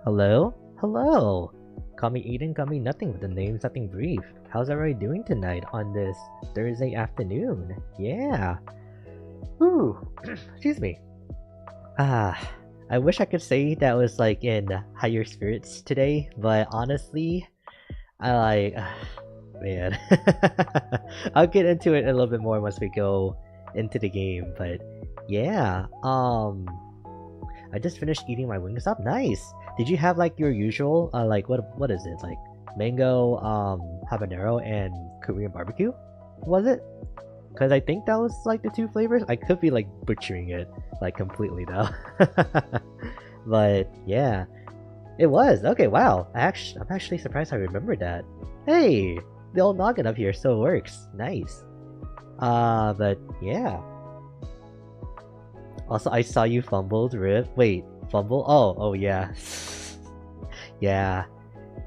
Hello? Hello! Call me Aiden, call me nothing with the name something brief. How's everybody doing tonight on this Thursday afternoon? Yeah! Ooh! Excuse me. Ah, I wish I could say that was like in higher spirits today, but honestly, I like... man. I'll get into it a little bit more once we go into the game, but yeah, I just finished eating my wings up. Nice. Did you have like your usual like what is it? Like mango, habanero and Korean barbecue? Was it? Cuz I think that was like the two flavors. I could be like butchering it like completely though. But yeah, it was. Okay, wow. I'm actually surprised I remembered that. Hey, the old noggin up here still works. Nice. But yeah. Also, I saw you fumbled, Rip. Wait, fumble? Oh, yeah. Yeah,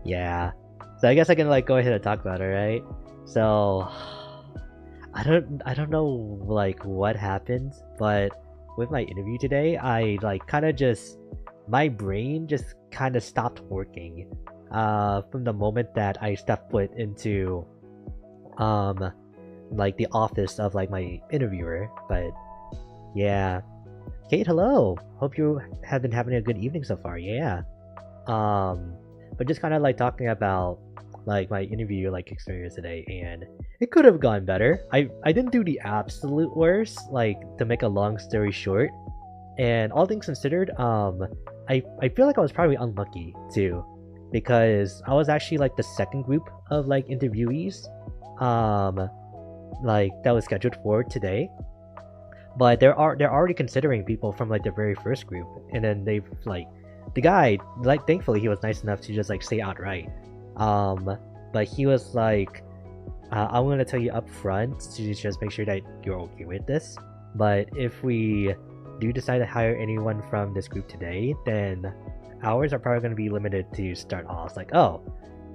yeah. So I guess I can like go ahead and talk about it, right? So I don't know like what happened, but with my interview today, I like kind of just my brain just kind of stopped working. From the moment that I stepped foot into like the office of like my interviewer, but yeah. Kate, hello. Hope you have been having a good evening so far. Yeah. But just kind of like talking about like my interview like experience today, and it could have gone better. I didn't do the absolute worst. Like to make a long story short, and all things considered, I feel like I was probably unlucky too, because I was actually like the second group of like interviewees, like that was scheduled for today. But they're already considering people from like the very first group, and then they've like the guy, like thankfully he was nice enough to just like say outright, but he was like, I'm gonna tell you up front to just make sure that you're okay with this, but if we do decide to hire anyone from this group today, then hours are probably gonna be limited to start off. Like, oh,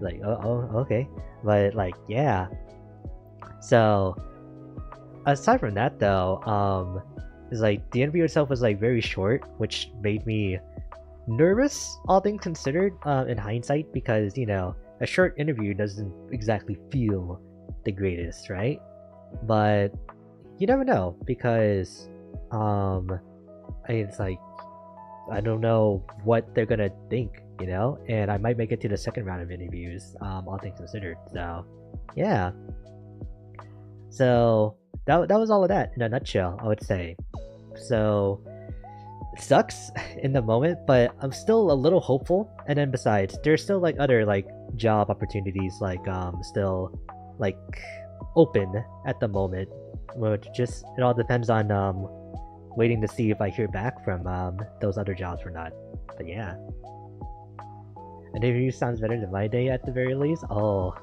like okay, but like yeah, so aside from that though, is like the interview itself was like very short, which made me nervous, all things considered, in hindsight, because you know a short interview doesn't exactly feel the greatest, right? But you never know, because it's like I don't know what they're gonna think, you know, and I might make it to the second round of interviews, all things considered. So yeah, so that was all of that in a nutshell, I would say. So it sucks in the moment, but I'm still a little hopeful. And then besides, there's still like other like job opportunities like still like open at the moment. Which just it all depends on waiting to see if I hear back from those other jobs or not. But yeah. An interview sounds better than my day at the very least. Oh.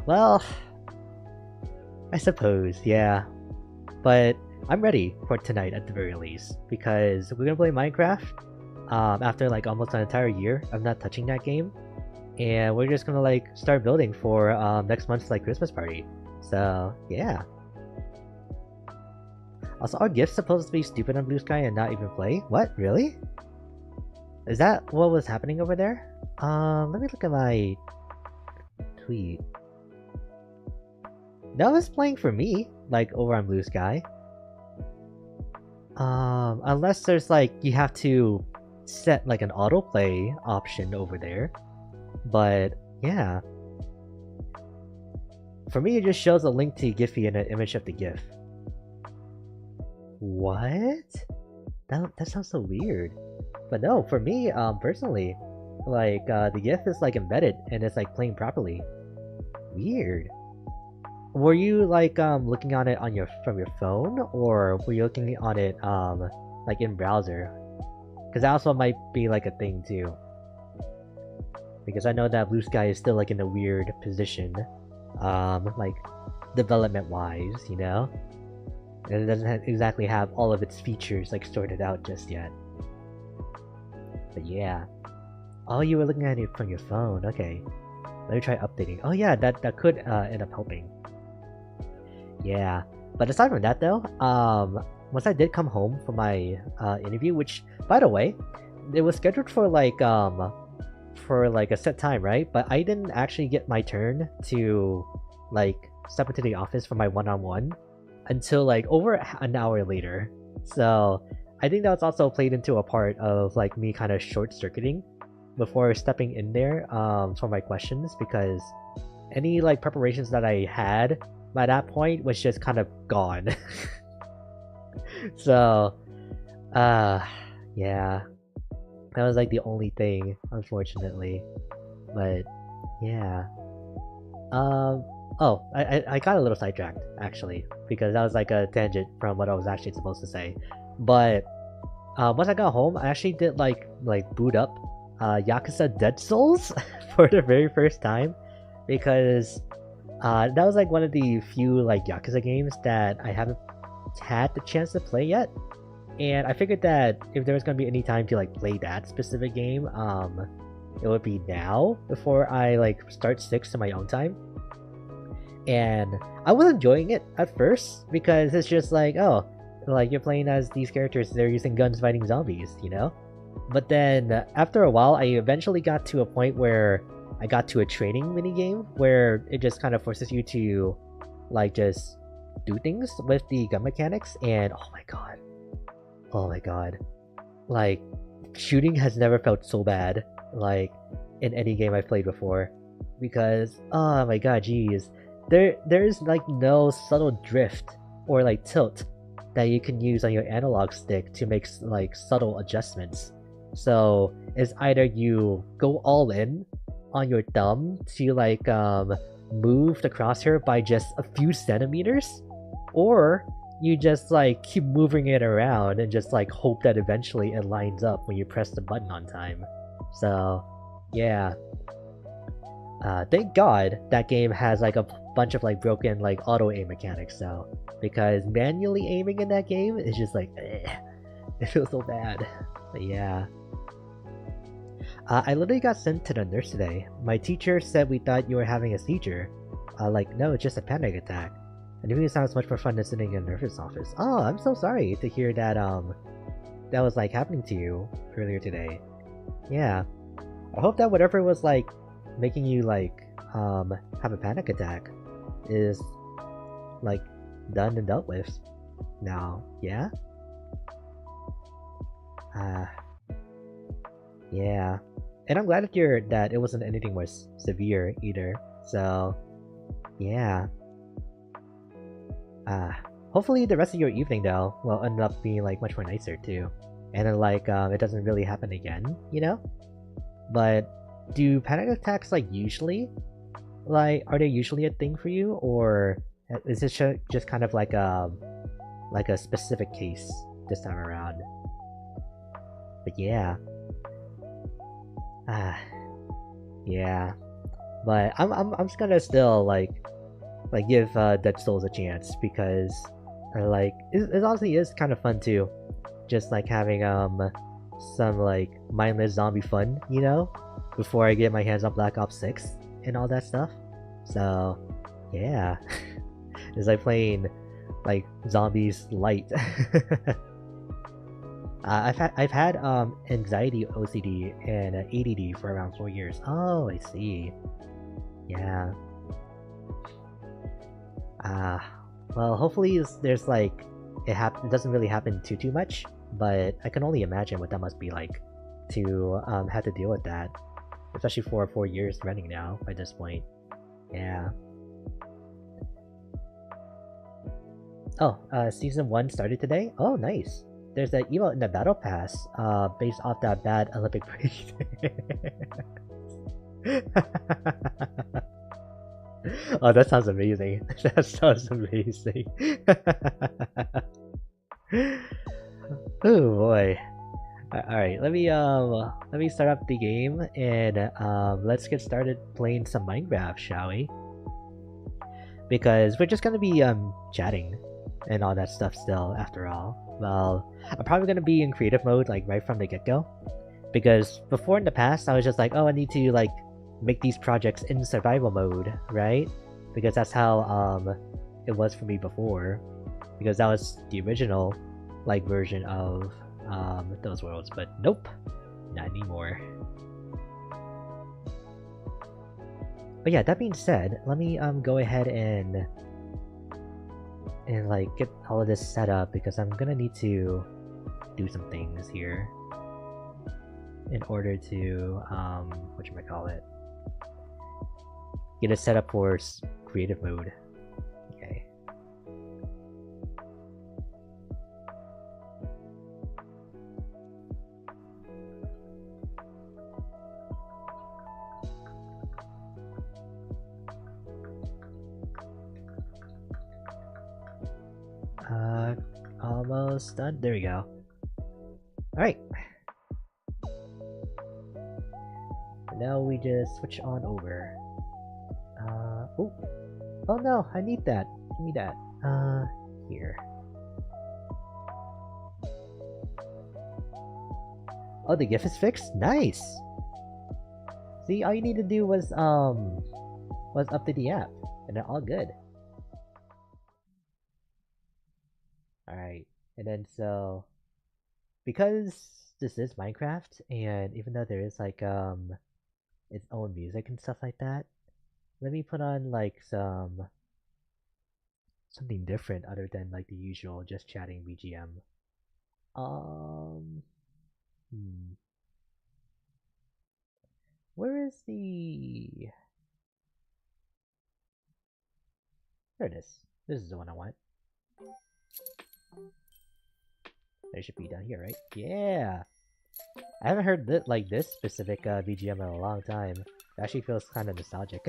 Well, I suppose, yeah. But I'm ready for tonight at the very least, because we're gonna play Minecraft after like almost an entire year of not touching that game, and we're just gonna like start building for next month's like Christmas party. So yeah. Also, are gifts supposed to be stupid on Blue Sky and not even play? What? Really? Is that what was happening over there? Let me look at my tweet. That was playing for me, like over on Blue Sky. Unless there's like you have to set like an autoplay option over there. But yeah. For me it just shows a link to Giphy and an image of the GIF. What? That sounds so weird. But no, for me, personally, like the GIF is like embedded and it's like playing properly. Weird. Were you like looking on it on from your phone, or were you looking on it like in browser? Because that also might be like a thing too. Because I know that Blue Sky is still like in a weird position, like development wise, you know, and it doesn't exactly have all of its features like sorted out just yet. But yeah. Oh, you were looking at it from your phone. Okay. Let me try updating. Oh yeah, that could end up helping. Yeah, but aside from that though, once I did come home from my interview, which by the way, it was scheduled for like a set time, right? But I didn't actually get my turn to like step into the office for my one-on-one until like over an hour later. So I think that's also played into a part of like me kind of short-circuiting before stepping in there for my questions, because any like preparations that I had by that point was just kind of gone. So yeah, that was like the only thing, unfortunately. But yeah. Oh, I got a little sidetracked actually, because that was like a tangent from what I was actually supposed to say. But once I got home, I actually did like boot up Yakuza Dead Souls for the very first time, because that was like one of the few like Yakuza games that I haven't had the chance to play yet. And I figured that if there was gonna be any time to like play that specific game, it would be now before I like start 6 in my own time. And I was enjoying it at first because it's just like, oh, like you're playing as these characters, they're using guns fighting zombies, you know? But then after a while, I eventually got to a point where I got to a training minigame where it just kind of forces you to like just do things with the gun mechanics, and oh my god, like shooting has never felt so bad like in any game I've played before, because oh my god, geez, there's like no subtle drift or like tilt that you can use on your analog stick to make like subtle adjustments. So it's either you go all in on your thumb to like move the crosshair by just a few centimeters, or you just like keep moving it around and just like hope that eventually it lines up when you press the button on time. So yeah, thank god that game has like a bunch of like broken like auto aim mechanics, so because manually aiming in that game is just like it feels so bad. But yeah, I literally got sent to the nurse today. My teacher said we thought you were having a seizure. Like, no, it's just a panic attack. I knew it sounds much more fun than sitting in a nurse's office. Oh, I'm so sorry to hear that that was like happening to you earlier today. Yeah, I hope that whatever was like making you like have a panic attack is like done and dealt with now. Yeah. Yeah, and I'm glad that it wasn't anything more severe either. So yeah. Hopefully the rest of your evening though will end up being like much more nicer too, and then like it doesn't really happen again, you know? But do panic attacks like usually, like are they usually a thing for you, or is this just kind of like a specific case this time around? But yeah. Yeah. But I'm just gonna still like give Dead Souls a chance, because like it honestly is kind of fun too, just like having some like mindless zombie fun, you know, before I get my hands on Black Ops 6 and all that stuff. So yeah. It's like playing like zombies light. I've had anxiety, OCD, and ADD for around 4 years. Oh, I see. Yeah. Well, hopefully there's like it doesn't really happen too much, but I can only imagine what that must be like to have to deal with that, especially for 4 years running now by this point. Yeah. Oh, season 1 started today. Oh, nice. There's that emote in the battle pass, based off that bad Olympic break. Oh, that sounds amazing. That sounds amazing. Oh boy. Alright, let me start up the game, and let's get started playing some Minecraft, shall we? Because we're just gonna be chatting and all that stuff still, after all. Well, I'm probably gonna be in creative mode like right from the get-go, because before in the past I was just like, oh, I need to like make these projects in survival mode, right? Because that's how it was for me before, because that was the original like version of those worlds. But nope, Not anymore. But yeah, that being said, let me go ahead and like get all of this set up because I'm gonna need to do some things here in order to whatchamacallit, get it set up for creative mode. Okay. Almost done. There we go. Alright. Now we just switch on over. Oh no, I need that. Give me that. Here. Oh, the GIF is fixed? Nice! See, all you need to do was update the app, and they're all good. Alright, and then so, because this is Minecraft, and even though there is like, its own music and stuff like that, let me put on like something different other than like the usual just chatting BGM. Where is the... There it is. This is the one I want. It should be down here, right? Yeah! I haven't heard this specific BGM in a long time. It actually feels kind of nostalgic.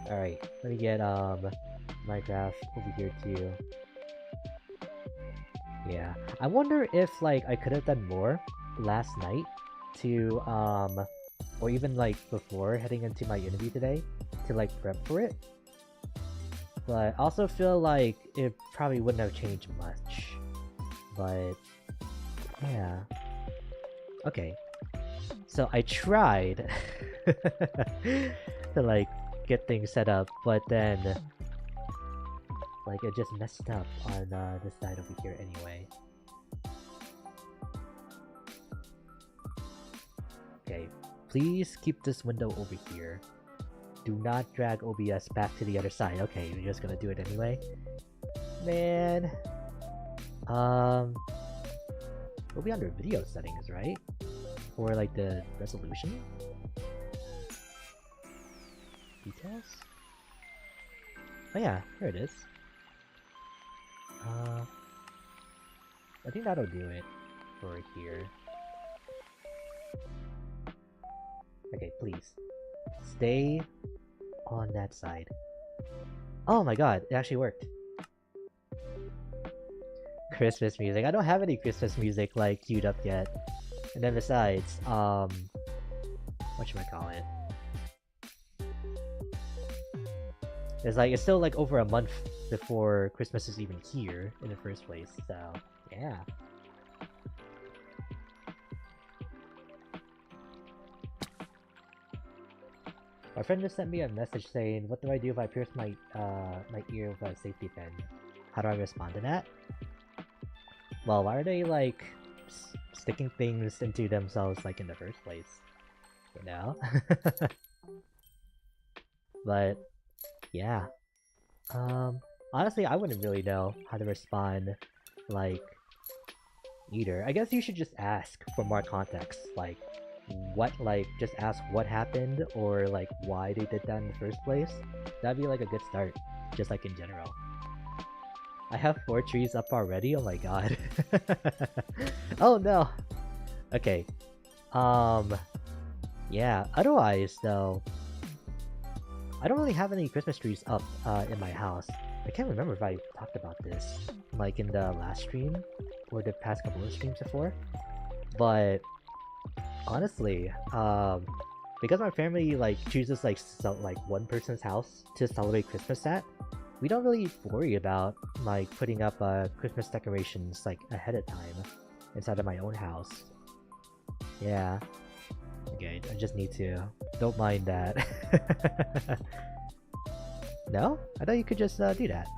Alright, let me get Minecraft over here too. Yeah, I wonder if like I could have done more last night to or even like before heading into my interview today to like prep for it. But I also feel like it probably wouldn't have changed much. But yeah. Okay. So I tried to like get things set up, but then like it just messed up on this side over here anyway. Okay, please keep this window over here. Do not drag OBS back to the other side. Okay, you're just gonna do it anyway? Man. It'll be under video settings, right? Or like the resolution? Details? Oh yeah, here it is. I think that'll do it for here. Okay, please. Stay on that side. Oh my god, it actually worked. Christmas music. I don't have any Christmas music like queued up yet. And then besides, whatchamacallit? It's still like over a month before Christmas is even here in the first place, so yeah. My friend just sent me a message saying, what do I do if I pierce my my ear with a safety pin? How do I respond to that? Well, why are they like sticking things into themselves like in the first place? You know? But yeah. Honestly, I wouldn't really know how to respond, like, either. I guess you should just ask for more context, like, just ask what happened, or, like, why they did that in the first place. That'd be, like, a good start, just, like, in general. I have 4 trees up already? Oh my god. Oh no! Okay. Yeah, otherwise, though, I don't really have any Christmas trees up in my house. I can't remember if I talked about this, like in the last stream, or the past couple of streams before. But honestly, because my family like chooses like one person's house to celebrate Christmas at, we don't really worry about like putting up Christmas decorations like ahead of time inside of my own house. Yeah. Okay, I just need to. Don't mind that. No? I thought you could just do that.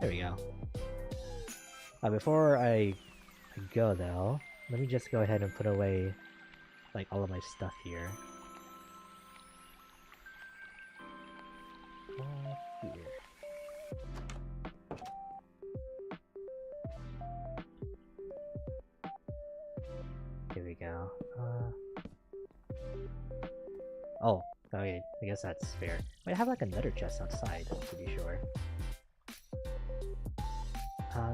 There we go. Before I go though. Let me just go ahead and put away like all of my stuff here. Here. Here we go. Oh, okay, I guess that's fair. Wait, I have like another chest outside, to be sure.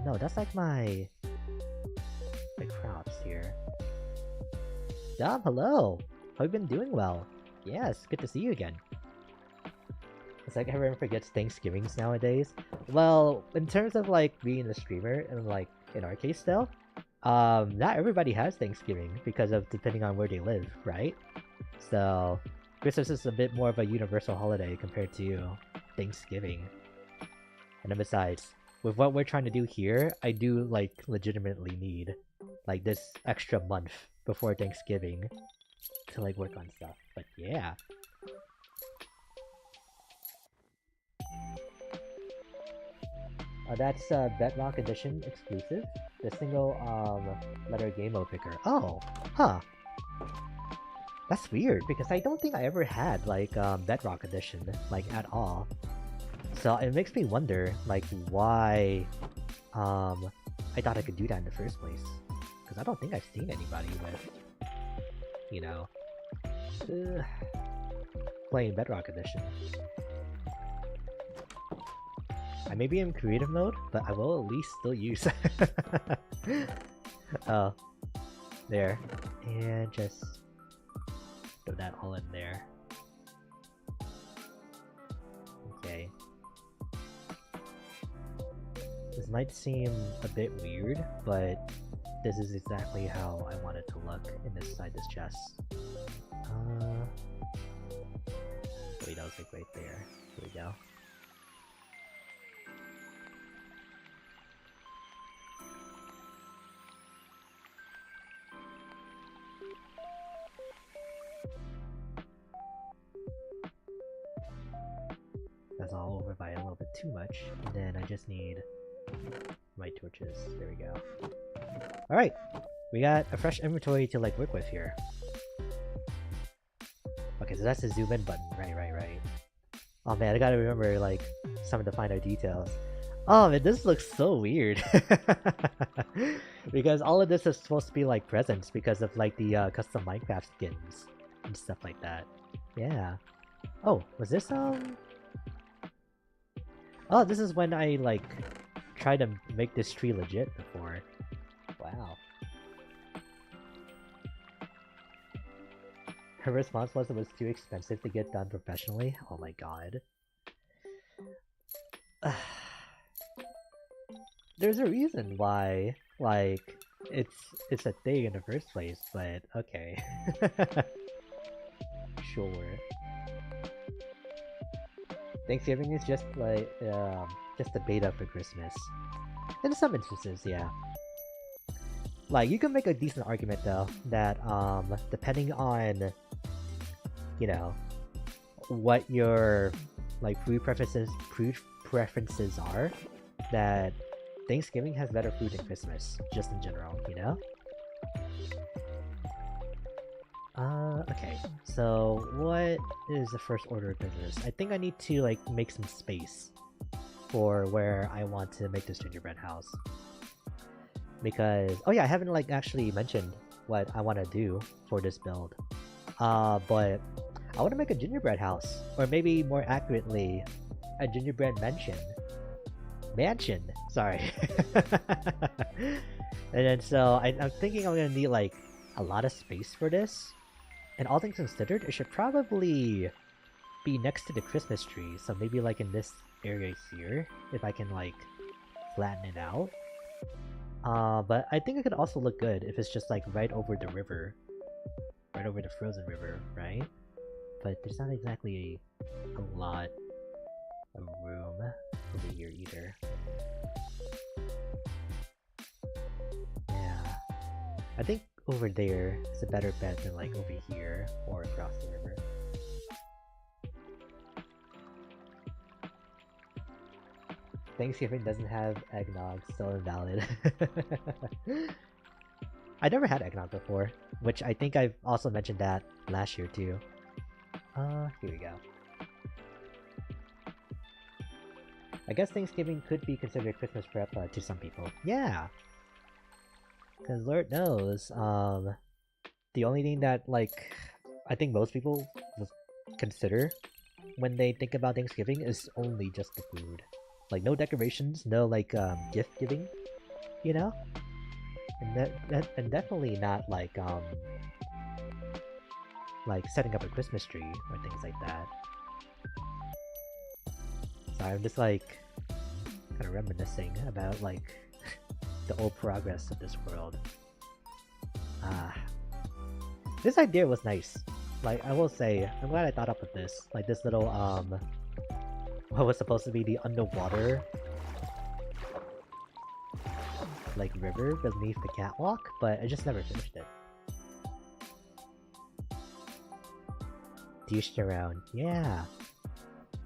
No, that's like my crops here. Dom, hello! How you been doing well? Yes, good to see you again. It's like everyone forgets Thanksgivings nowadays. Well, in terms of like being a streamer, and like in our case still, not everybody has Thanksgiving because of depending on where they live, right? So Christmas is a bit more of a universal holiday compared to Thanksgiving. And then besides, with what we're trying to do here, I do like legitimately need like this extra month before Thanksgiving to like work on stuff. But yeah. That's Bedrock Edition exclusive. The single letter game mode picker. Oh, huh. That's weird because I don't think I ever had like Bedrock Edition like at all. So it makes me wonder like why I thought I could do that in the first place. Because I don't think I've seen anybody with, you know, playing Bedrock Edition. I may be in creative mode, but I will at least still use. Oh, there. And just throw that all in there. Okay. This might seem a bit weird, but this is exactly how I want it to look inside this chest. Wait, that was like right there. Here we go. That's all over by a little bit too much, and then I just need my torches. There we go. Alright, we got a fresh inventory to like work with here. Okay, so that's the zoom in button. Right. Oh man, I gotta remember like some of the finer details. Oh man, this looks so weird. Because all of this is supposed to be like presents because of like the custom Minecraft skins and stuff like that. Yeah. Oh, was this Oh, this is when I like tried to make this tree legit before. Wow. Her response was it was too expensive to get done professionally. Oh my god. There's a reason why, like, it's a thing in the first place, but okay. Sure. Thanksgiving is just like just a beta for Christmas. In some instances, yeah. Like you can make a decent argument though that depending on, you know, what your like food preferences are, that Thanksgiving has better food than Christmas, just in general, you know? Okay, so what is the first order of business? I think I need to like make some space for where I want to make this gingerbread house. Because, oh yeah, I haven't like actually mentioned what I want to do for this build. But I want to make a gingerbread house, or maybe more accurately, a gingerbread mansion. Sorry. And then so I'm thinking I'm gonna need like a lot of space for this. And all things considered, it should probably be next to the Christmas tree. So maybe like in this area here, if I can like flatten it out. But I think it could also look good if it's just like right over the river. Right over the frozen river, right? But there's not exactly a lot of room over here either. Yeah. I think over there is a better bet than like over here or across the river. Thanksgiving doesn't have eggnog, still invalid. I never had eggnog before, which I think I've also mentioned that last year too. Here we go. I guess Thanksgiving could be considered Christmas prep to some people. Yeah! Because Lord knows, the only thing that, like, I think most people consider when they think about Thanksgiving is only just the food. Like, no decorations, no, like, gift giving, you know? And definitely not, like setting up a Christmas tree or things like that. So I'm just, like, kind of reminiscing about, like, the old progress of this world. This idea was nice. Like, I will say, I'm glad I thought up with this. Like, this little, what was supposed to be the underwater, like, river beneath the catwalk, but I just never finished it. Douche around, yeah.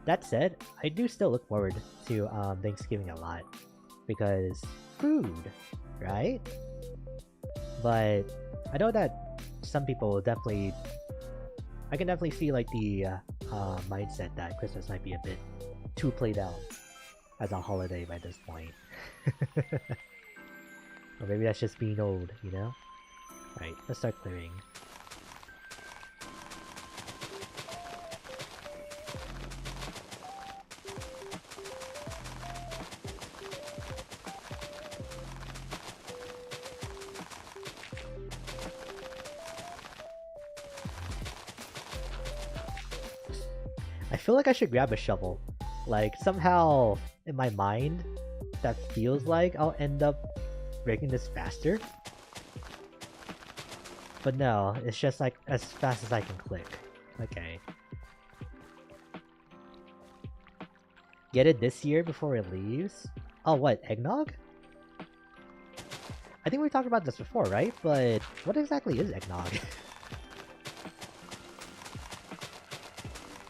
That said, I do still look forward to Thanksgiving a lot. Because food, right? But I know that some people definitely... I can definitely see like the mindset that Christmas might be a bit too played out as a holiday by this point. Or maybe that's just being old, you know? Alright, let's start clearing. I feel like I should grab a shovel. Like, somehow, in my mind, that feels like I'll end up breaking this faster. But no, it's just like, as fast as I can click. Okay. Get it this year before it leaves? Oh, what, eggnog? I think we talked about this before, right? But what exactly is eggnog?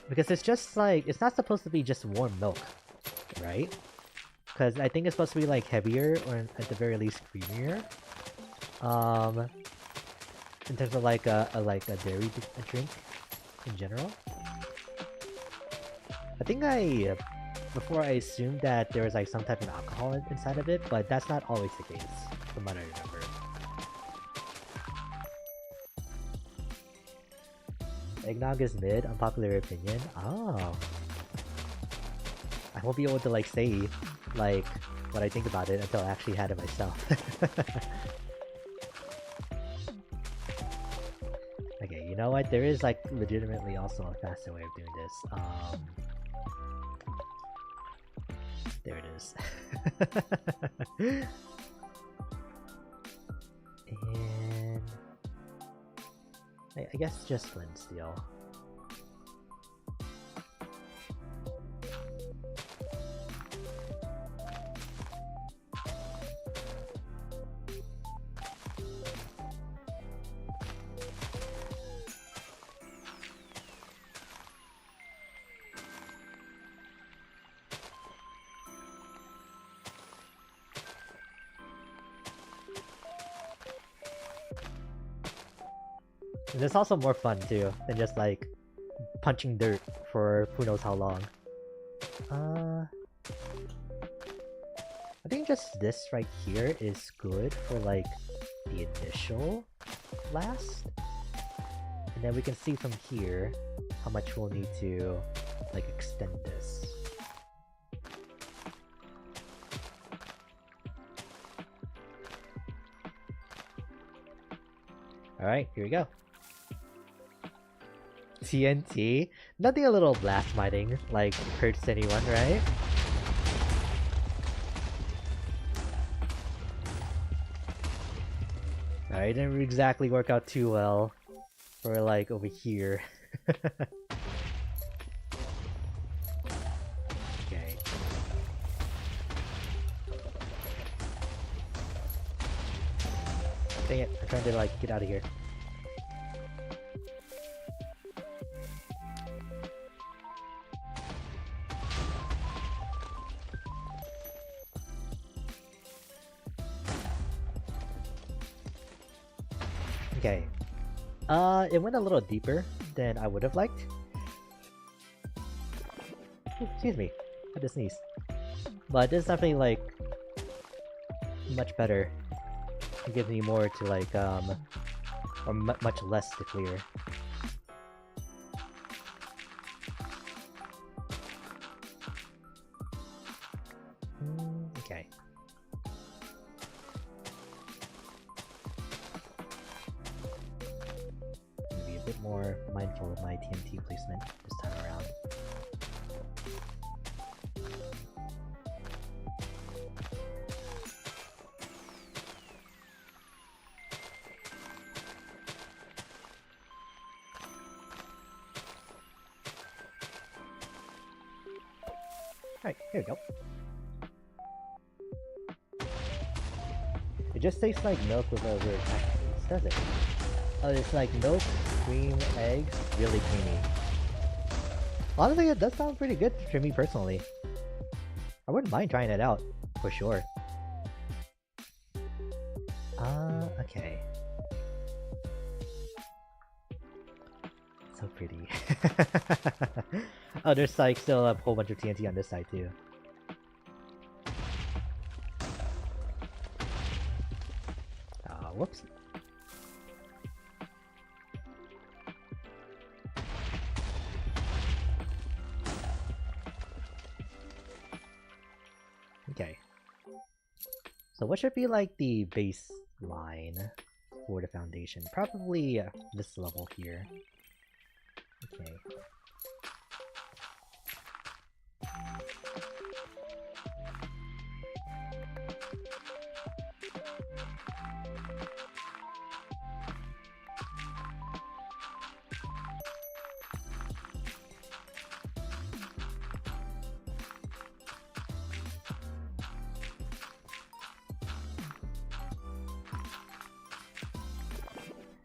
Because it's just like, it's not supposed to be just warm milk, right? Because I think it's supposed to be like heavier, or at the very least creamier. In terms of like a dairy drink in general. I think before I assumed that there was like some type of alcohol inside of it, but that's not always the case, from what I remember. Eggnog is mid, unpopular opinion. Oh. I won't be able to like say like what I think about it until I actually had it myself. Okay, you know what? There is like legitimately also a faster way of doing this. There it is. And I guess just flint steel. And it's also more fun too than just like punching dirt for who knows how long. I think just this right here is good for like the initial blast. And then we can see from here how much we'll need to like extend this. Alright, here we go. TNT? Nothing a little blast mining like hurts anyone, right? Alright, didn't exactly work out too well for like over here. Okay. Dang it, I'm trying to like get out of here. Okay. It went a little deeper than I would have liked. Ooh, excuse me. I had to sneeze. But this is definitely like much better. It gives me more to like or much less to clear. Okay. Be a bit more mindful of my TNT placement this time around. Alright, here we go. It just tastes like milk with a weird aftertaste, does it? Oh, it's like milk, cream, eggs, really creamy. Honestly, it does sound pretty good to me personally. I wouldn't mind trying it out, for sure. Okay. So pretty. Oh, there's like still a whole bunch of TNT on this side too. Whoops. Okay. So what should be like the baseline for the foundation? Probably this level here. Okay.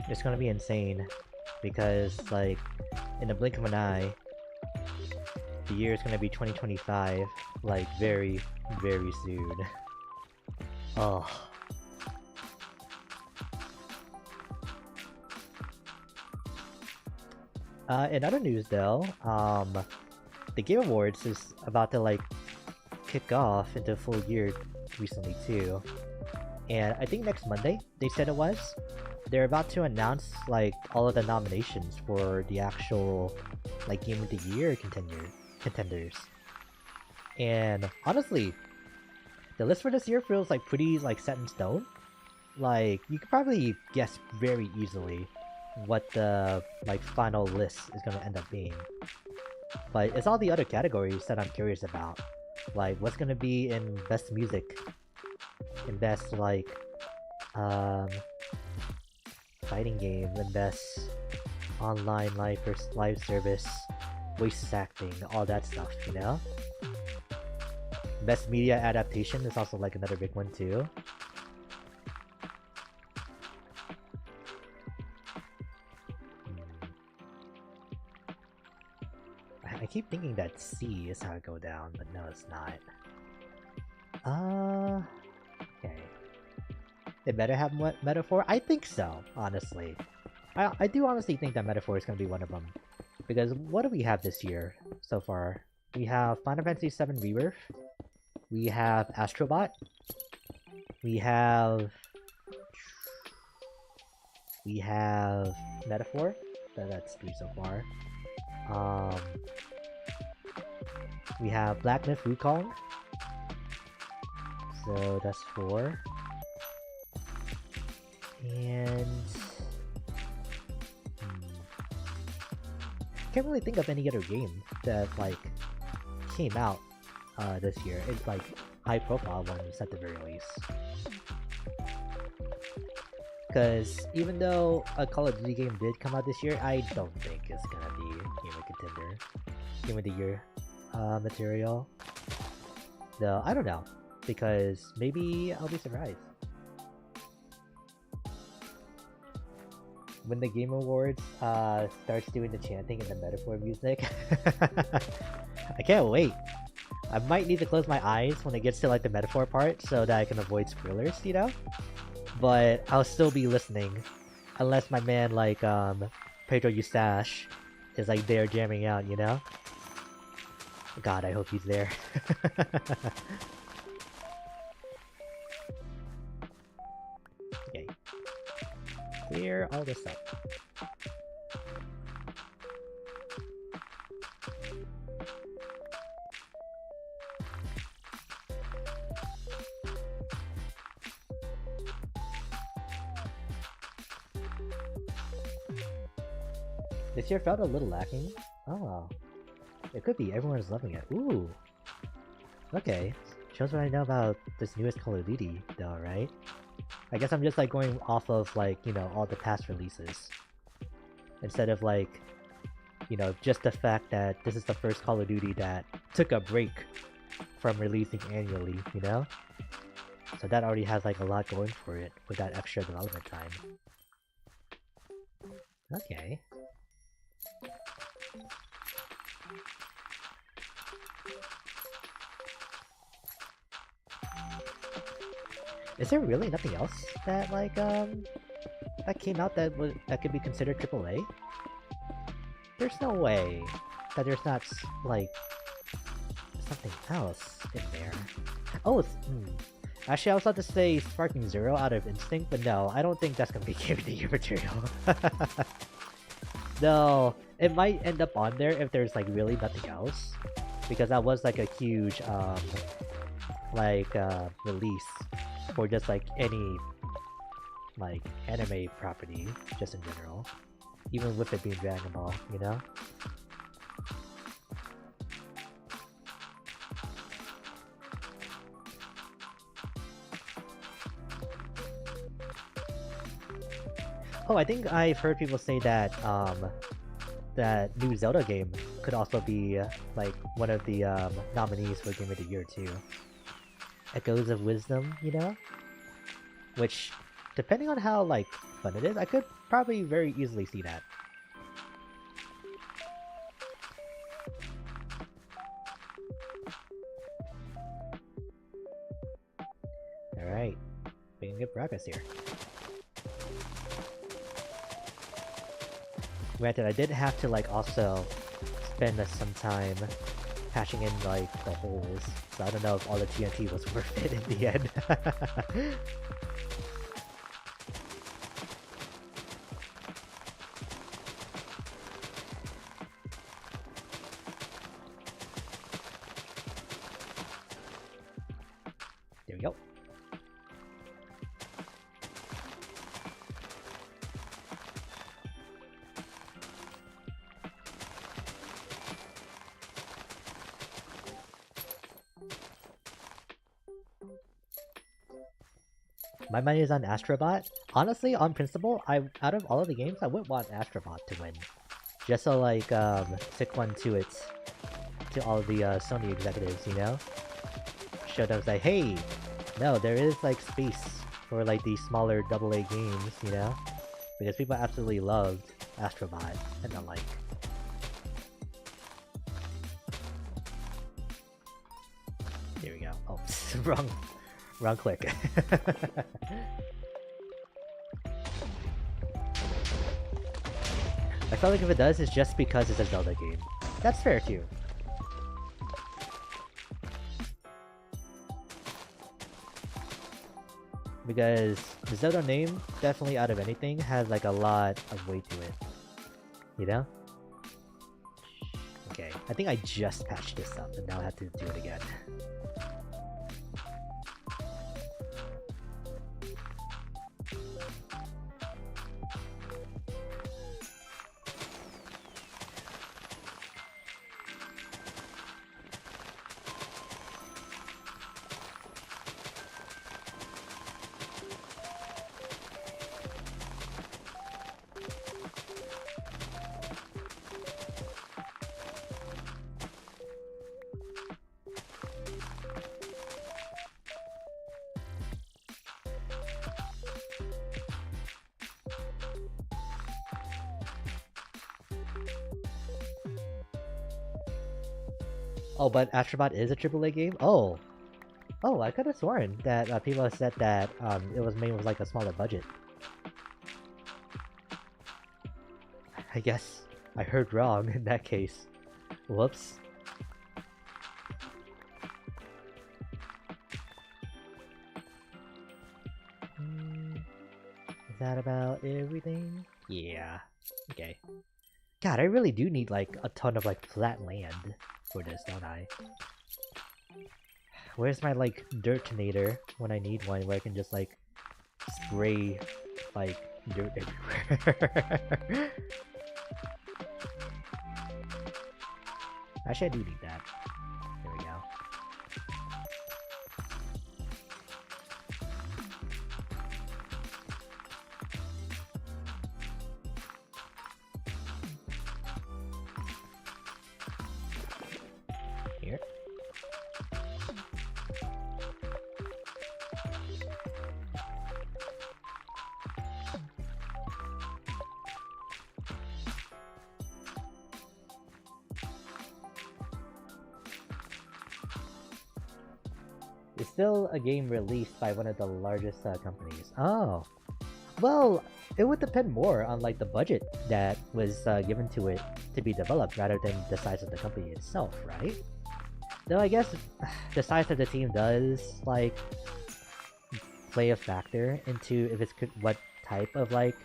It's gonna be insane because, like, in the blink of an eye, the year is gonna be 2025, like, very, very soon. Oh. In other news though, the Game Awards is about to, like, kick off into full year recently too. And I think next Monday, they said it was. They're about to announce like all of the nominations for the actual like Game of the Year contenders. And honestly, the list for this year feels like pretty like set in stone. Like you could probably guess very easily what the like final list is gonna end up being. But it's all the other categories that I'm curious about. Like what's gonna be in best music, in best like fighting game, and best online live service, voice acting, all that stuff, you know? Best media adaptation is also like another big one too. I keep thinking that C is how it go down, but no, it's not. Okay. They better have Metaphor? I think so, honestly. I do honestly think that Metaphor is going to be one of them. Because what do we have this year so far? We have Final Fantasy VII Rebirth. We have Astrobot. We have Metaphor. That's 3 so far. We have Black Myth Wukong. So that's 4. And can't really think of any other game that like came out this year. It's like high profile ones at the very least. Because even though a Call of Duty game did come out this year, I don't think it's gonna be Game of Contender, Game of the Year material. Though I don't know, because maybe I'll be surprised. When the Game Awards starts doing the chanting and the Metaphor music. I can't wait. I might need to close my eyes when it gets to like the Metaphor part so that I can avoid spoilers, you know? But I'll still be listening Unless my man like Pedro Eustache is like there jamming out, you know? God, I hope he's there. Okay. Clear all this up. This year felt a little lacking. Oh. It could be, everyone's loving it. Ooh. Okay. Shows what I know about this newest Call of Duty, though, right? I guess I'm just like going off of like, you know, all the past releases. Instead of like, you know, just the fact that this is the first Call of Duty that took a break from releasing annually, you know? So that already has like a lot going for it with that extra development time. Okay. Is there really nothing else that like that came out that could be considered AAA? There's no way that there's not like something else in there. Oh, actually, I was about to say Sparking Zero out of instinct, but no, I don't think that's gonna be Game of the Year material. No, it might end up on there if there's like really nothing else, because that was like a huge release for just like any like anime property, just in general, even with it being Dragon Ball, you know? Oh, I think I've heard people say that that new Zelda game could also be like one of the nominees for Game of the Year too. Echoes of Wisdom, you know? Which, depending on how like fun it is, I could probably very easily see that. Alright, making good progress here. Granted, I did have to like also spend some time patching in like the holes, so I don't know if all the TNT was worth it in the end. There we go. My money is on Astrobot. Honestly, on principle, out of all of the games, I would want Astrobot to win. Just so like, stick one to it, to all the Sony executives, you know? Show them like, hey, no, there is like space for like these smaller AA games, you know? Because people absolutely loved Astrobot and the like. Here we go. Oh, wrong click. I felt like if it does, it's just because it's a Zelda game. That's fair too. Because the Zelda name, definitely out of anything, has like a lot of weight to it. You know? Okay, I think I just patched this up and now I have to do it again. Oh, but Astrobot is a AAA game? Oh! Oh, I could have sworn that people have said that it was made with like a smaller budget. I guess I heard wrong in that case. Whoops. Is that about everything? Yeah. Okay. God, I really do need like a ton of like flat land for this, don't I? Where's my like dirtinator when I need one where I can just like spray like dirt everywhere? Actually, I do need that. There we go. Here. It's still a game released by one of the largest companies. Oh, well, it would depend more on like the budget that was given to it to be developed rather than the size of the company itself, right? Though I guess the size of the team does like play a factor into if it's what type of like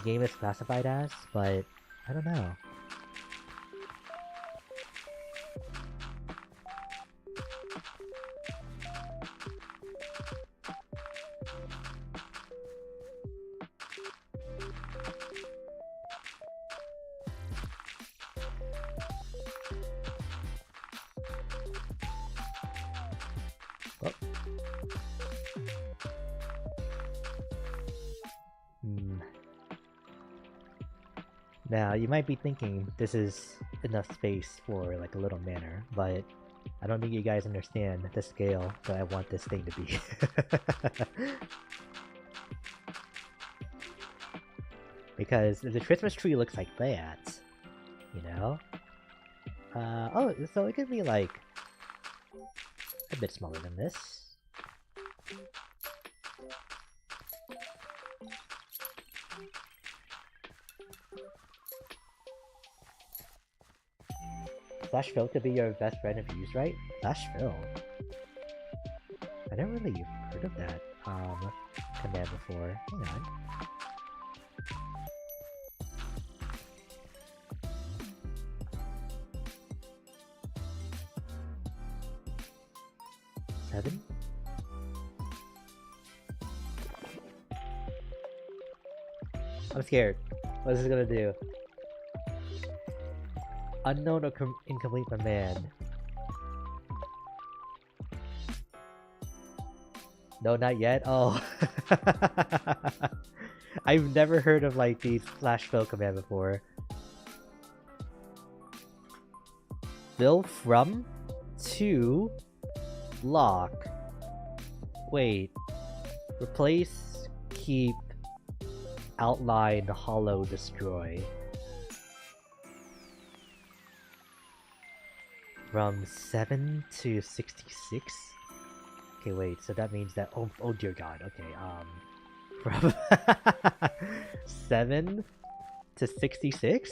game is classified as, but I don't know. Now, you might be thinking this is enough space for like a little manor, but I don't think you guys understand the scale that I want this thing to be. Because if the Christmas tree looks like that, you know? Oh, so it could be like a bit smaller than this. Flash Phil could be your best friend if used right? Flash Phil? I never really heard of that command before. Hang on. Seven? I'm scared. What is this gonna do? Unknown or incomplete command. No, not yet? Oh. I've never heard of like the flash fill command before. Fill from to lock. Wait. Replace, keep, outline, hollow, destroy. From 7 to 66? Okay, wait, so that means that oh dear god, okay, from 7 to 66?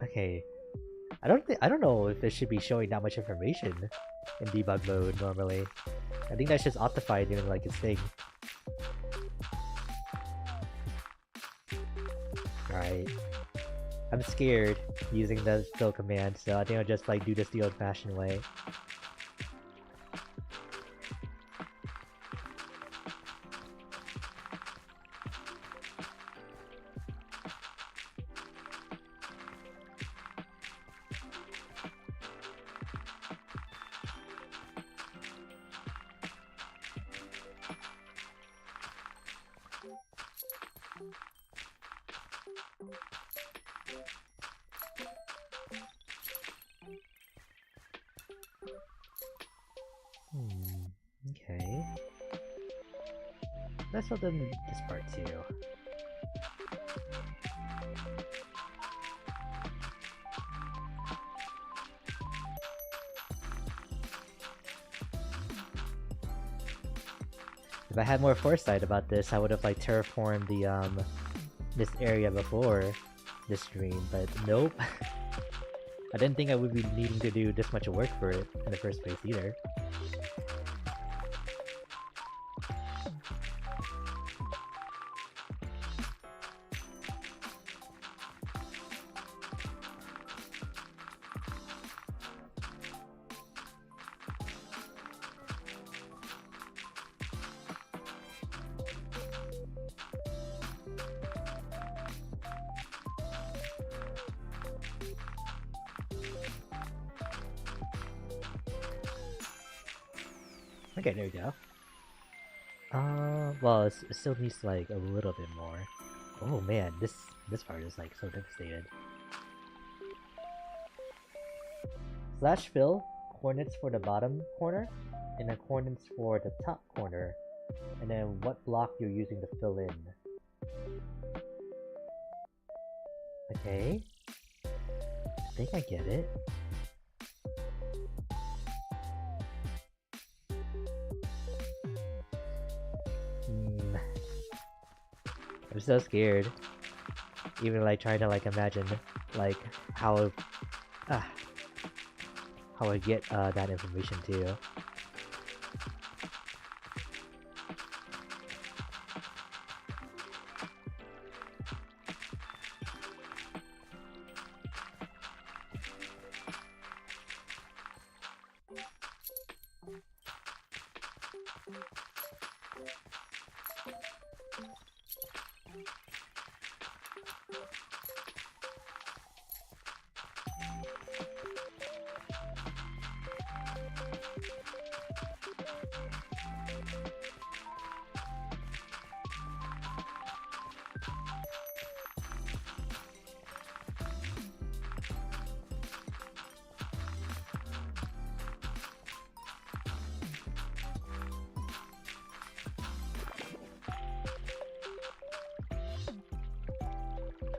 Okay. I don't know if it should be showing that much information in debug mode normally. I think that's just Optify doing like its thing. Alright. I'm scared using the fill command, so I think I'll just like do this the old-fashioned way. Okay. Let's fill them this part too. I had more foresight about this, I would have like terraformed the this area before this stream, but nope. I didn't think I would be needing to do this much work for it in the first place either. Okay, there we go. Well, it still needs like a little bit more. Oh man, this part is like so devastated. Slash fill, coordinates for the bottom corner, and then coordinates for the top corner, and then what block you're using to fill in. Okay. I think I get it. I'm so scared. Even like trying to like imagine like how I get that information too.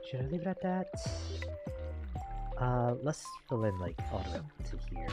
Should I leave it at that? Let's fill in like all the way up to here.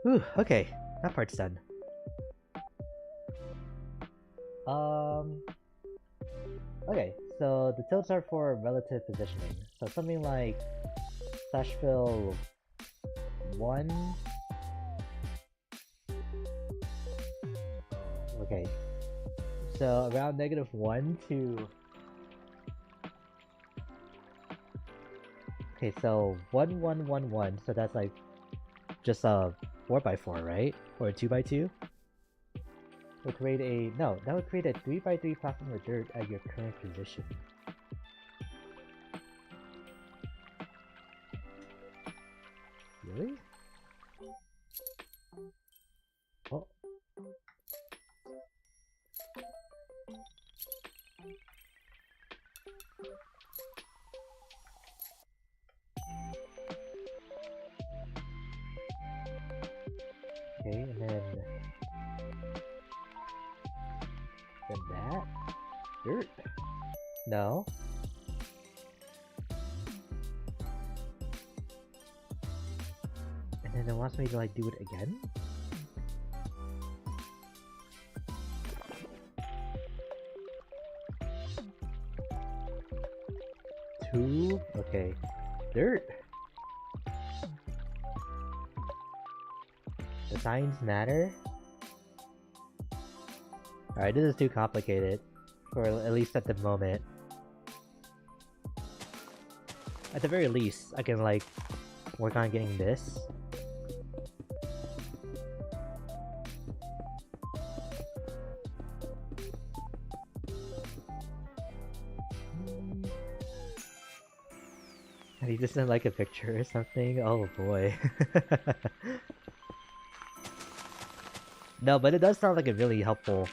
Whew, okay, that part's done. Okay, so the tilts are for relative positioning. So something like slash fill 1. Okay, so around -1 to. Okay, so 1 1 1 1. So that's like just a 4x4, right? Or a 2x2? Would create a that would create a 3x3 platform of dirt at your current position. Really? Oh. Okay, and then that dirt. No. And then it wants me to like do it again? Two? Okay. Dirt. The signs matter? Alright, this is too complicated. For at least at the moment. At the very least, I can like work on getting this. He just sent like a picture or something? Oh boy. No, but it does sound like a really helpful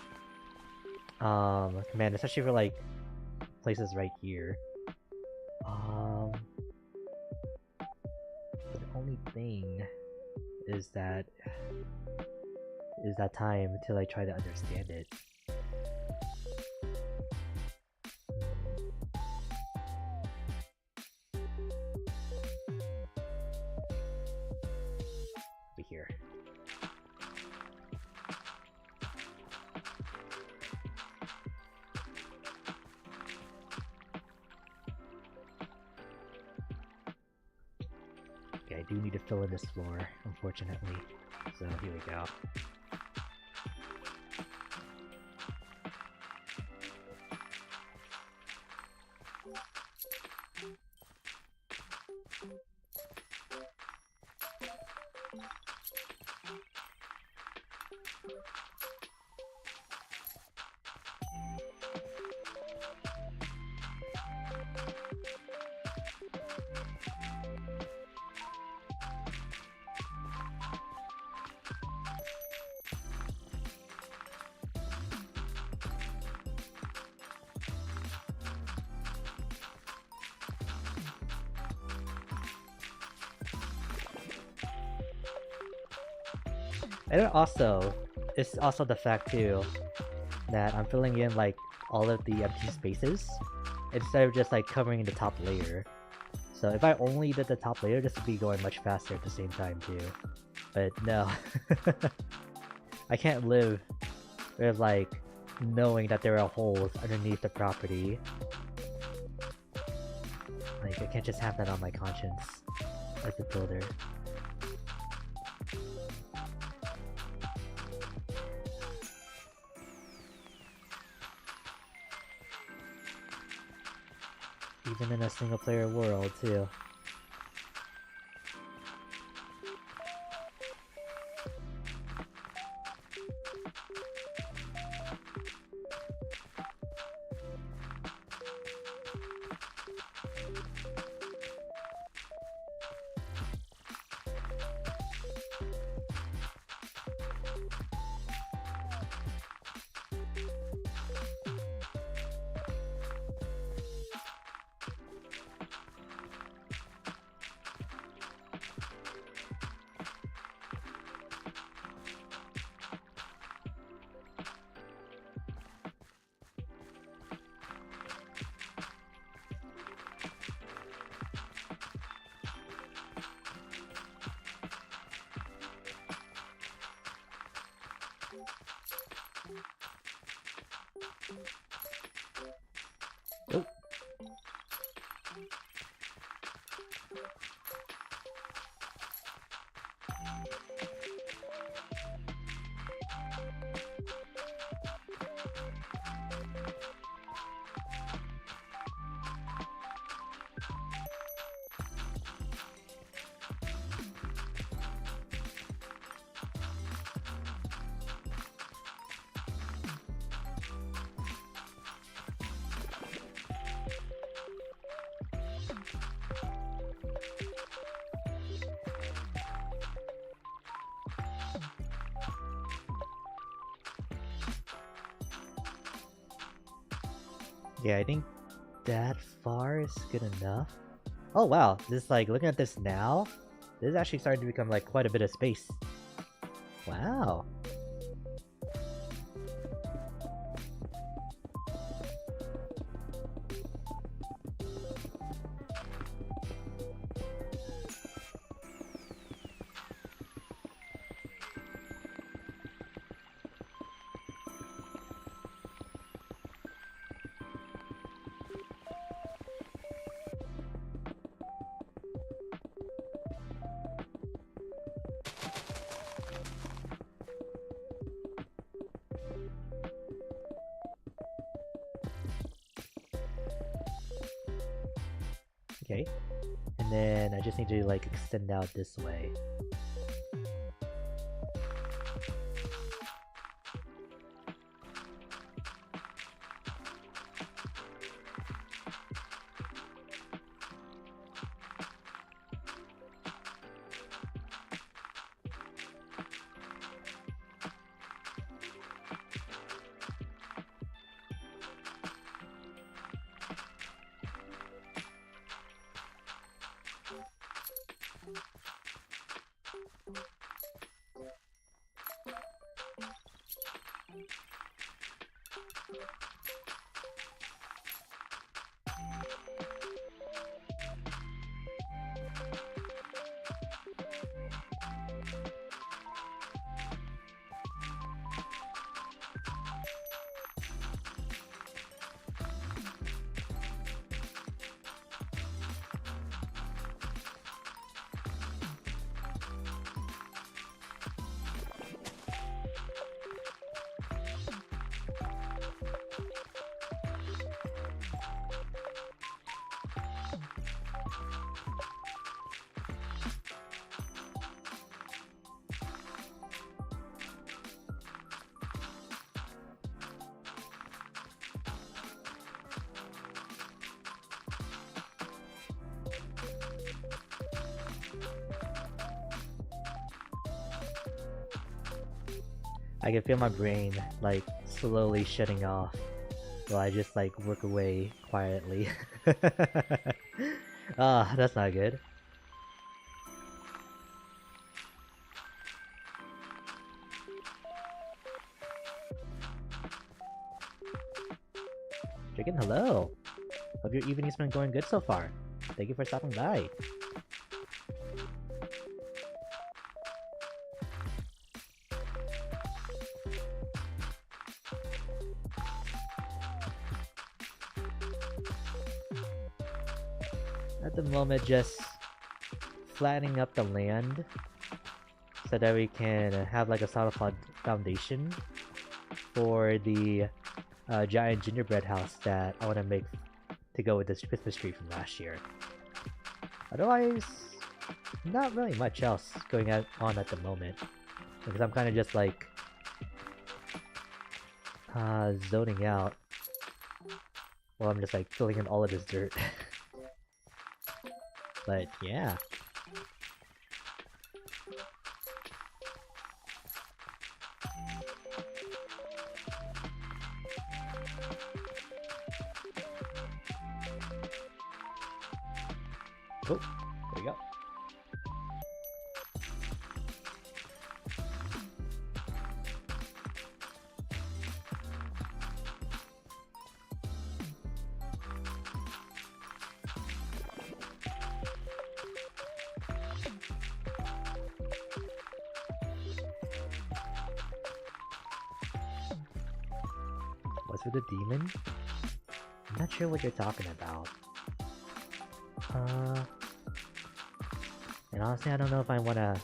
command, especially for like places right here. But the only thing is that time till I try to understand it. Over here. Okay, I do need to fill in this floor, unfortunately. So here we go. And it's also the fact too that I'm filling in like all of the empty spaces instead of just like covering the top layer. So if I only did the top layer, this would be going much faster at the same time too. But no. I can't live with like knowing that there are holes underneath the property. Like I can't just have that on my conscience as a builder. Even in a single player world too. Oh. Yeah, I think that far is good enough. Oh wow, this like looking at this now, this is actually starting to become like quite a bit of space. Wow. Okay. And then I just need to like extend out this way. I can feel my brain like slowly shutting off while I just like work away quietly. Ah, that's not good. Chicken, hello! Hope your evening's been going good so far. Thank you for stopping by. At the moment, just flattening up the land so that we can have like a solid foundation for the giant gingerbread house that I want to make to go with this Christmas tree from last year. Otherwise, not really much else going on at the moment, because I'm kind of just like zoning out while I'm just like filling in all of this dirt. But yeah. Oh, there we go. What's with the demon? I'm not sure what you're talking about. And honestly, I don't know if I want to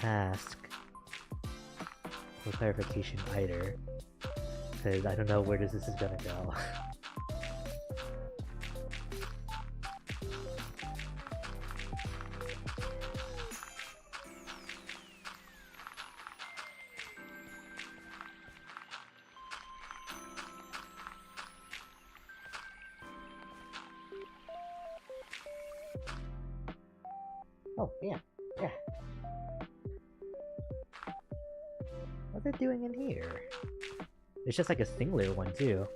ask for clarification either, because I don't know where this is gonna go. Oh, yeah. What's it doing in here? It's just like a singular one, too.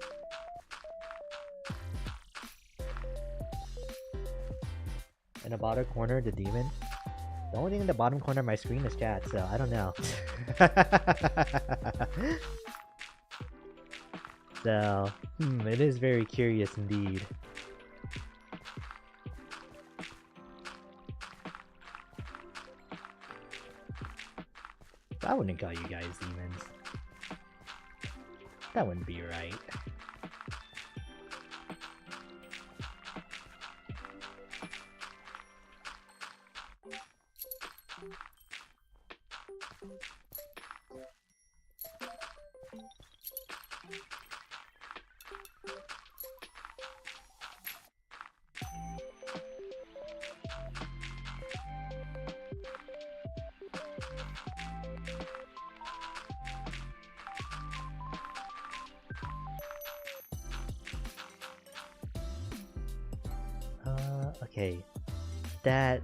In the bottom corner, the demon. The only thing in the bottom corner of my screen is chat, so I don't know. So, it is very curious indeed. I wouldn't call you guys demons. That wouldn't be right. Okay. That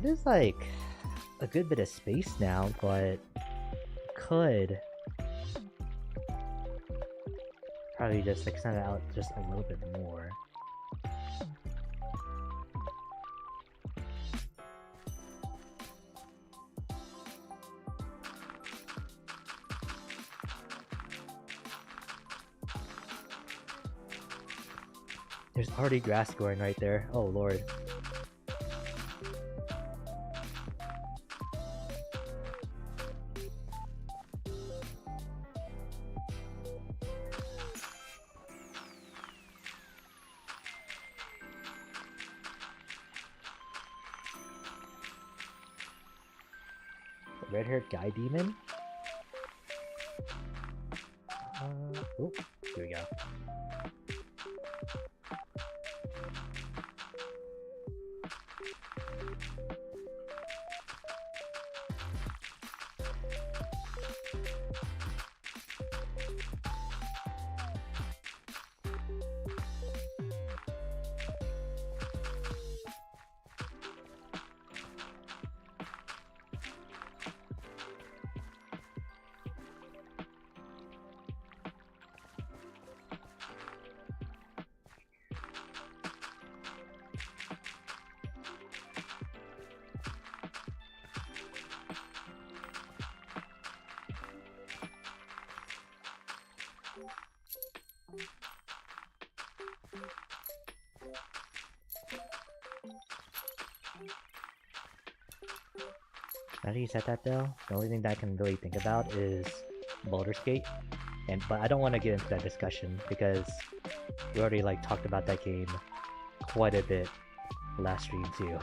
is like a good bit of space now, but could probably just extend it out just a little bit more. There's already grass growing right there. Oh lord. Red-haired guy demon? Oh, here we go. Now that you said that though, the only thing that I can really think about is Boulder Skate. But I don't want to get into that discussion because we already like talked about that game quite a bit last stream too.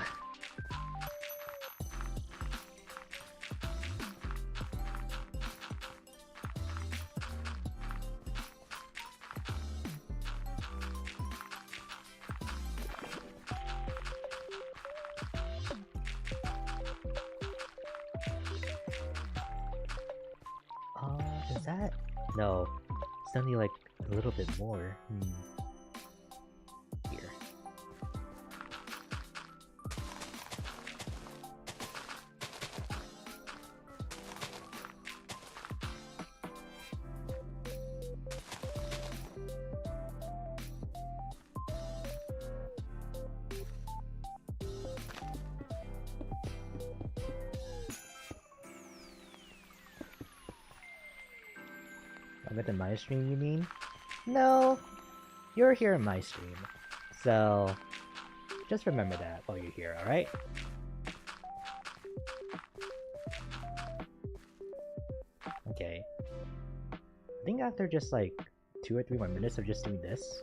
Is that? No. Still need like a little bit more. Here. I'm at my stream, you mean? No! You're here in my stream. So, just remember that while you're here, alright? Okay. I think after just like 2 or 3 more minutes of just doing this,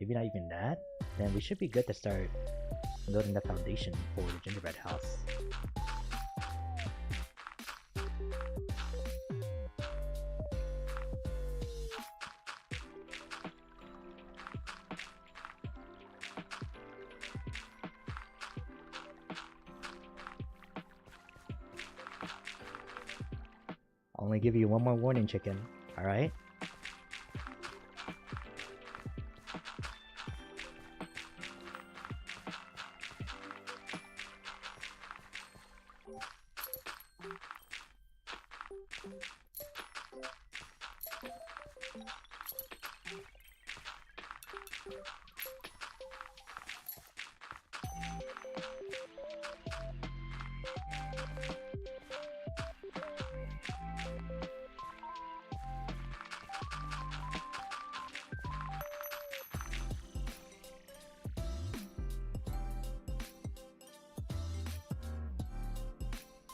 maybe not even that, then we should be good to start building the foundation for the gingerbread house. Only give you one more warning, chicken. Alright?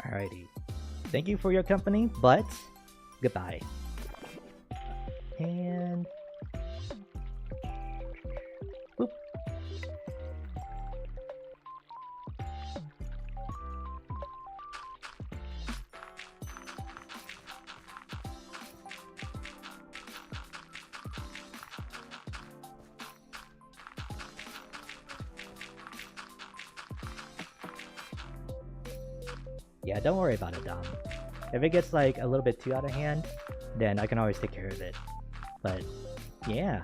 Alrighty. Thank you for your company, but goodbye. And boop. Yeah, don't worry about it, Dom. If it gets like a little bit too out of hand, then I can always take care of it. But yeah.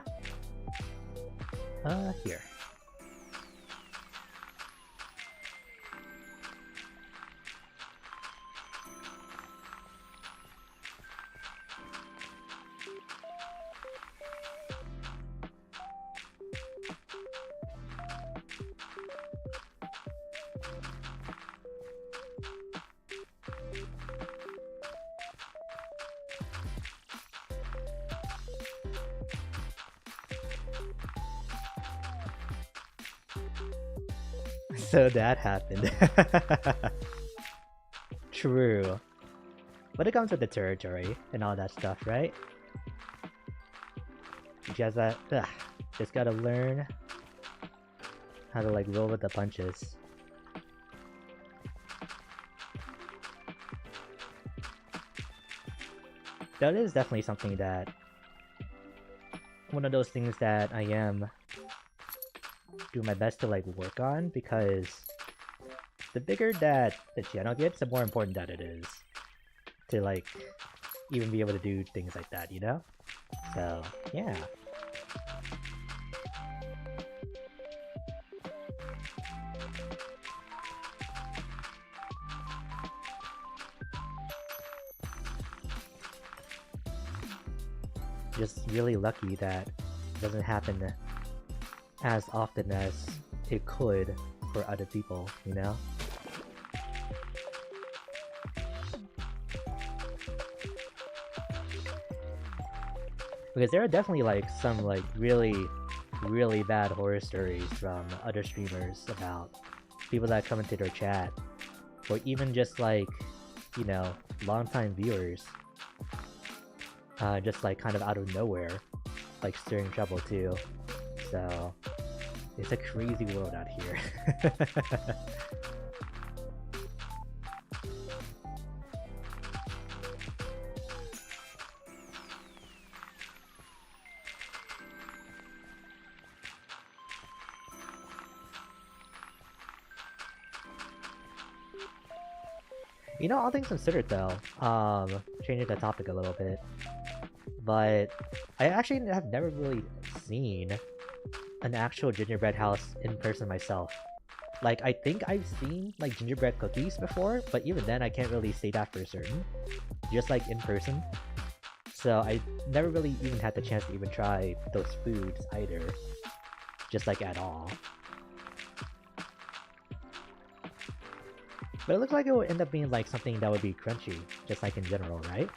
Here. So that happened. True. But it comes with the territory and all that stuff, right? You just just gotta learn how to like roll with the punches. That is definitely something that one of those things that I am do my best to like work on, because the bigger that the channel gets, the more important that it is to like even be able to do things like that, you know? So yeah. Just really lucky that it doesn't happen as often as it could for other people, you know? Because there are definitely like some like really bad horror stories from other streamers about people that come into their chat, or even just like, you know, longtime viewers, just like kind of out of nowhere, like stirring trouble too. So it's a crazy world out here. You know, all things considered though, changing the topic a little bit, but I actually have never really seen an actual gingerbread house in person myself. Like, I think I've seen like gingerbread cookies before, but even then I can't really say that for certain, just like in person. So I never really even had the chance to even try those foods either, just like at all. But it looks like it will end up being like something that would be crunchy, just like in general, right?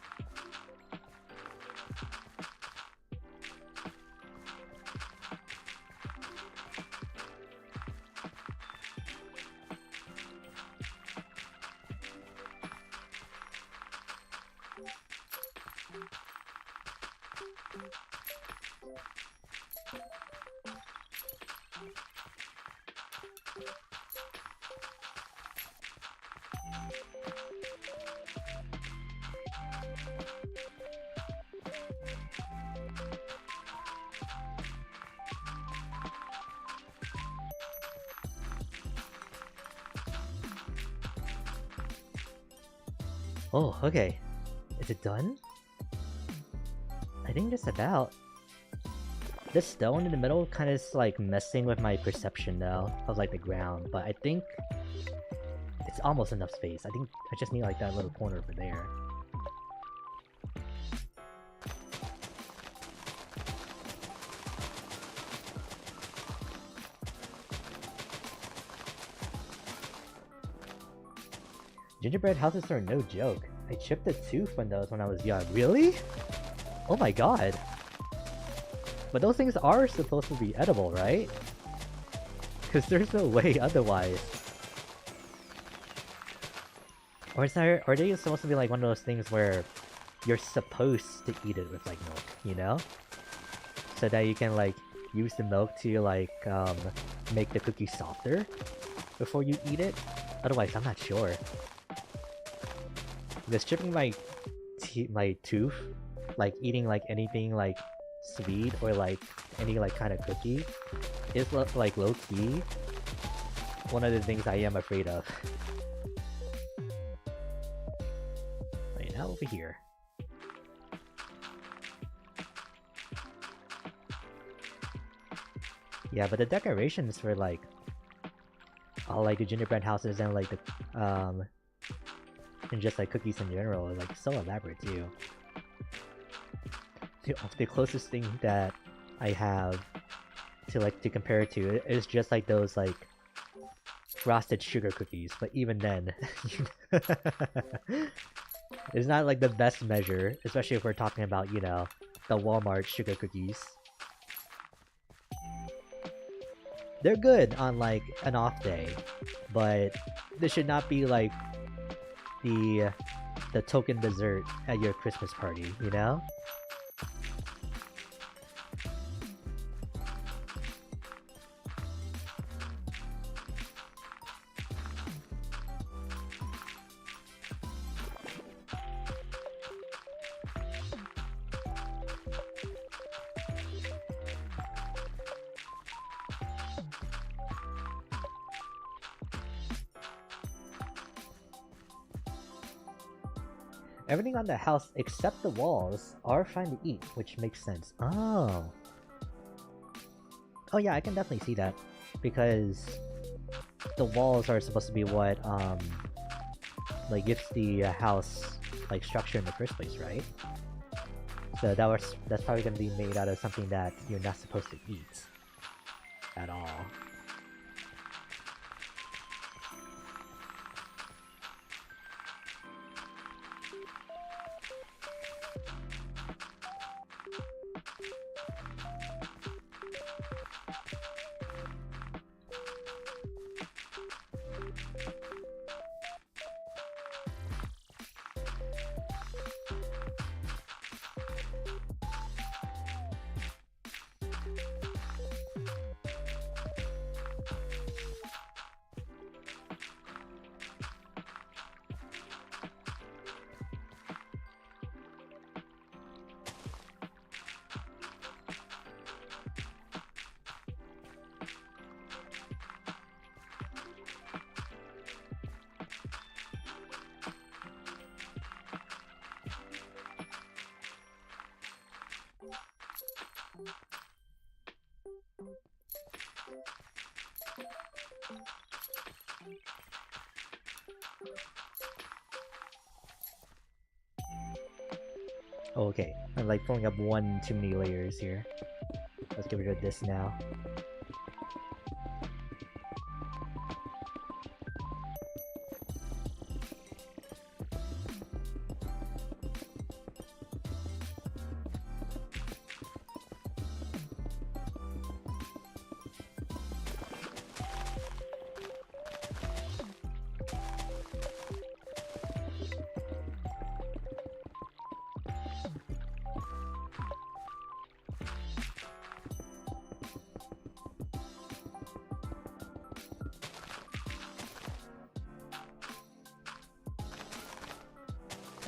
Oh, okay. Is it done? I think just about. This stone in the middle kind of is like messing with my perception though of like the ground, but I think it's almost enough space. I think I just need like that little corner over there. Gingerbread houses are no joke. I chipped a tooth on those when I was young. Really? Oh my god. But those things are supposed to be edible, right? Because there's no way otherwise. Or are they supposed to be like one of those things where you're supposed to eat it with like milk, you know? So that you can like use the milk to like make the cookie softer before you eat it? Otherwise, I'm not sure. Because chipping my tooth, like eating like anything like sweet or like any like kind of cookie, is like low key one of the things I am afraid of. Wait, now over here. Yeah, but the decorations for like all like the gingerbread houses and like the and just like cookies in general are like so elaborate too. The closest thing that I have to like to compare it to is just like those like frosted sugar cookies, but even then it's not like the best measure, especially if we're talking about, you know, the Walmart sugar cookies. They're good on like an off day, but this should not be like the token dessert at your Christmas party, you know? Everything on the house except the walls are fine to eat, which makes sense. Oh. Oh yeah, I can definitely see that. Because the walls are supposed to be what, like gives the house, like, structure in the first place, right? So that's probably gonna be made out of something that you're not supposed to eat. At all. Okay, I'm like pulling up one too many layers here. Let's get rid of this now.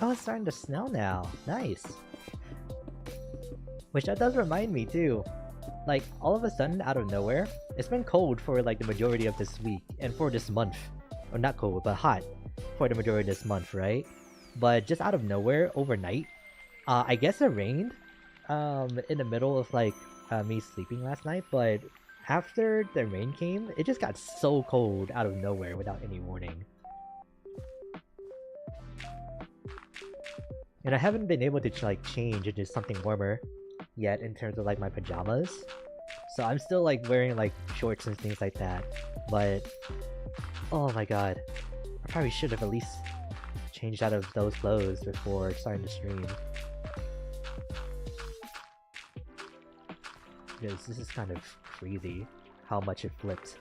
Oh, it's starting to snow now. Nice. Which that does remind me too. Like, all of a sudden, out of nowhere, it's been cold for like the majority of this week and for this month. Or not cold, but hot for the majority of this month, right? But just out of nowhere, overnight, I guess it rained in the middle of like me sleeping last night, but after the rain came, it just got so cold out of nowhere without any warning. And I haven't been able to like change into something warmer yet in terms of like my pajamas. So I'm still like wearing like shorts and things like that. But oh my god. I probably should have at least changed out of those clothes before starting to stream. Because this is kind of crazy how much it flipped.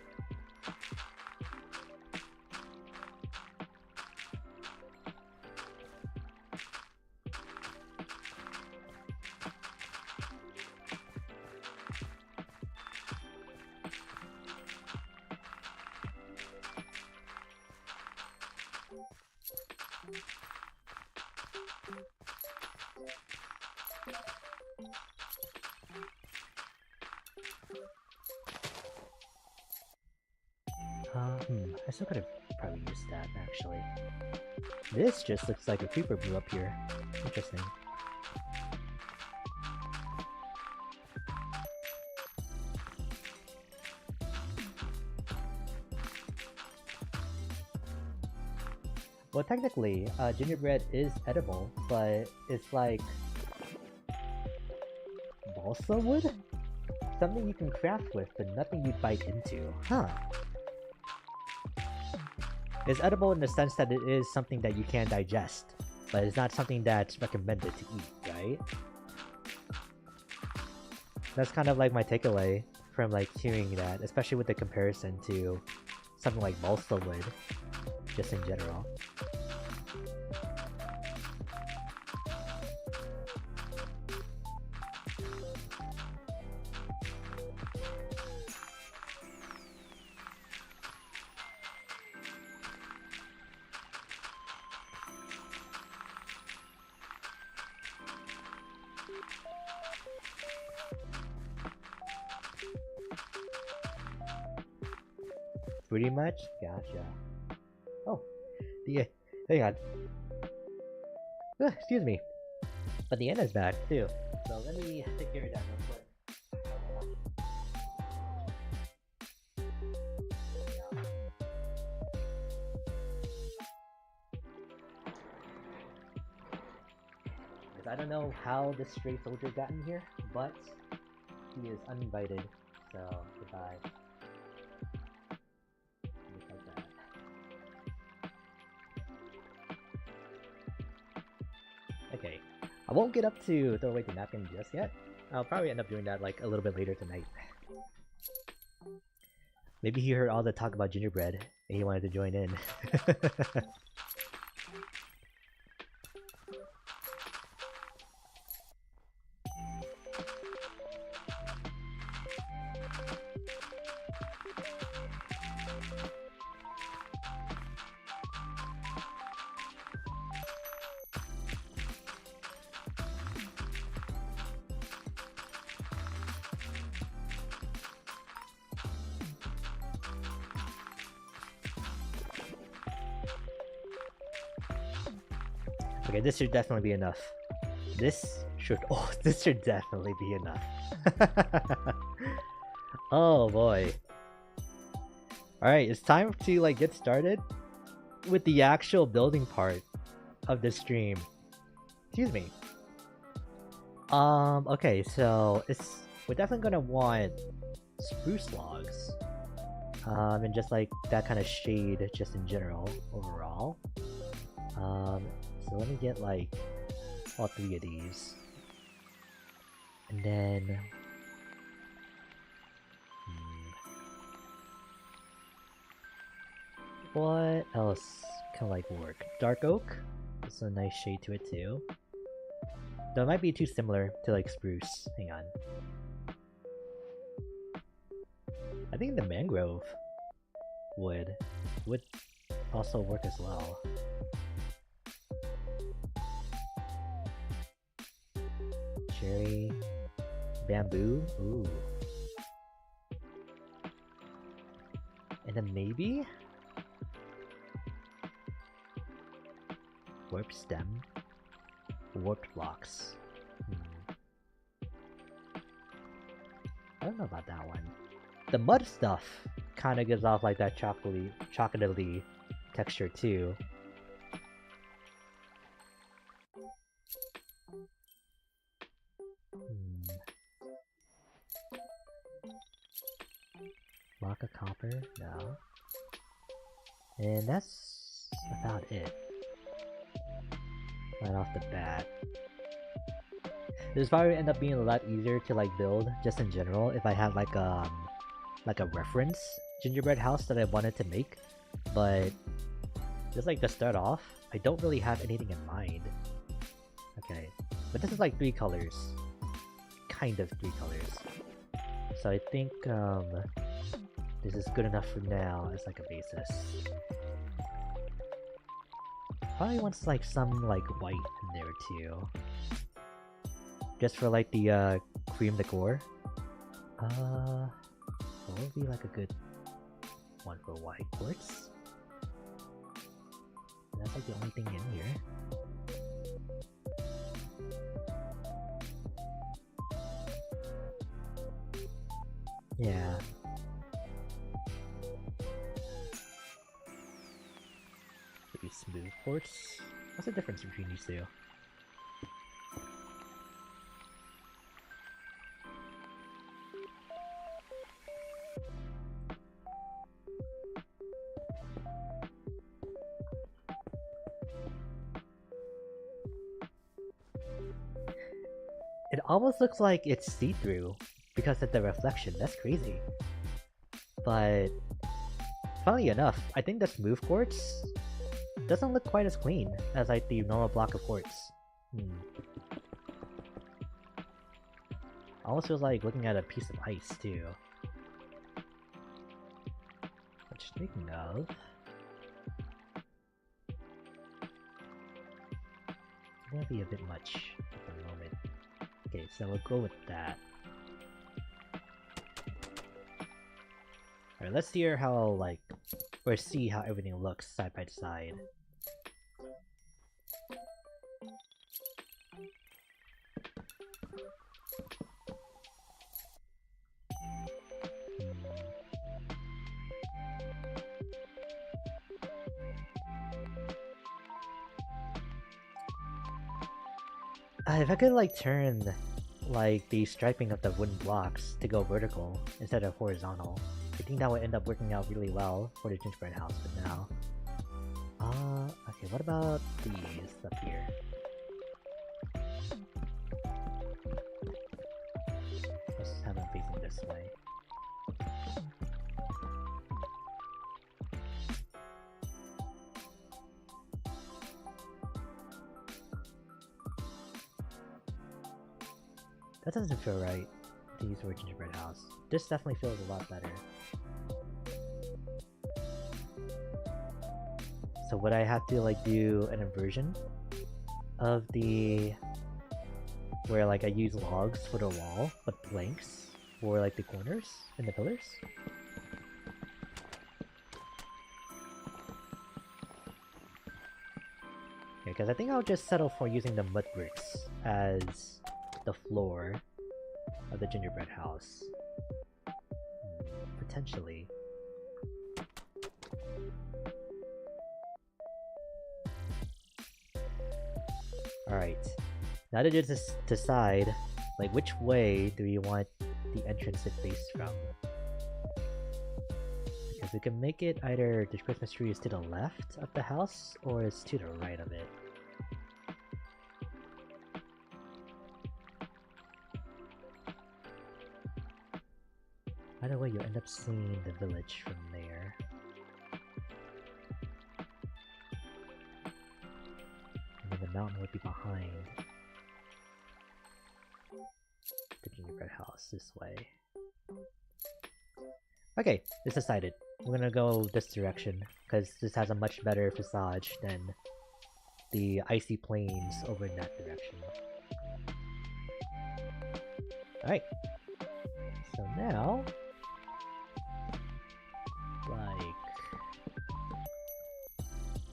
I still could have probably used that, actually. This just looks like a creeper blew up here. Interesting. Well, technically, gingerbread is edible, but it's like... balsa wood? Something you can craft with, but nothing you'd bite into. Huh. It's edible in the sense that it is something that you can digest, but it's not something that's recommended to eat, right? That's kind of like my takeaway from like hearing that, especially with the comparison to something like balsa wood, just in general. Pretty much? Gotcha. Oh, hang on. Excuse me. But the end is back, too. So let me take care of that real quick. Because I don't know how this stray soldier got in here, but he is uninvited, so goodbye. Okay, I won't get up to throw away the napkin just yet. I'll probably end up doing that like a little bit later tonight. Maybe he heard all the talk about gingerbread and he wanted to join in. Okay, this should definitely be enough. This should definitely be enough. Oh boy. Alright, it's time to like get started with the actual building part of the stream. Excuse me. Okay, so we're definitely gonna want spruce logs. And just like that kind of shade just in general, overall. So let me get like all 3 of these. And then... what else can like work? Dark oak? It's a nice shade to it too. Though it might be too similar to like spruce. Hang on. I think the mangrove would also work as well. Cherry, bamboo, ooh. And then maybe warp stem, warped blocks. I don't know about that one. The mud stuff kind of gives off like that chocolatey texture too. Block of copper? No. And that's about it. Right off the bat. This probably end up being a lot easier to like build just in general if I had like a reference gingerbread house that I wanted to make, but just like to start off, I don't really have anything in mind. Okay, but this is like 3 colors, kind of 3 colors. So I think this is good enough for now as like a basis. Probably wants like some like white in there too. Just for like the cream decor. What would be like a good one for white quartz? That's like the only thing in here. Yeah. Maybe smooth quartz? What's the difference between these two? It almost looks like it's see-through because of the reflection. That's crazy. But funnily enough, I think the smooth quartz doesn't look quite as clean as like the normal block of quartz. Almost feels like looking at a piece of ice too. Which, speaking of, it's gonna be a bit much at the moment. Okay, so we'll go with that. Alright, let's hear how, like, or see how everything looks side by side. If I could, like, turn, like, the striping of the wooden blocks to go vertical instead of horizontal, I think that would end up working out really well for the gingerbread house for now. Okay, what about these up here? Let's have them facing this way. That doesn't feel right to use for a gingerbread house. This definitely feels a lot better. So would I have to like do an inversion of the where like I use logs for the wall, but planks for like the corners and the pillars? Okay, because I think I'll just settle for using the mud bricks as the floor. of the gingerbread house. Potentially. Alright. Now to just decide, like, which way do we want the entrance to face from? Because we can make it either the Christmas tree is to the left of the house, or it's to the right of it. Either way, you'll end up seeing the village from there. And then the mountain would be behind the gingerbread house this way. Okay, it's decided. We're gonna go this direction, because this has a much better visage than the icy plains over in that direction. Alright. So now... like...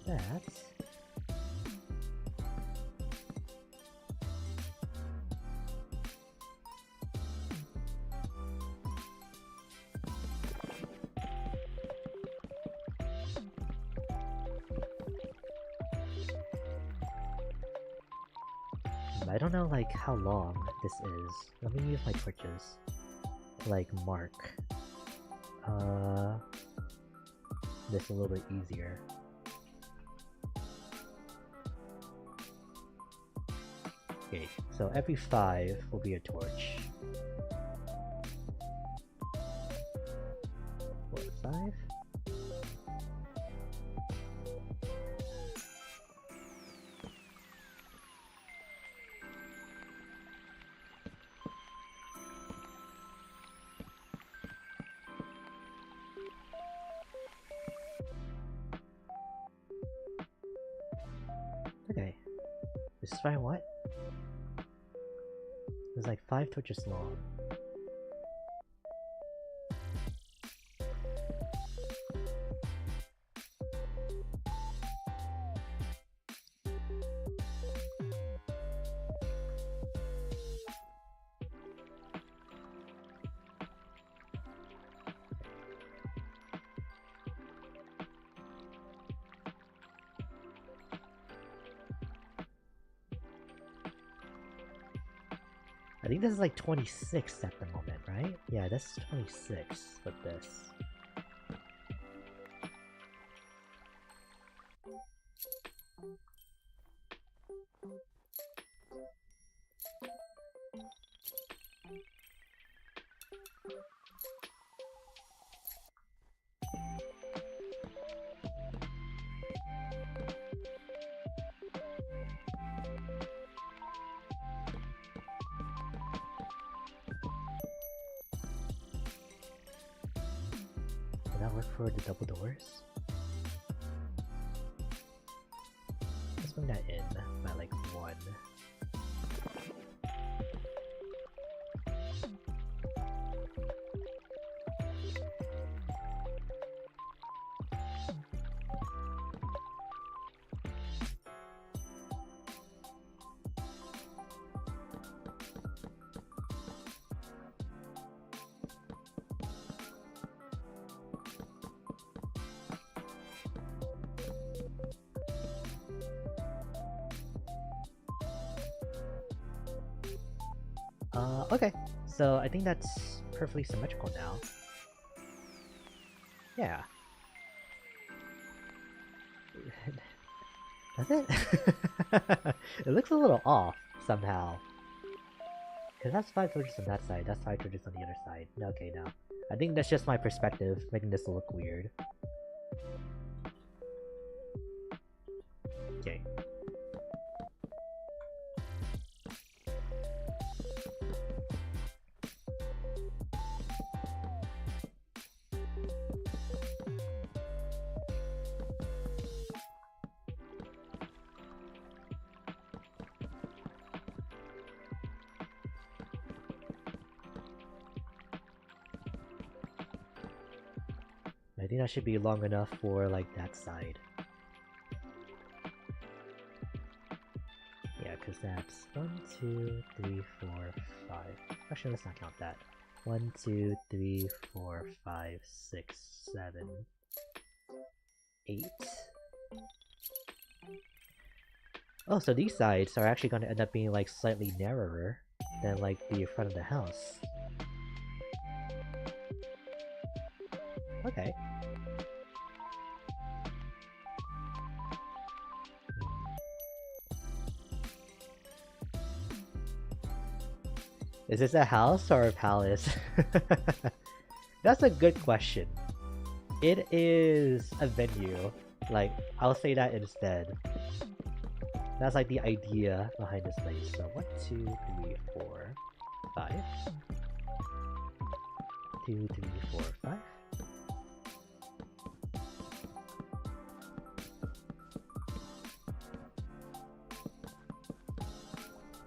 that... I don't know, like, how long this is. Let me use my torches to, like, mark. This a little bit easier. Okay, so every 5 will be a torch. 4, 5. Okay. This is fine, what? There's like 5 torches long. I think this is like 26 at the moment, right? Yeah, this is 26 with this. Did that work for the double doors? Let's bring that in by like 1. Okay, so I think that's perfectly symmetrical now. Yeah. Does it? It looks a little off, somehow. Because that's 5 torches on that side, that's 5 torches on the other side. Okay, now. I think that's just my perspective, making this look weird. Okay. I think that should be long enough for, like, that side. Yeah, because that's 1, 2, 3, 4, 5. Actually, let's not count that. 1, 2, 3, 4, 5, 6, 7, 8. Oh, so these sides are actually going to end up being like slightly narrower than like the front of the house. Okay. Is this a house or a palace? That's a good question. It is a venue. Like, I'll say that instead. That's like the idea behind this place. So 1, 2, 3, 4, 5. 2, 3, 4, 5.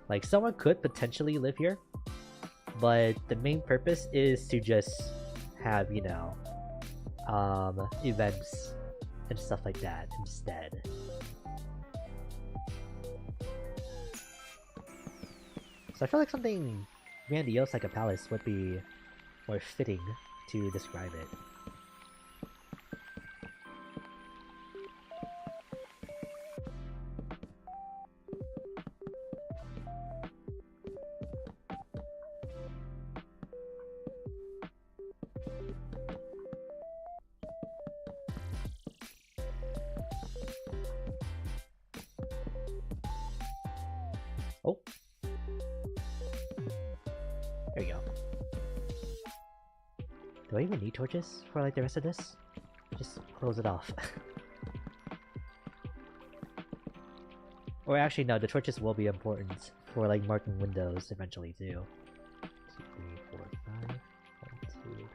Like, someone could potentially live here, but the main purpose is to just have, you know, events and stuff like that instead. So I feel like something grandiose like a palace would be more fitting to describe it. Oh. There you go. Do I even need torches for like the rest of this? Just close it off. Or actually no, the torches will be important for like marking windows eventually too. 2, 3, 4, 5. 1, 2,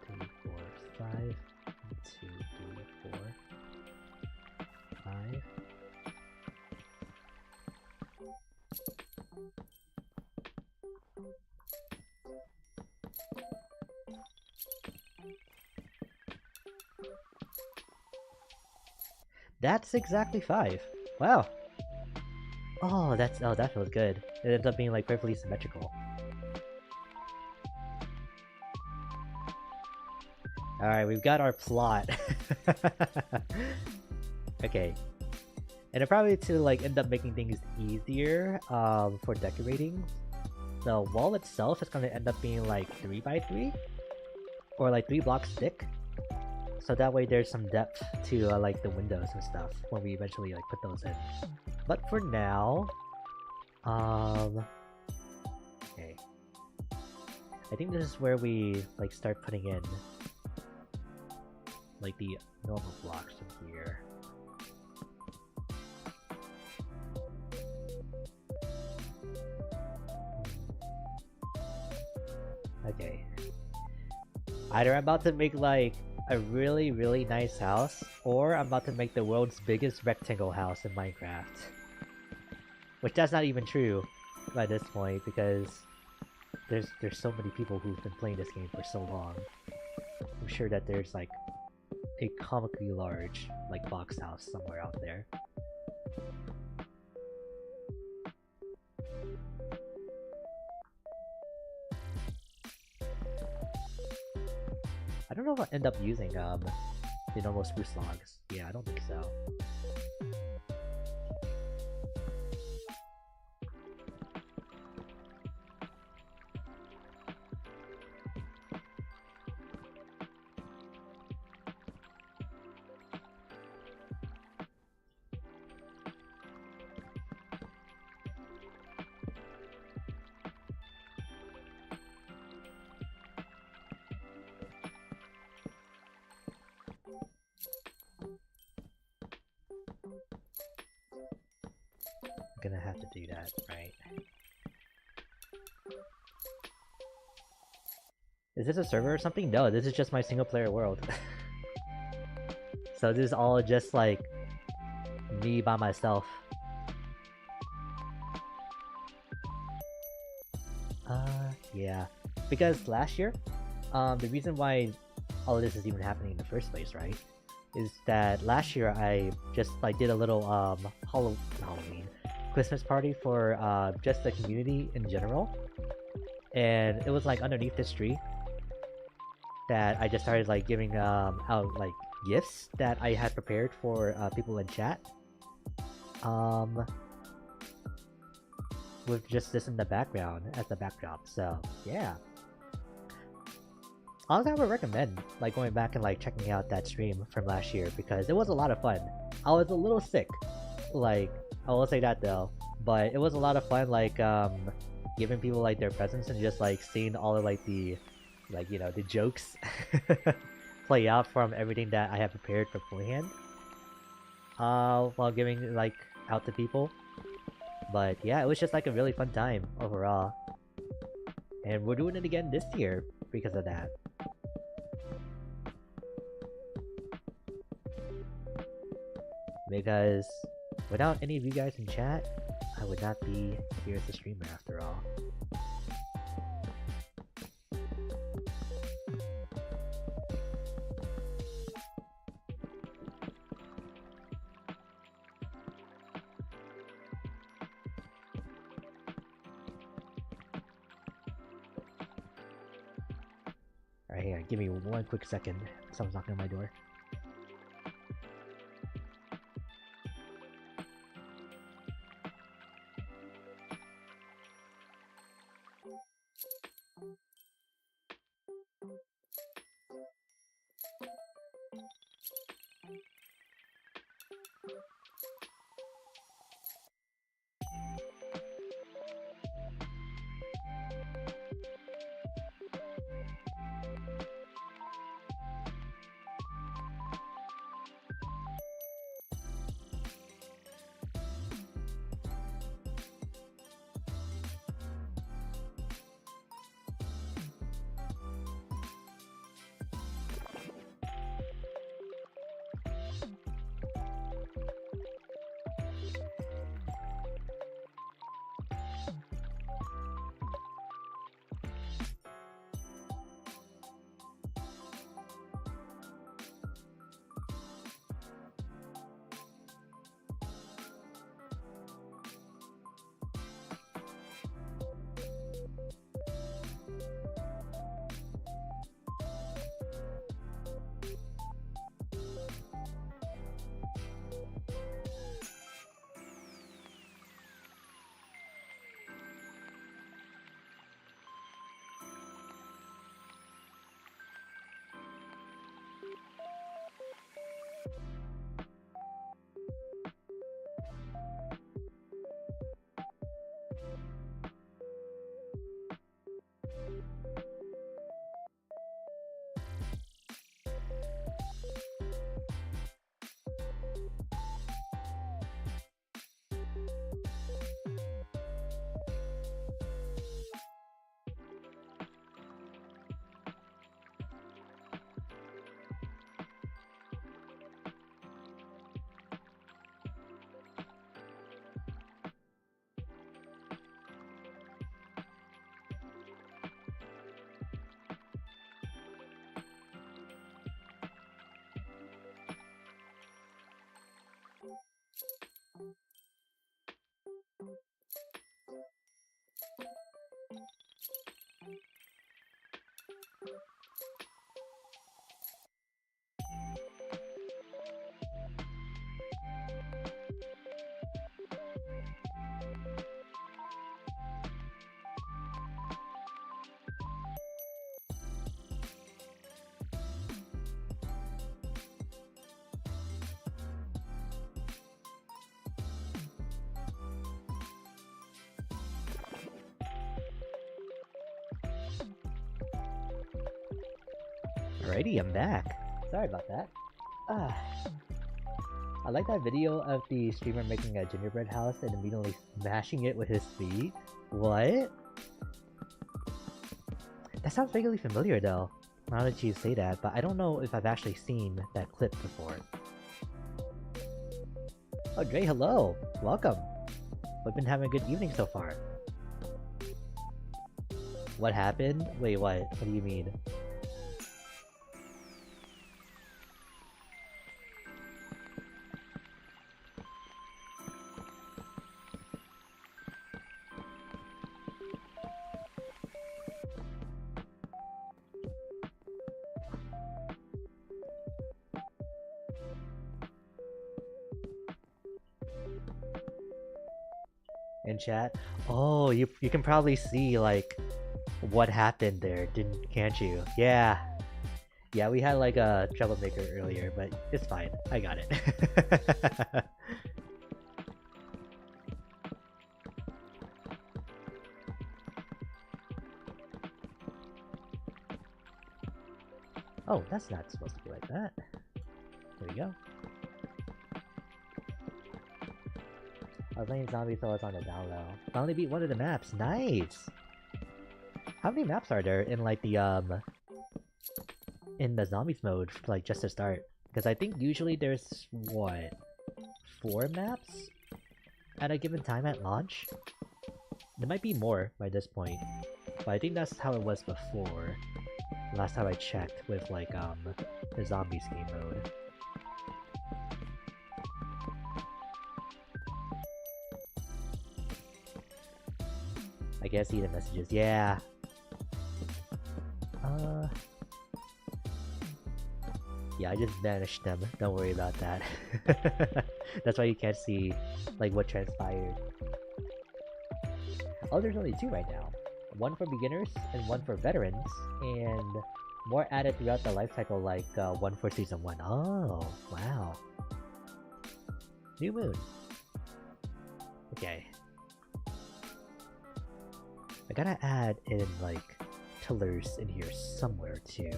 3, 4, 5. 1, 2, 3, 4, 5. That's exactly 5. Wow. Oh, that feels good. It ends up being like perfectly symmetrical. Alright, we've got our plot. Okay. And probably to like end up making things easier for decorating, the wall itself is going to end up being like 3 by 3 or like 3 blocks thick. So that way there's some depth to like the windows and stuff when we eventually like put those in. But for now, okay. I think this is where we like start putting in like the normal blocks in here. Okay. Either I'm about to make like a really, really nice house, or I'm about to make the world's biggest rectangle house in Minecraft. Which that's not even true by this point, because there's so many people who've been playing this game for so long. I'm sure that there's like a comically large like box house somewhere out there. I don't know if I'll end up using the normal spruce logs. Yeah, I don't think so. I'm gonna have to do that, right? Is this a server or something? No, this is just my single player world. So this is all just like me by myself. Yeah. Because last year, the reason why all of this is even happening in the first place, right? Is that last year I just like did a little Halloween Christmas party for just the community in general, and it was like underneath this tree that I just started like giving out like gifts that I had prepared for people in chat. With just this in the background as the backdrop. So yeah. Honestly, I would recommend like going back and like checking out that stream from last year because it was a lot of fun. I was a little sick, like I will say that though, but it was a lot of fun. Like giving people like their presents and just like seeing all of like the like the jokes play out from everything that I have prepared beforehand. While giving like out to people. But yeah, it was just like a really fun time overall. And we're doing it again this year because of that. Because without any of you guys in chat, I would not be here as a streamer after all. Alright, hang on, give me one quick second. Someone's knocking on my door. Alrighty, I'm back. Sorry about that. I like that video of the streamer making a gingerbread house and immediately smashing it with his feet. What? That sounds vaguely familiar though, now that you say that, but I don't know if I've actually seen that clip before. Oh, Dre, hello! Welcome! We've been having a good evening so far. What happened? Wait, what? What do you mean? in chat. Oh, you can probably see like what happened there, can't you? Yeah. Yeah, we had like a troublemaker earlier, but it's fine. I got it. Oh, that's not supposed to be like that. There we go. I was playing Zombie Fellas on the down low. Finally beat one of the maps. Nice! How many maps are there in like the in the zombies mode, like just to start? Because I think usually there's what, 4 maps at a given time at launch? There might be more by this point, but I think that's how it was before. Last time I checked with like the zombies game mode. I guess see the messages. Yeah. Yeah, I just banished them. Don't worry about that. That's why you can't see like what transpired. Oh, there's only 2 right now. One for beginners and one for veterans, and more added throughout the life cycle, like one for season 1. Oh, wow. New moon. Okay. I gotta add in like pillars in here somewhere too.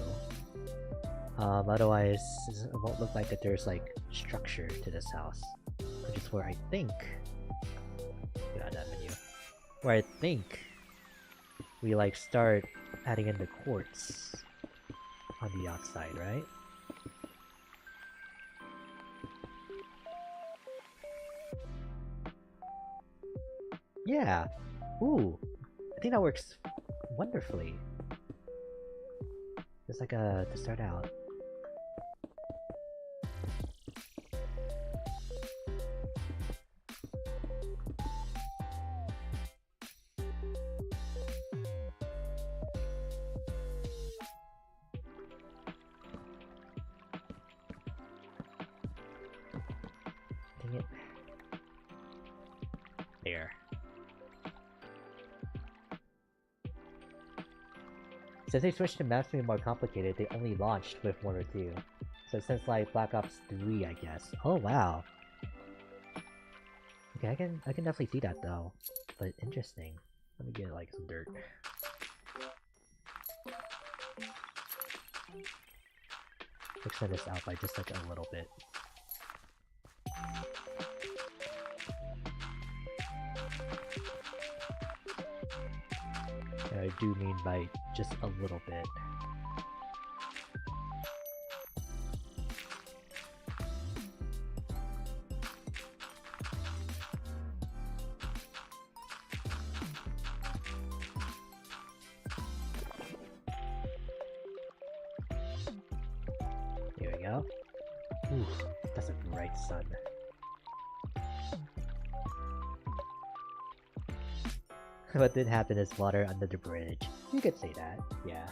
Otherwise it won't look like that there's like structure to this house. Which is where I think... Get out of that menu. Where I think we like start adding in the quartz on the outside, right? Yeah! Ooh! I think that works wonderfully. Just like to start out. Dang it. There. Since they switched to maps to be more complicated, they only launched with 1 or 2. So since like Black Ops 3, I guess. Oh wow. Okay, I can definitely see that though. But interesting. Let me get like some dirt. Extend this out by just like a little bit. And I do mean by just a little bit. Here we go. Ooh, that's a bright sun. What did happen is water under the bridge. You could say that, yeah.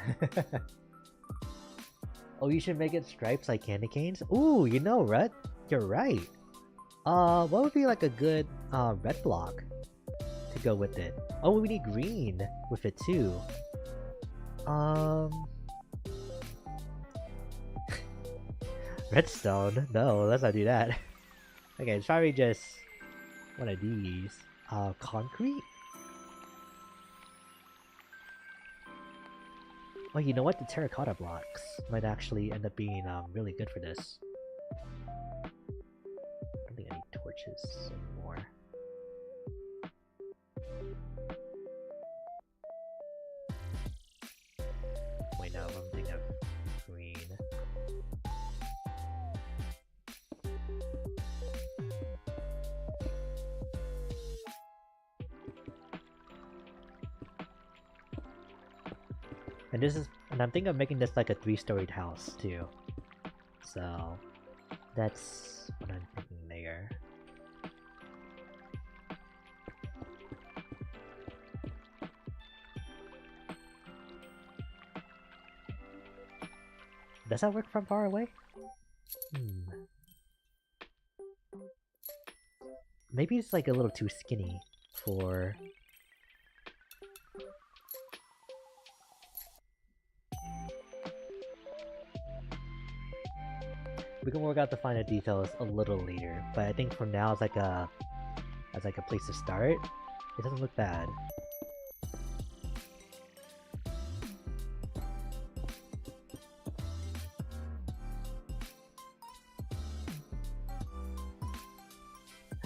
Oh, you should make it stripes like candy canes? Ooh, you know, Rut, you're right. What would be like a good red block to go with it? Oh, we need green with it too. Redstone? No, let's not do that. Okay, it's probably just one of these. Concrete? Oh, you know what? The terracotta blocks might actually end up being really good for this. I don't think I need torches anymore. Wait, no, I'm thinking of green. And I'm thinking of making this like a 3-storied house too. So that's what I'm thinking there. Does that work from far away? Maybe it's like a little too skinny for... We can work out the finer details a little later, but I think for now as like a place to start, it doesn't look bad.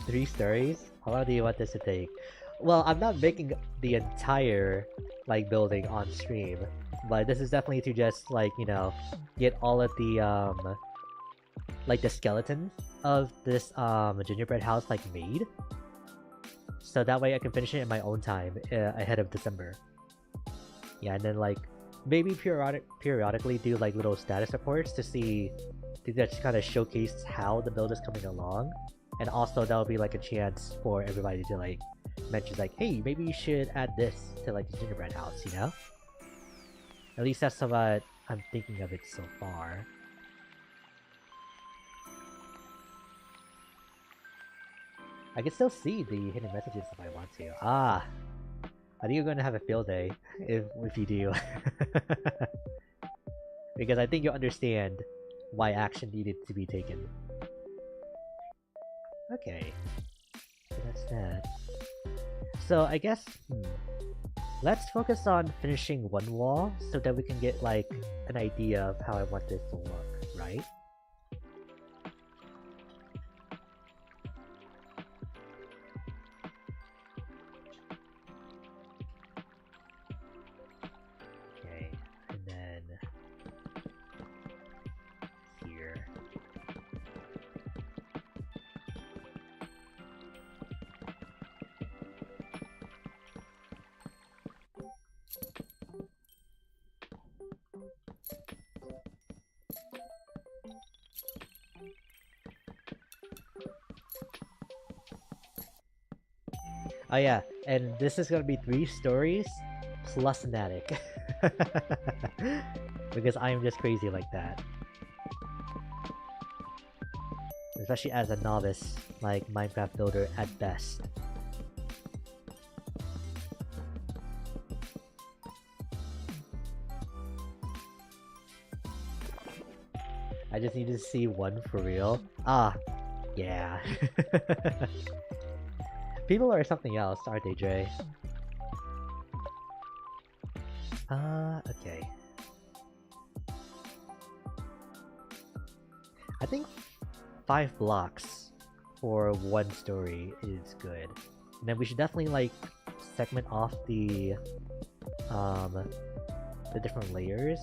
Three stories? How long do you want this to take? Well, I'm not making the entire like building on stream, but this is definitely to just like, you know, get all of the like the skeleton of this gingerbread house like made. So that way I can finish it in my own time ahead of December. Yeah, and then like maybe periodically do like little status reports to see, to just kind of showcase how the build is coming along. And also that'll be like a chance for everybody to like mention like, hey, maybe you should add this to like the gingerbread house, you know? At least that's what I'm thinking of it so far. I can still see the hidden messages if I want to. Ah! I think you're going to have a field day if you do. Because I think you'll understand why action needed to be taken. Okay. So that's that. So I guess, let's focus on finishing one wall so that we can get like an idea of how I want this to look, right? Okay, and then here. Oh yeah, and this is gonna be 3 stories plus an attic. Because I am just crazy like that. Especially as a novice, like Minecraft builder at best. I just need to see one for real. Ah, yeah. People are something else, aren't they, Dre? Okay. I think 5 blocks for one story is good. And then we should definitely like segment off the different layers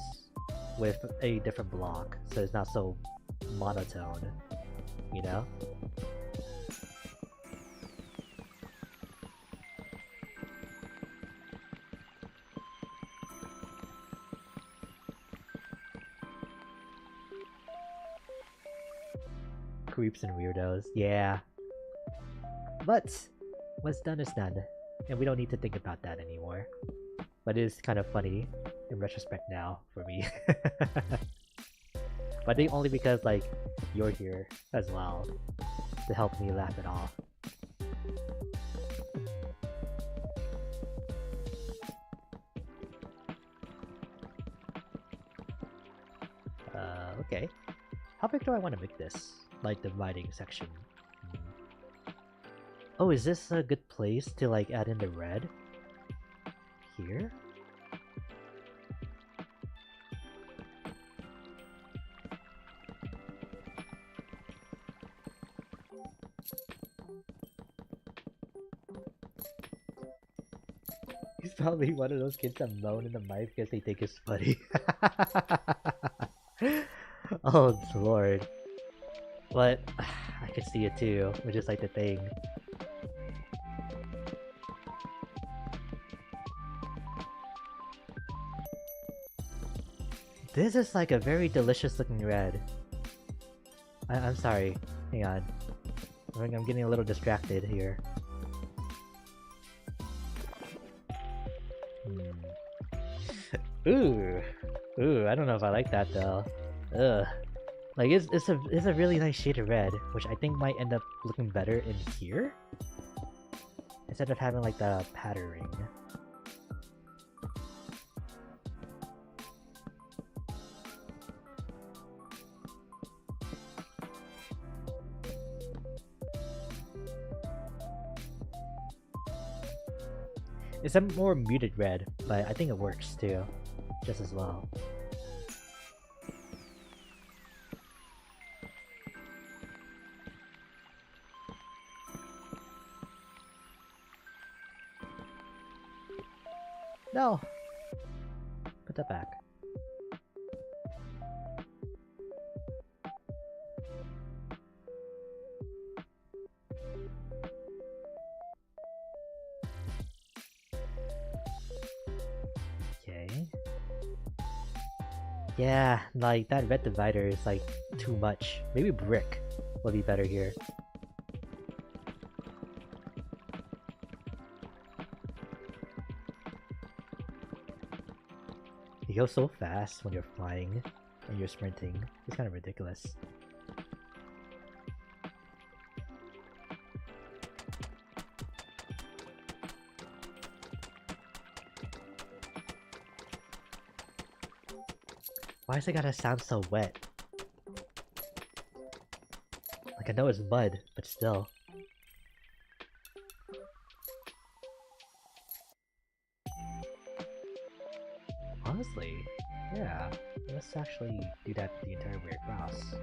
with a different block so it's not so monotone, you know? Creeps and weirdos, yeah. But what's done is done, and we don't need to think about that anymore. But it is kind of funny in retrospect now for me. But I think only because like you're here as well to help me laugh it off. Okay. How big do I want to make this? Like the writing section. Oh, is this a good place to like add in the red? Here? He's probably one of those kids that moan in the mic because they think it's funny. Oh lord. But I can see it too, which is like the thing. This is like a very delicious looking red. I'm sorry. Hang on. I'm getting a little distracted here. Ooh. Ooh, I don't know if I like that though. Ugh. Like it's a really nice shade of red, which I think might end up looking better in here. instead of having like the patterning. It's a more muted red, but I think it works too, just as well. No! Put that back. Okay. Yeah, like that red divider is like too much. Maybe brick would be better here. You go so fast when you're flying and you're sprinting. It's kind of ridiculous. Why is it gotta sound so wet? Like I know it's mud, but still. Honestly, yeah, let's actually do that the entire way across.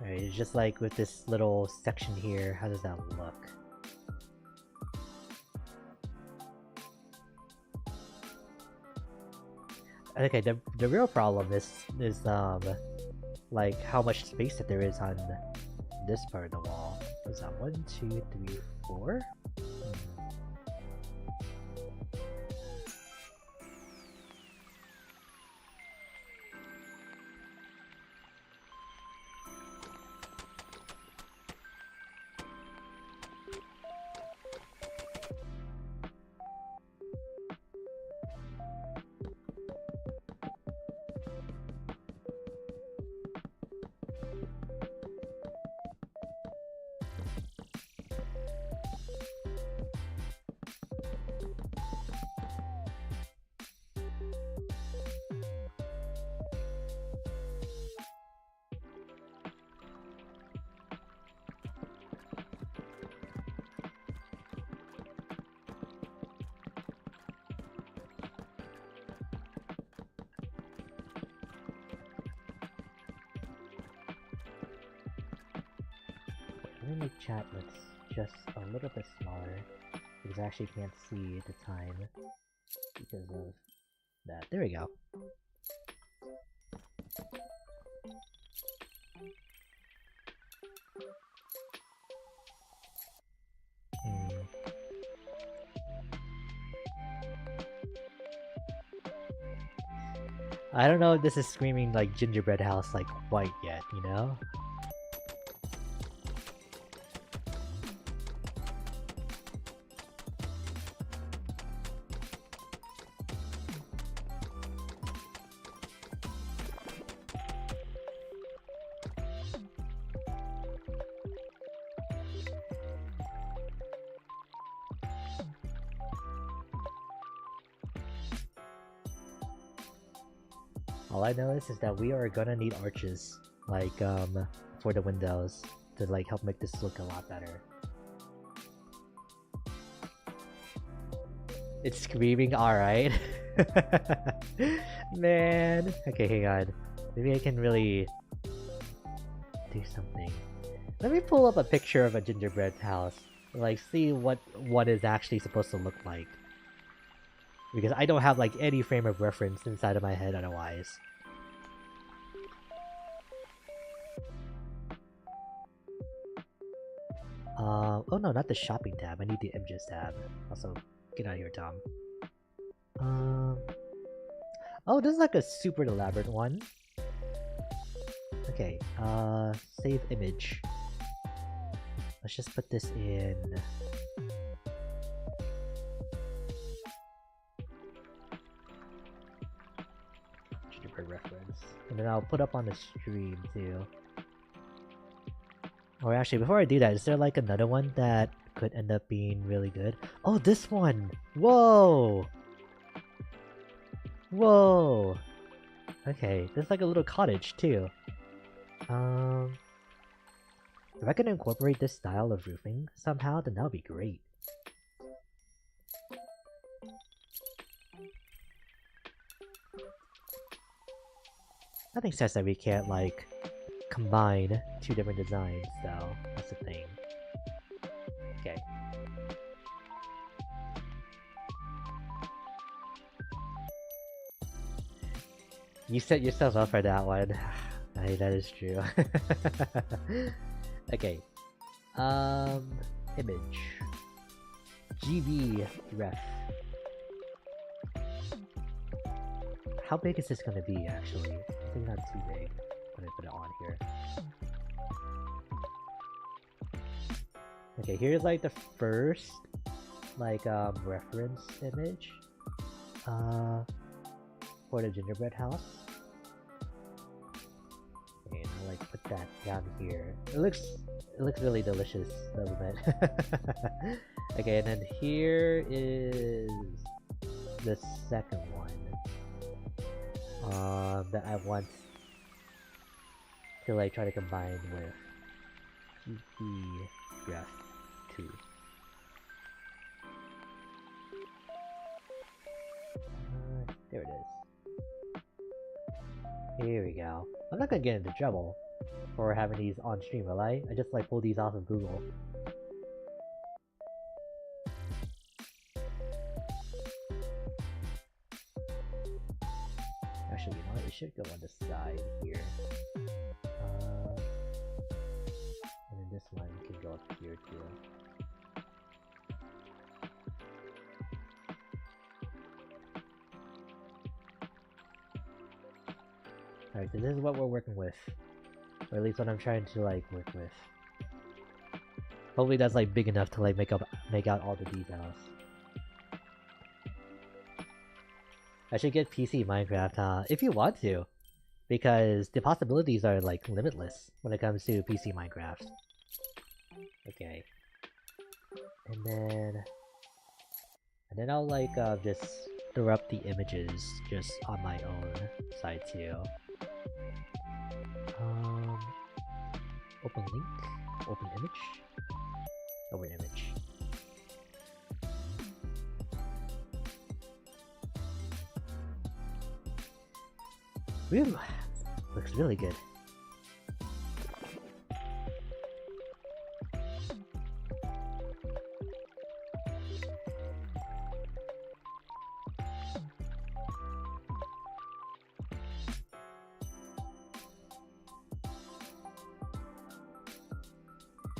Alright, it's just like with this little section here, how does that look? Okay, the real problem is like how much space that there is on this part of the wall. Is that 1, 2, 3, 4? Let me make chat looks just a little bit smaller because I actually can't see the time because of that. There we go. I don't know if this is screaming like gingerbread house like white yet, you know? All I know is that we are gonna need arches, like, for the windows to, like, help make this look a lot better. It's screaming, alright. Man. Okay, hang on. Maybe I can really do something. Let me pull up a picture of a gingerbread house. Like, see what is actually supposed to look like. Because I don't have, like, any frame of reference inside of my head otherwise. Oh no, not the shopping tab. I need the images tab. Also, get out of here, Tom. Um. Oh, this is like a super elaborate one. Okay. Save image. Let's just put this in. Stupid reference, and then I'll put up on the stream too. Or actually, before I do that, is there like another one that could end up being really good? Oh, this one! Whoa! Whoa! Okay, there's like a little cottage too. If I can incorporate this style of roofing somehow, then that would be great. Nothing says that we can't, like, combine two different designs, though. That's the thing. Okay. You set yourself up for that one. That is true. Okay. Image. GB ref. How big is this gonna be, actually? I think not too big when I put it on here. Okay, here's like the first, like, reference image. For the gingerbread house. Okay, and I'll like put that down here. It looks really delicious, doesn't it? Okay, and then here is the second one. That I want to like try to combine with the Graph 2. There it is. Here we go. I'm not gonna get into trouble for having these on stream, will I? I just like pull these off of Google. Actually, you know what? It should go on the side here. And then this one can go up here too. Alright, so this is what we're working with. Or at least what I'm trying to like work with. Hopefully that's like big enough to like make out all the details. I should get PC Minecraft, if you want to. Because the possibilities are like limitless when it comes to PC Minecraft. Okay. And then I'll like just throw up the images just on my own side too. Open link, open image, open image. Whew, looks really good.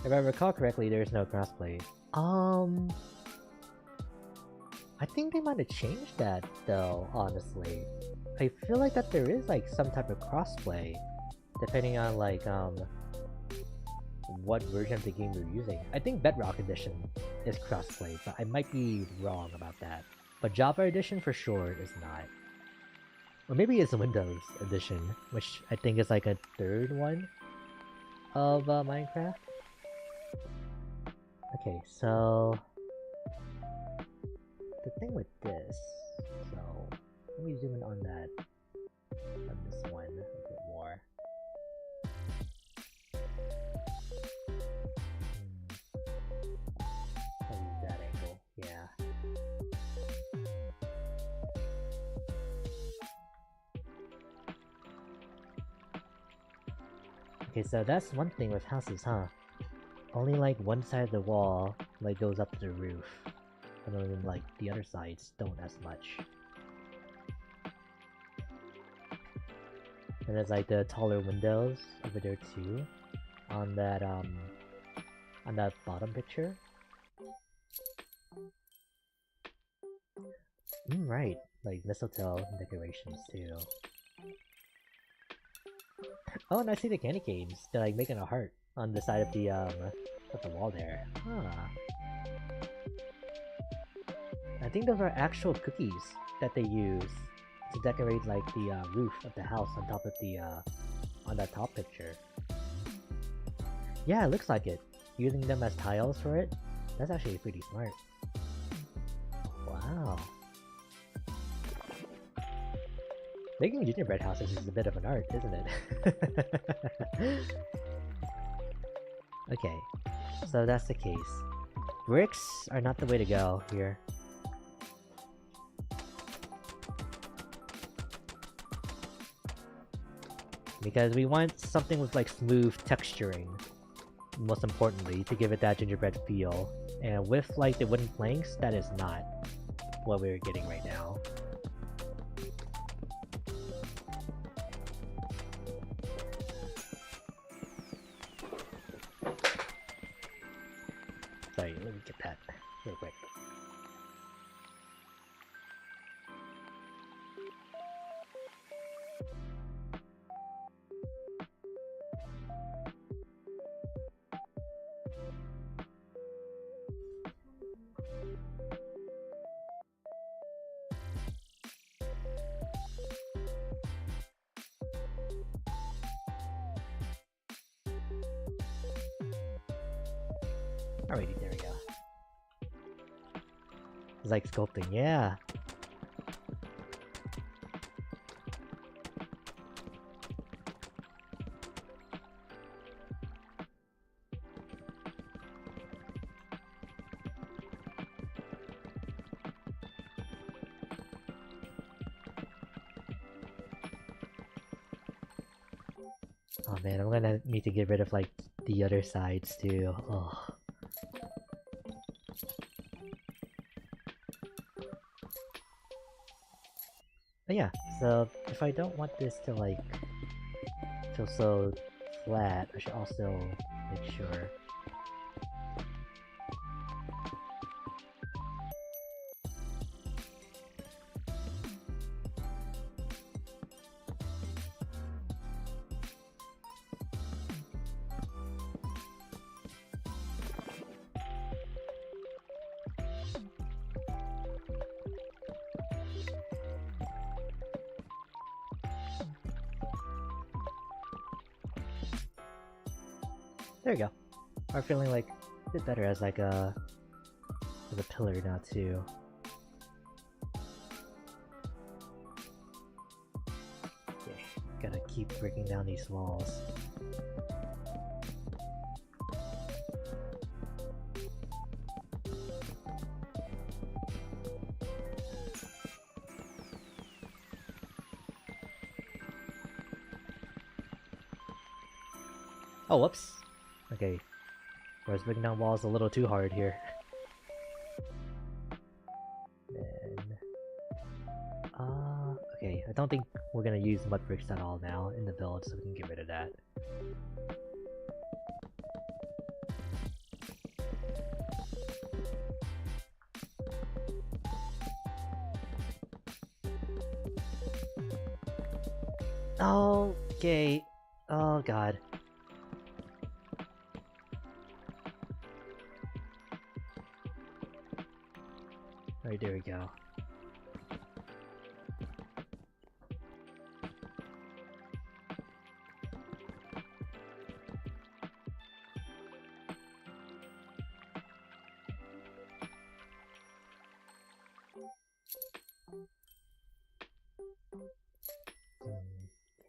If I recall correctly, there's no crossplay. I think they might have changed that though, honestly. I feel like that there is like some type of crossplay, depending on like what version of the game you're using. I think Bedrock Edition is crossplay, but I might be wrong about that. But Java Edition for sure is not. Or maybe it's Windows Edition, which I think is like a third one of Minecraft. Okay, so the thing with this, so let me zoom in on that, on this one a bit more. I'll use that angle, yeah. Okay, so that's one thing with houses, huh? Only like one side of the wall like goes up to the roof, and then like the other sides don't as much. And there's like the taller windows over there too, on that bottom picture. Right. Like mistletoe decorations too. Oh, and I see the candy canes. They're like making a heart on the side of the wall there. Huh. I think those are actual cookies that they use to decorate like the roof of the house on top of the on that top picture. Yeah, it looks like it. Using them as tiles for it. That's actually pretty smart. Wow. Making gingerbread houses is a bit of an art, isn't it? Okay, so that's the case. Bricks are not the way to go here. Because we want something with like smooth texturing, most importantly, to give it that gingerbread feel. And with like the wooden planks, that is not what we're getting right now. Sorry, let me get that real quick. Alrighty, there we go. It's like sculpting, yeah. Oh man, I'm gonna need to get rid of like the other sides too. Oh. But yeah, so if I don't want this to like feel so flat, I should also make sure. There we go. I'm feeling like a bit better as like a pillar now too. Okay, gotta keep breaking down these walls. Oh, whoops. Okay. I was breaking down walls a little too hard here. Then... okay, I don't think we're gonna use mud bricks at all now in the build, so we can get rid of that. Okay. Oh god. Alright, there we go.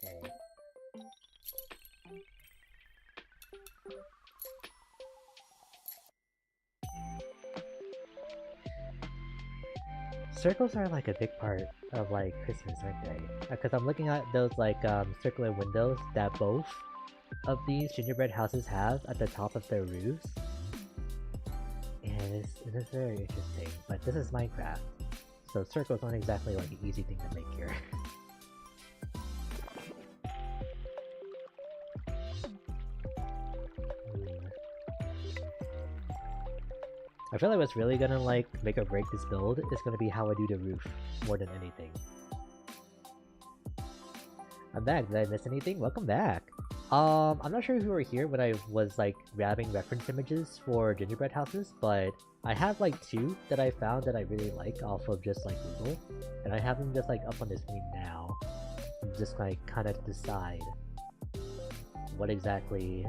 Okay. Circles are like a big part of like Christmas, aren't they? Because I'm looking at those like circular windows that both of these gingerbread houses have at the top of their roofs. And it is very interesting, but this is Minecraft, so circles aren't exactly like an easy thing to make here. I feel like what's really gonna like make or break this build is gonna be how I do the roof more than anything. I'm back. Did I miss anything? Welcome back. I'm not sure if you were here when I was like grabbing reference images for gingerbread houses, but I have like two that I found that I really like off of just like Google, and I have them just like up on the screen now. Just like kind of decide what exactly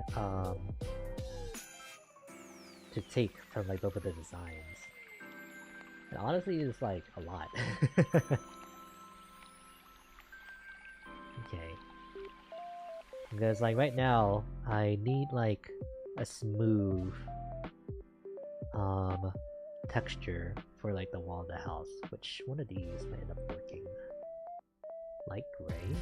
to take from like both of the designs. And honestly, it's like a lot. Okay. Because like right now, I need like a smooth texture for like the wall of the house. Which one of these might end up working? Light gray?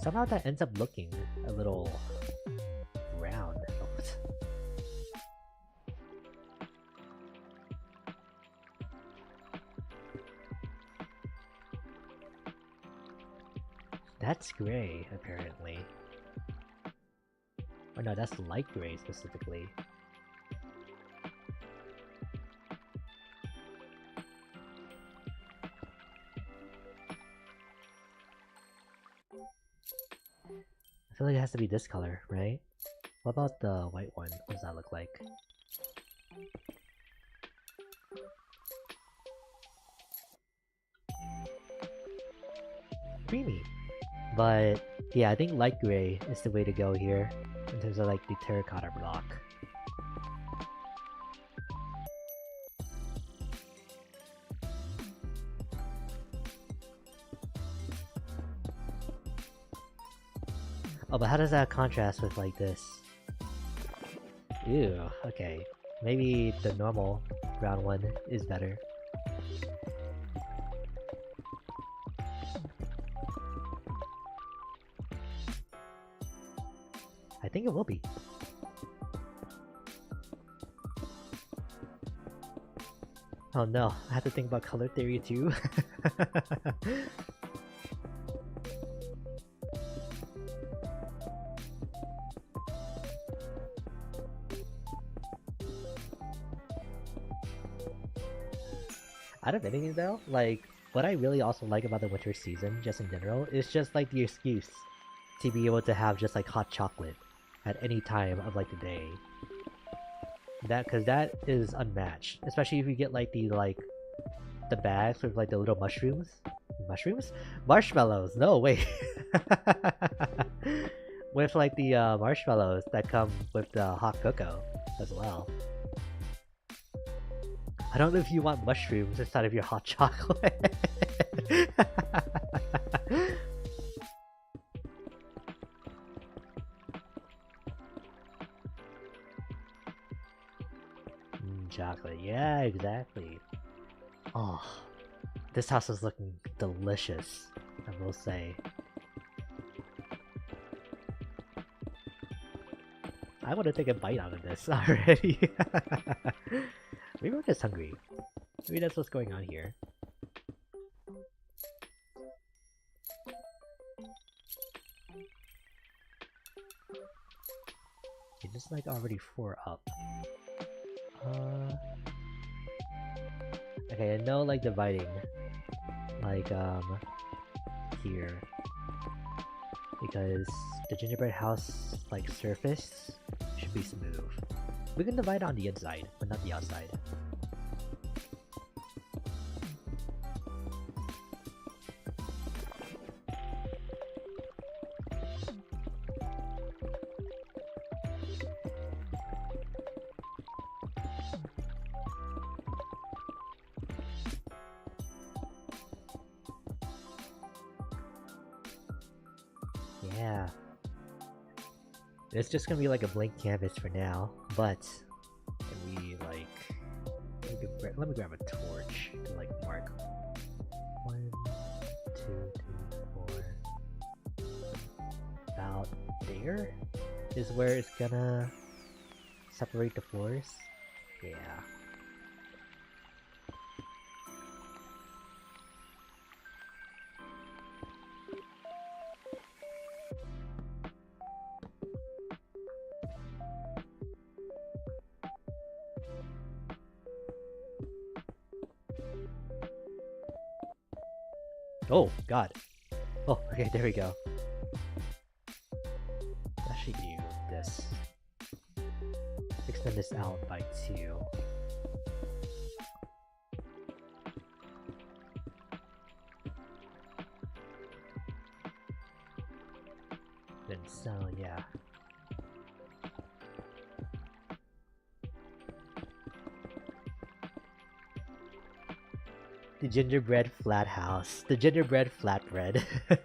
Somehow that ends up looking a little round. That's gray, apparently. Or no, that's light gray specifically. I feel like it has to be this color, right? What about the white one? What does that look like? Creamy. But yeah, I think light gray is the way to go here in terms of like the terracotta block. Oh, but how does that contrast with like this? Ew, okay. Maybe the normal brown one is better. I think it will be. Oh no, I have to think about color theory too. Out of anything though, like, what I really also like about the winter season, just in general, is just like the excuse to be able to have just like hot chocolate at any time of like the day. Cause that is unmatched. Especially if you get like the bags with like the little mushrooms. Mushrooms? Marshmallows! No, wait. With like the marshmallows that come with the hot cocoa as well. I don't know if you want mushrooms inside of your hot chocolate. Chocolate, yeah, exactly. Oh, this house is looking delicious, I will say. I want to take a bite out of this already. Maybe we're just hungry. Maybe that's what's going on here. It just like already 4 up. Okay, I know like dividing like here, because the gingerbread house like surface should be smooth. We can divide on the inside, but not the outside. Yeah. It's just gonna be like a blank canvas for now, but can we like... Let me grab a torch to like mark 1, 2, 3, 4. About there is where it's gonna separate the floors. Yeah. Oh, God. Oh, okay, there we go. Actually do this. Extend this out by 2. Then so, yeah. The gingerbread flat house. The gingerbread flatbread. I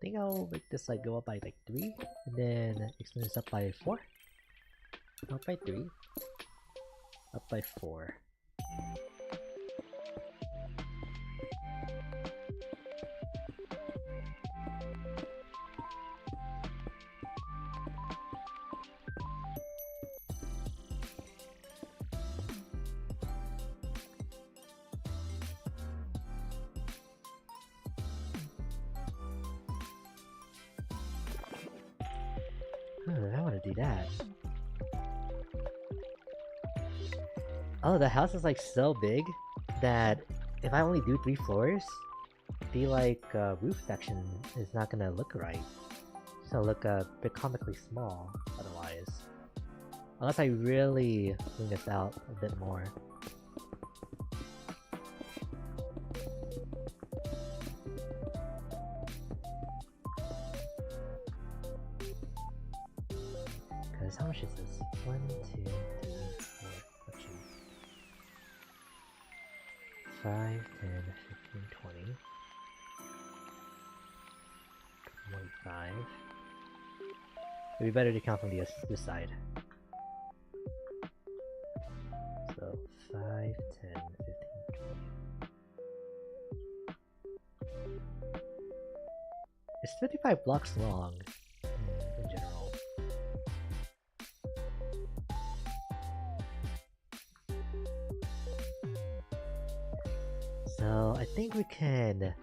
think I'll make this like go up by like 3, and then extend this up by 4. Up by 3. Up by 4. I want to do that. Oh, the house is like so big that if I only do 3 floors, the like roof section is not gonna look right. So look a bit comically small otherwise. Unless I really clean this out a bit more. Because how much is this? 1, 2, 3, 4, actually. 5, 10, 15, 20. 25. It'd be better to count from this side. So 5, 10, 15, 20. It's 55 blocks long in general. So I think we can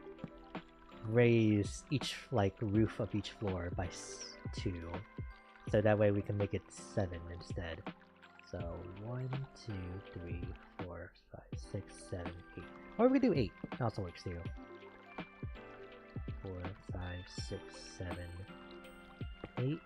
raise each like roof of each floor by 2, so that way we can make it 7 instead. So 1, 2, 3, 4, 5, 6, 7, 8. Or we can do 8. That also works too. 4, 5, 6, 7, 8.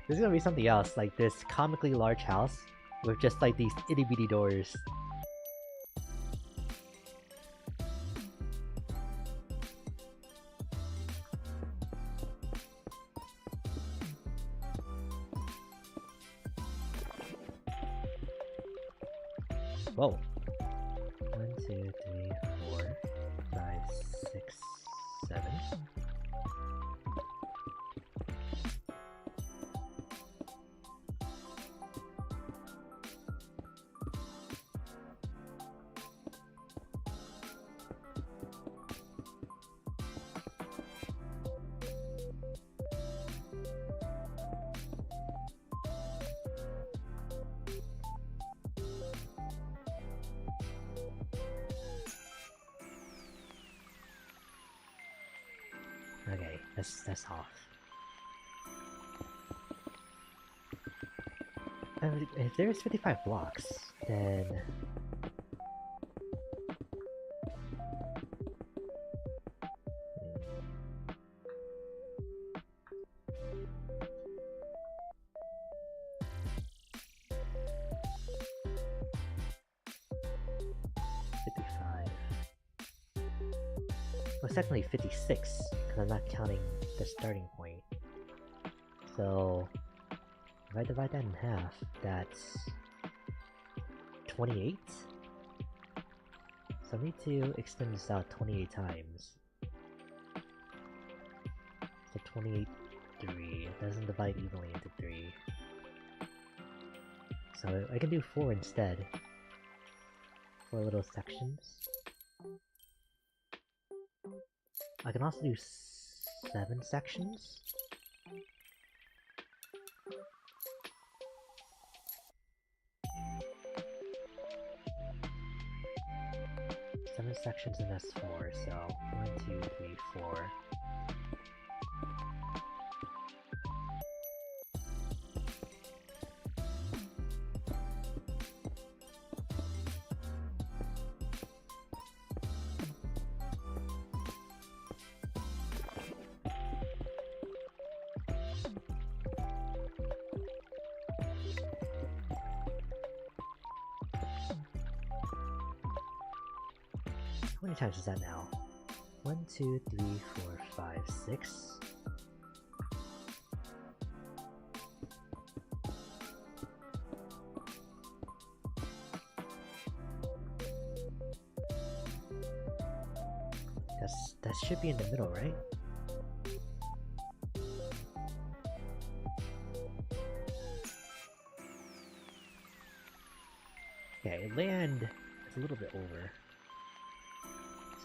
This is gonna be something else, like this comically large house with just like these itty bitty doors. Whoa. 1, 2, 3, 4, 5, 6, 7. Okay, that's off. If there's 55 blocks, then... Well, it's technically 56, because I'm not counting the starting point. So, if I divide that in half, that's 28? So I need to extend this out 28 times. So 28, 3. It doesn't divide evenly into 3. So I can do 4 instead. 4 little sections. I can also do 7 sections. 7 sections in S4, so 1, 2, 3, 4. How many times is that now? 1, 2, 3, 4, 5, 6. That should be in the middle, right? Okay, land is a little bit over.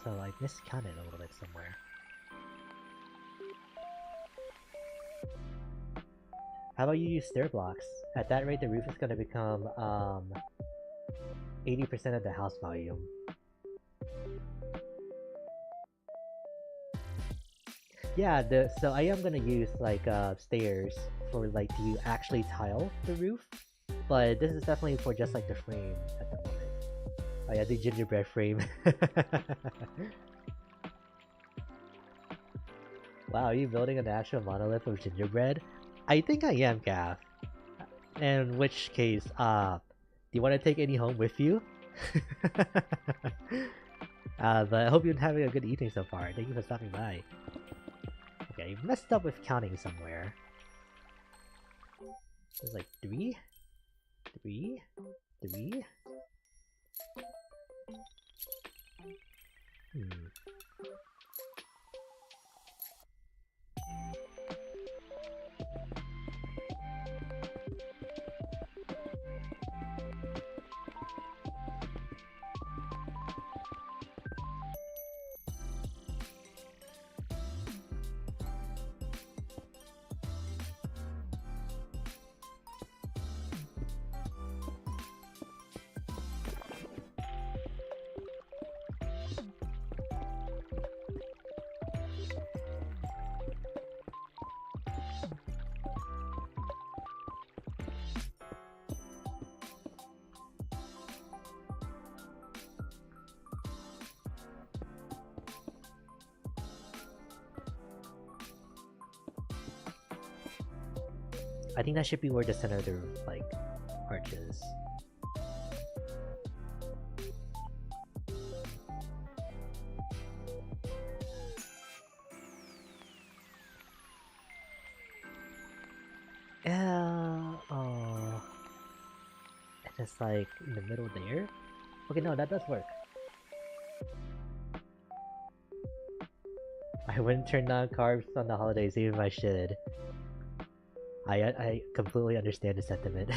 So I miscounted a little bit somewhere. How about you use stair blocks? At that rate, the roof is gonna become 80% of the house volume. Yeah, so I am gonna use like stairs for like to actually tile the roof, but this is definitely for just like the frame at the moment. Oh yeah, the gingerbread frame. Wow, are you building an actual monolith of gingerbread? I think I am, Gav. In which case, do you want to take any home with you? But I hope you're having a good evening so far. Thank you for stopping by. Okay, you messed up with counting somewhere. There's like 3? 3? 3? I think that should be where the center of the like arch is. Oh. And it's like in the middle there? Okay, no, that does work. I wouldn't turn on carbs on the holidays even if I should. I completely understand the sentiment.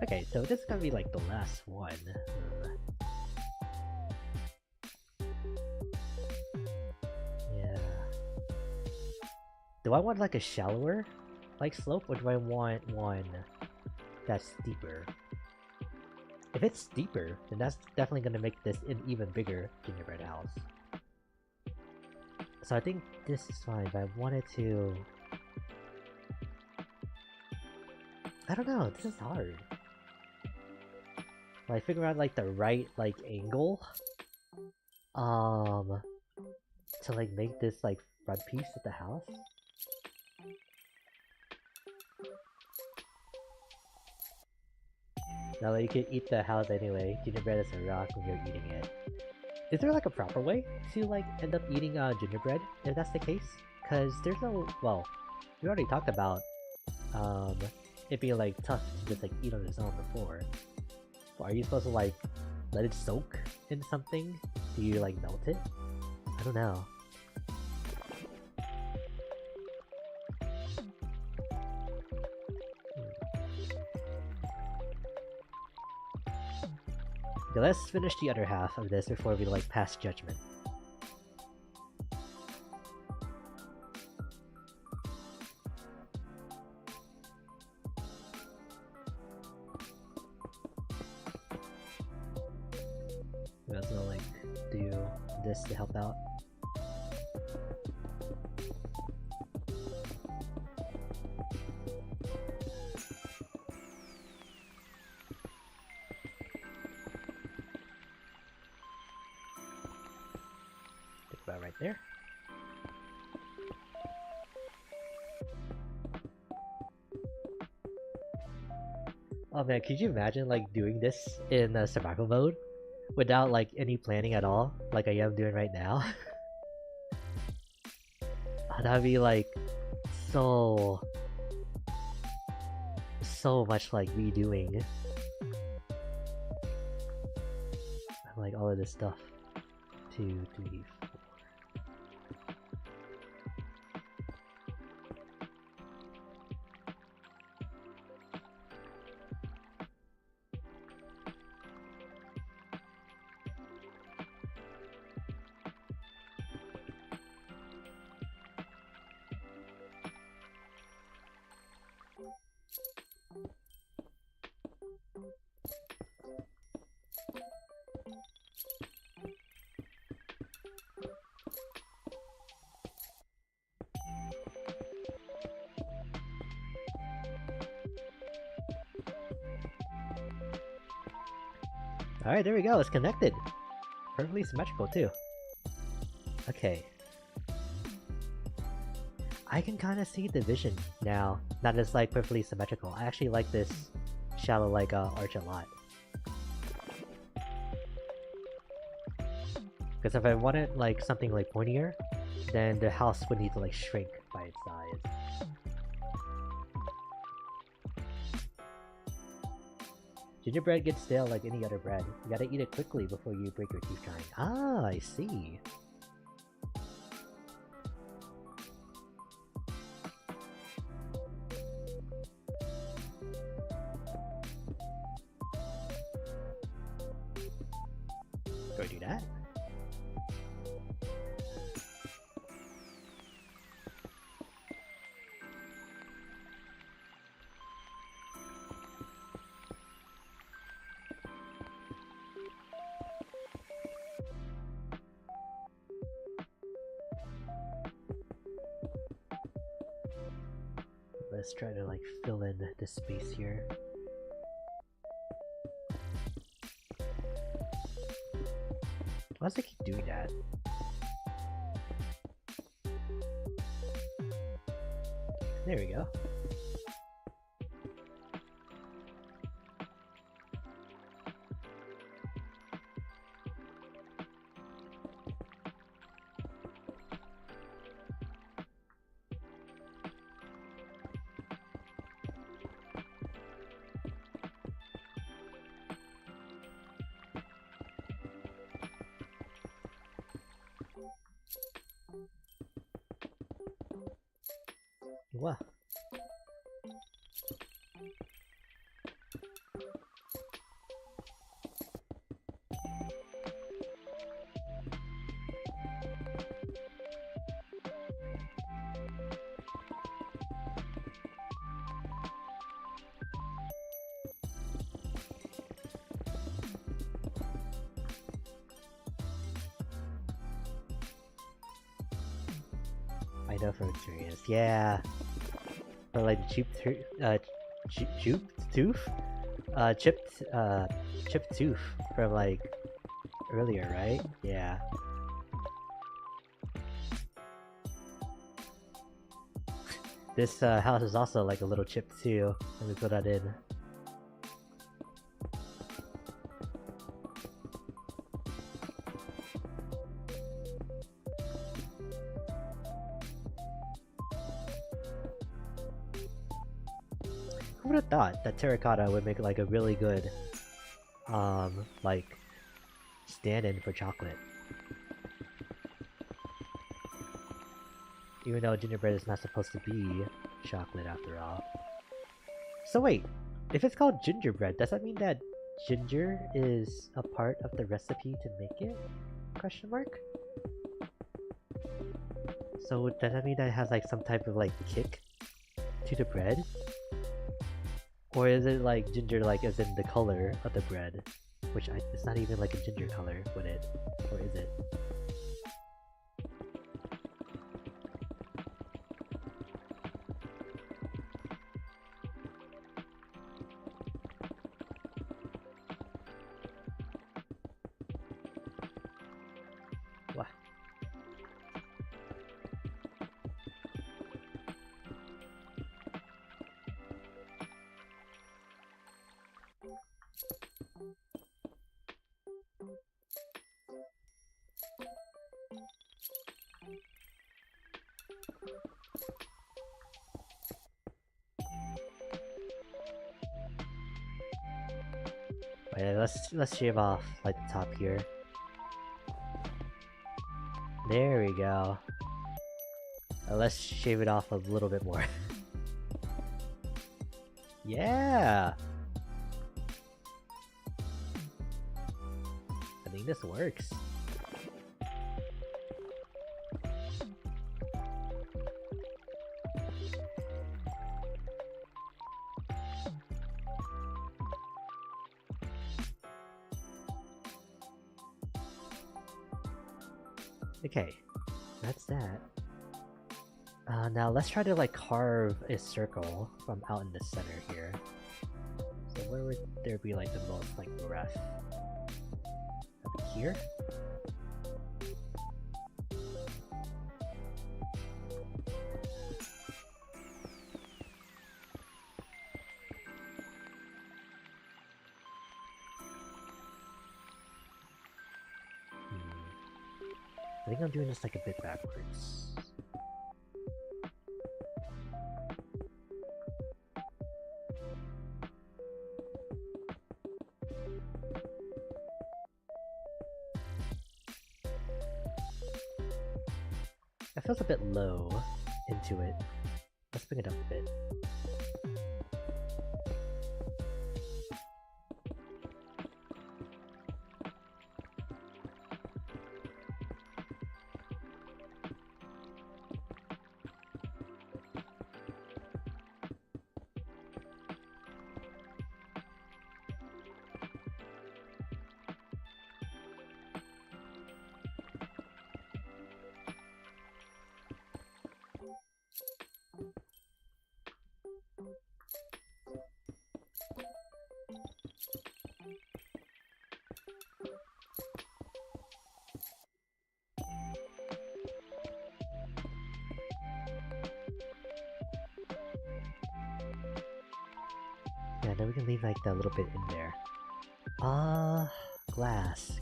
Okay, so this is gonna be like the last one. Yeah. Do I want like a shallower like slope, or do I want one that's steeper? If it's steeper, then that's definitely gonna make this an even bigger gingerbread house. So I think this is fine, but I wanted to... I don't know, this is hard. Like, figure out like the right like angle to like make this like front piece of the house. Now that you can eat the house anyway, gingerbread is a rock when you're eating it. Is there like a proper way to like end up eating gingerbread if that's the case? Cause there's no, well, we already talked about it being like tough to just like eat on its own before. But are you supposed to like let it soak in something? Do you like melt it? I don't know. Okay, let's finish the other half of this before we like pass judgment. guys gonna like do this to help out. Think about right there. Oh man, could you imagine like doing this in survival mode without like any planning at all, like I am doing right now? Oh, that'd be like so much like redoing like all of this stuff. 2, 3, 4. Alright, there we go, it's connected! Perfectly symmetrical too. Okay. I can kinda see the vision now, that it's like perfectly symmetrical. I actually like this shallow like arch a lot. Because if I wanted like something like pointier, then the house would need to like shrink by its size. Gingerbread gets stale like any other bread. You gotta eat it quickly before you break your teeth trying. Ah, I see. Go do that. Let's try to like fill in this space here. Why does it keep doing that? There we go. Wow. I know from experience, yeah. Or like chipped tooth from like earlier, right? Yeah. This house is also like a little chipped too. Let me put that in. Who would have thought that terracotta would make like a really good like stand-in for chocolate? Even though gingerbread is not supposed to be chocolate after all. So wait, if it's called gingerbread, does that mean that ginger is a part of the recipe to make it? Question mark? So does that mean that it has like some type of like kick to the bread? Or is it like ginger like as in the color of the bread? Which it's not even like a ginger color, would it? Or is it? What? Wait, let's shave off like the top here. There we go. Let's shave it off a little bit more. Yeah! I think this works. Okay, that's that. Now let's try to like carve a circle from out in the center here. So where would there be like the most like rough? Up here? I think I'm doing this like a bit backwards. That feels a bit low into it. Let's bring it up a bit. Yeah, then we can leave like that little bit in there. Glass.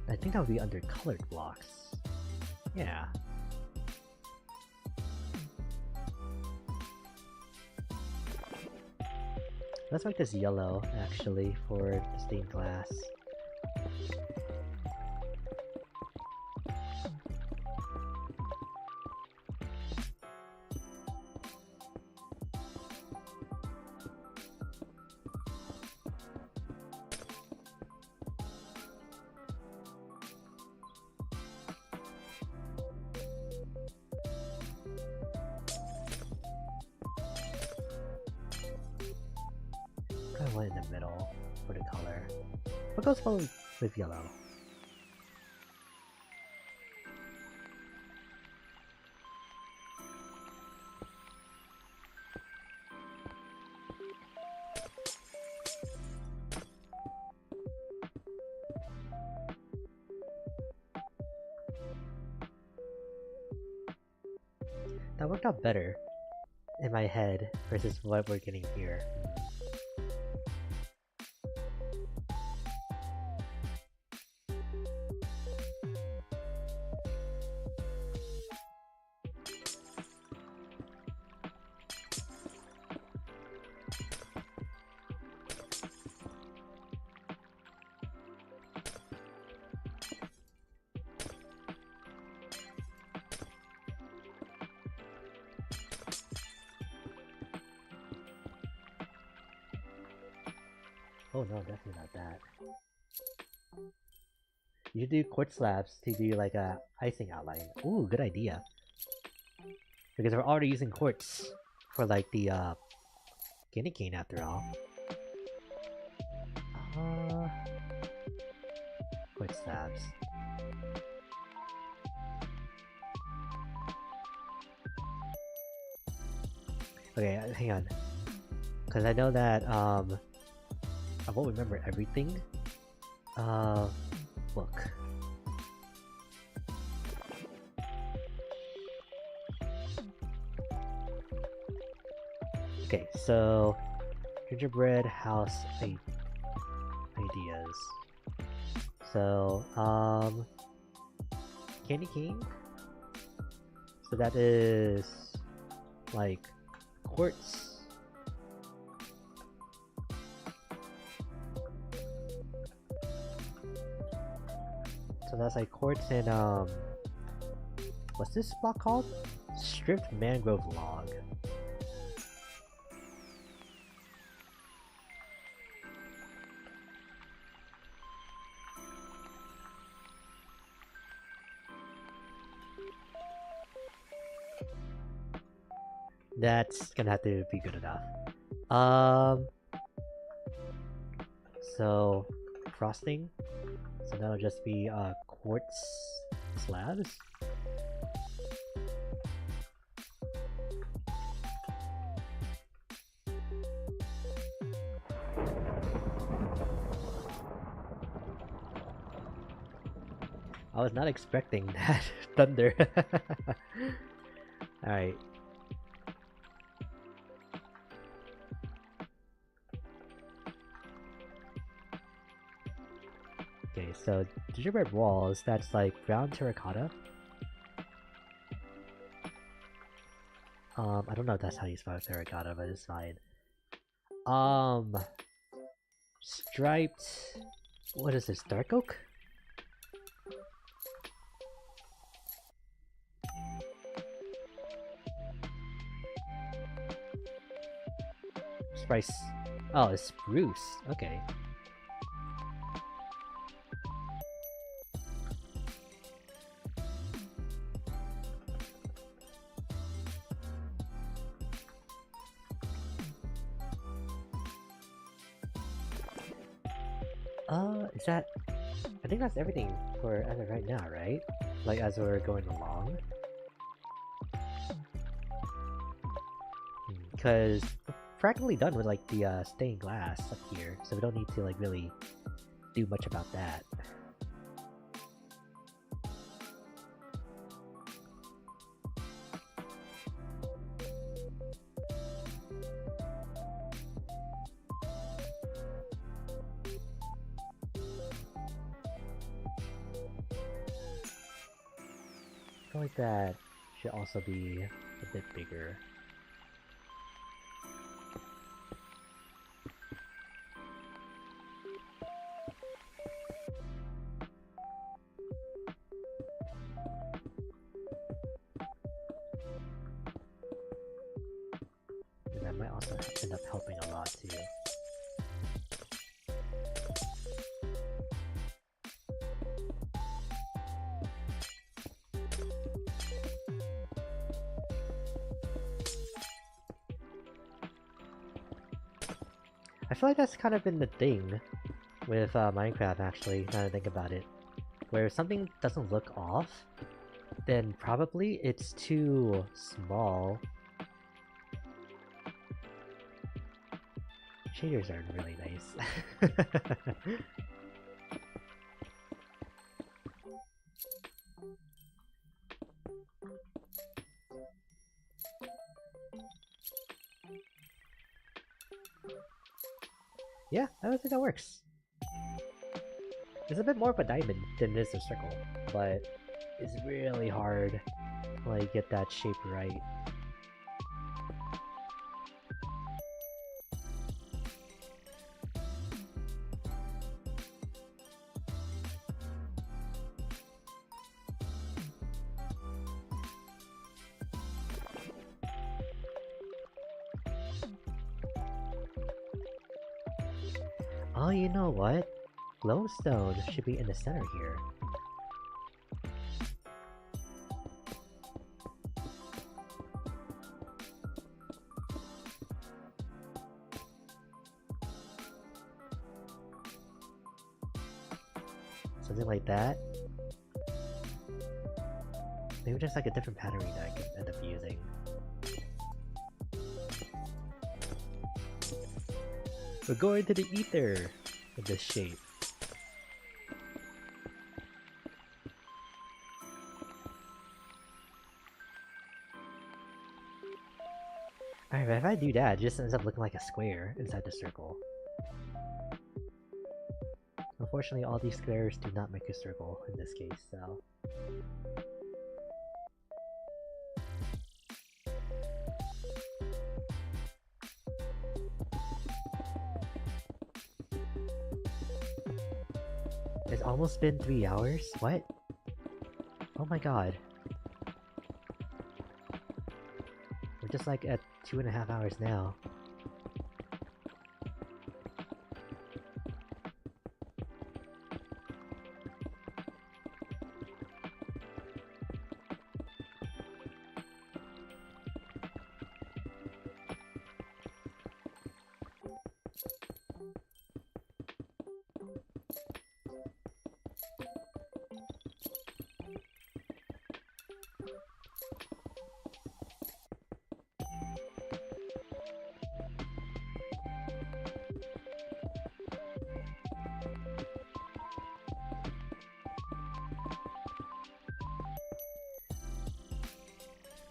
I think that would be under colored blocks. Yeah. Let's make this yellow, actually, for the stained glass. Kind of one in the middle for the color. What goes well with yellow? That worked out better in my head versus what we're getting here. Oh no, definitely not that. You should do quartz slabs to do like a icing outline. Ooh, good idea. Because we're already using quartz for like the candy cane after all. Quick stabs. Okay, hang on. Because I know that, I won't remember everything. Look. Okay, so gingerbread house ideas. So, candy cane. So that is like quartz. So that's like quartz and what's this block called? Stripped mangrove log. That's gonna have to be good enough. So frosting. So that'll just be quartz slabs. I was not expecting that thunder. Alright. Okay, so gingerbread walls, that's like brown terracotta. I don't know if that's how you spell terracotta, but it's fine. Striped... What is this, dark oak? Spice... Oh, it's spruce. Okay. Is that... I think that's everything for as of right now, right? Like, as we're going along? Because we're practically done with, like, the stained glass up here, so we don't need to, like, really do much about that. I feel like that should also be a bit bigger. And that might also end up helping a lot too. I feel like that's kind of been the thing with Minecraft, actually, now that I think about it. Where if something doesn't look off, then probably it's too small. Shaders are really nice. Yeah, I don't think that works. It's a bit more of a diamond than it is a circle, but it's really hard to like get that shape right. Oh, you know what? Glowstone should be in the center here. Something like that. Maybe just like a different pattern that I could end up using. We're going to the ether in this shape. Alright, but if I do that, it just ends up looking like a square inside the circle. Unfortunately, all these squares do not make a circle in this case, so... It's almost been 3 hours? What? Oh my god. We're just like at 2.5 hours now.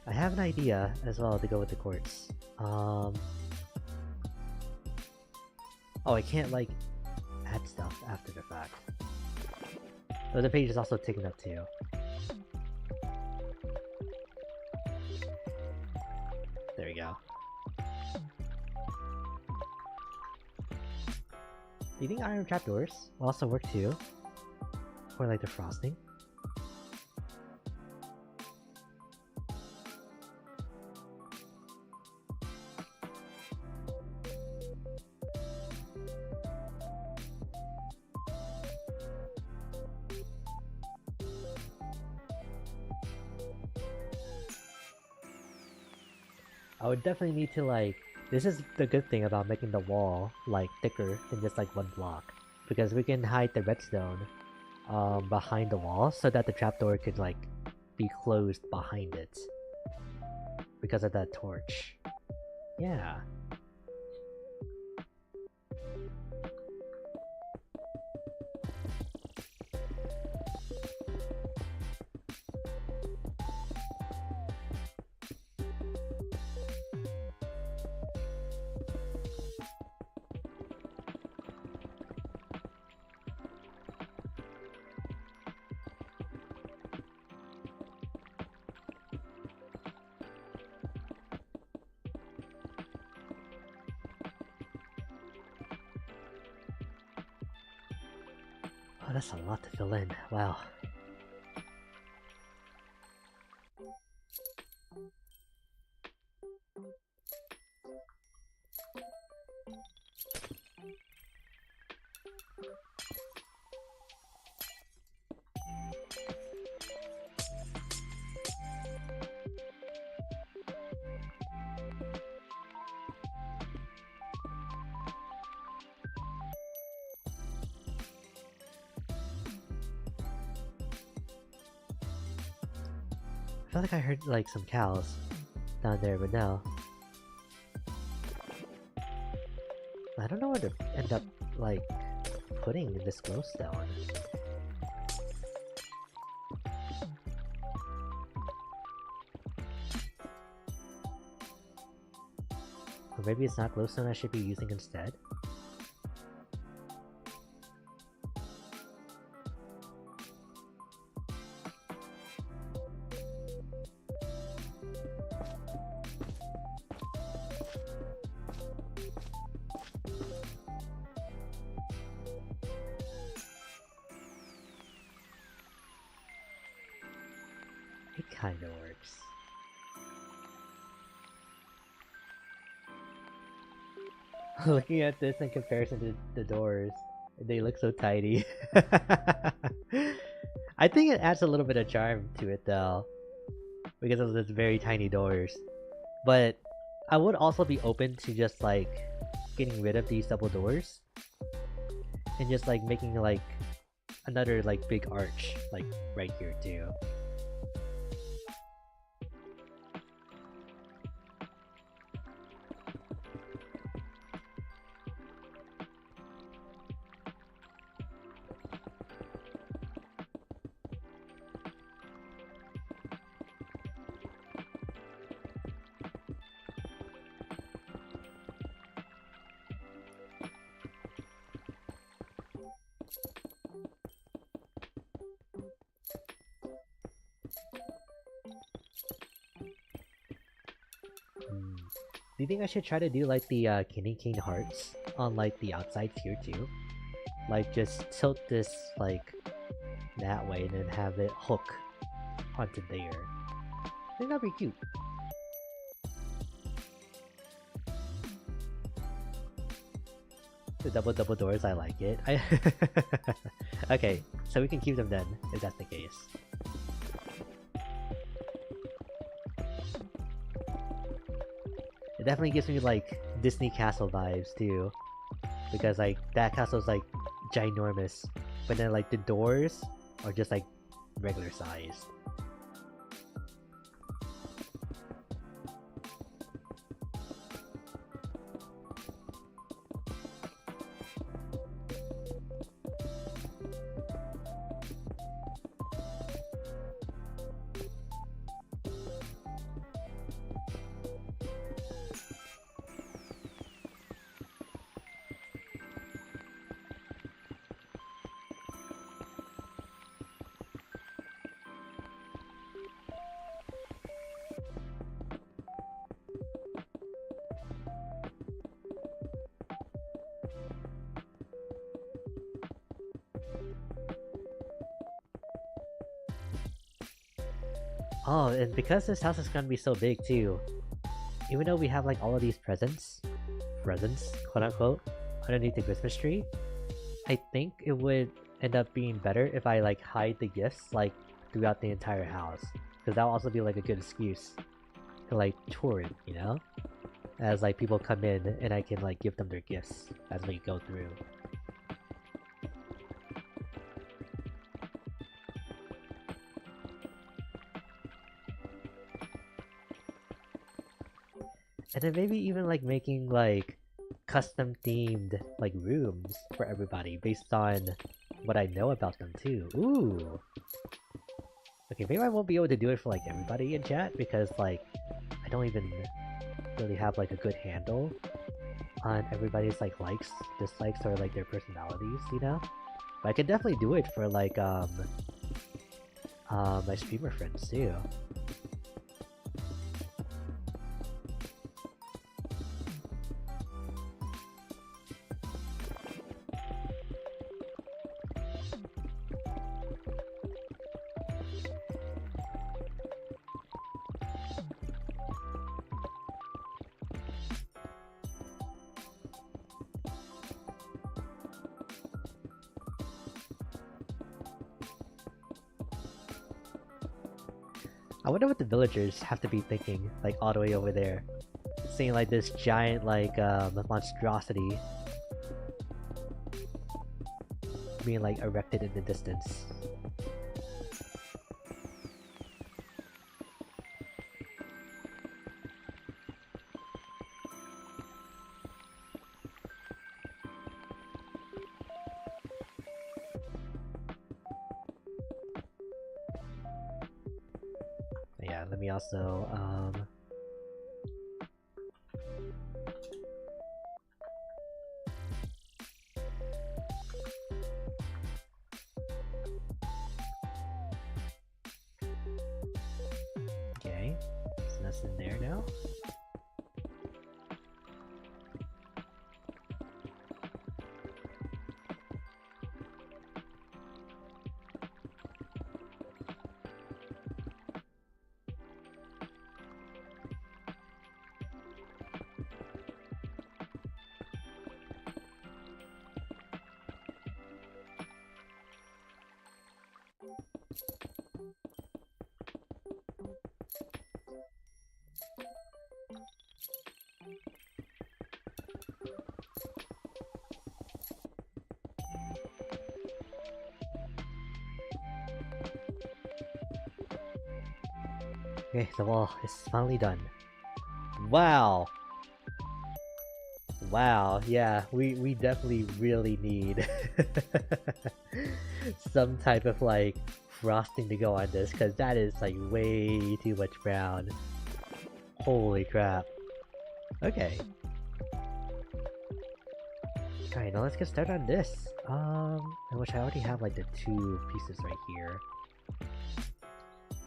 I have an idea as well to go with the quartz. Oh, I can't like add stuff after the fact. Oh, the page is also taken up too. There we go. Do you think iron trapdoors will also work too? Or like the frosting? I would definitely need to like... This is the good thing about making the wall like thicker than just like one block. Because we can hide the redstone behind the wall so that the trapdoor could like be closed behind it. Because of that torch. Yeah. Oh, that's a lot to fill in. Wow. I felt like I heard like some cows down there, but no. I don't know where to end up like putting this glowstone. Or maybe it's not glowstone I should be using instead? It kinda works. Looking at this in comparison to the doors, they look so tiny. I think it adds a little bit of charm to it though, because of those very tiny doors. But I would also be open to just like getting rid of these double doors and just like making like another like big arch like right here too. Do you think I should try to do like the candy cane hearts on like the outside here too? Like just tilt this like that way and then have it hook onto there. I think that'd be cute. The double doors, I like it. Okay, so we can keep them then, if that's the case. It definitely gives me like Disney castle vibes too. Because like that castle's like ginormous. But then like the doors are just like regular size. Oh, and because this house is gonna be so big too, even though we have like all of these presents, quote unquote, underneath the Christmas tree, I think it would end up being better if I like hide the gifts like throughout the entire house. Because that'll also be like a good excuse to like tour it, you know? As like people come in and I can like give them their gifts as we go through. And then maybe even like making like custom themed like rooms for everybody based on what I know about them too. Ooh. Okay, maybe I won't be able to do it for like everybody in chat because like I don't even really have like a good handle on everybody's like likes, dislikes, or like their personalities, you know? But I can definitely do it for like my streamer friends too. I wonder what the villagers have to be thinking, like all the way over there. Seeing like this giant like monstrosity being like erected in the distance. Yeah, let me also okay, so that's in there now. Okay, the wall is finally done. Wow! Wow, yeah, we definitely really need some type of like frosting to go on this, because that is like way too much brown. Holy crap. Okay. Alright, now let's get started on this. Which I already have like the 2 pieces right here.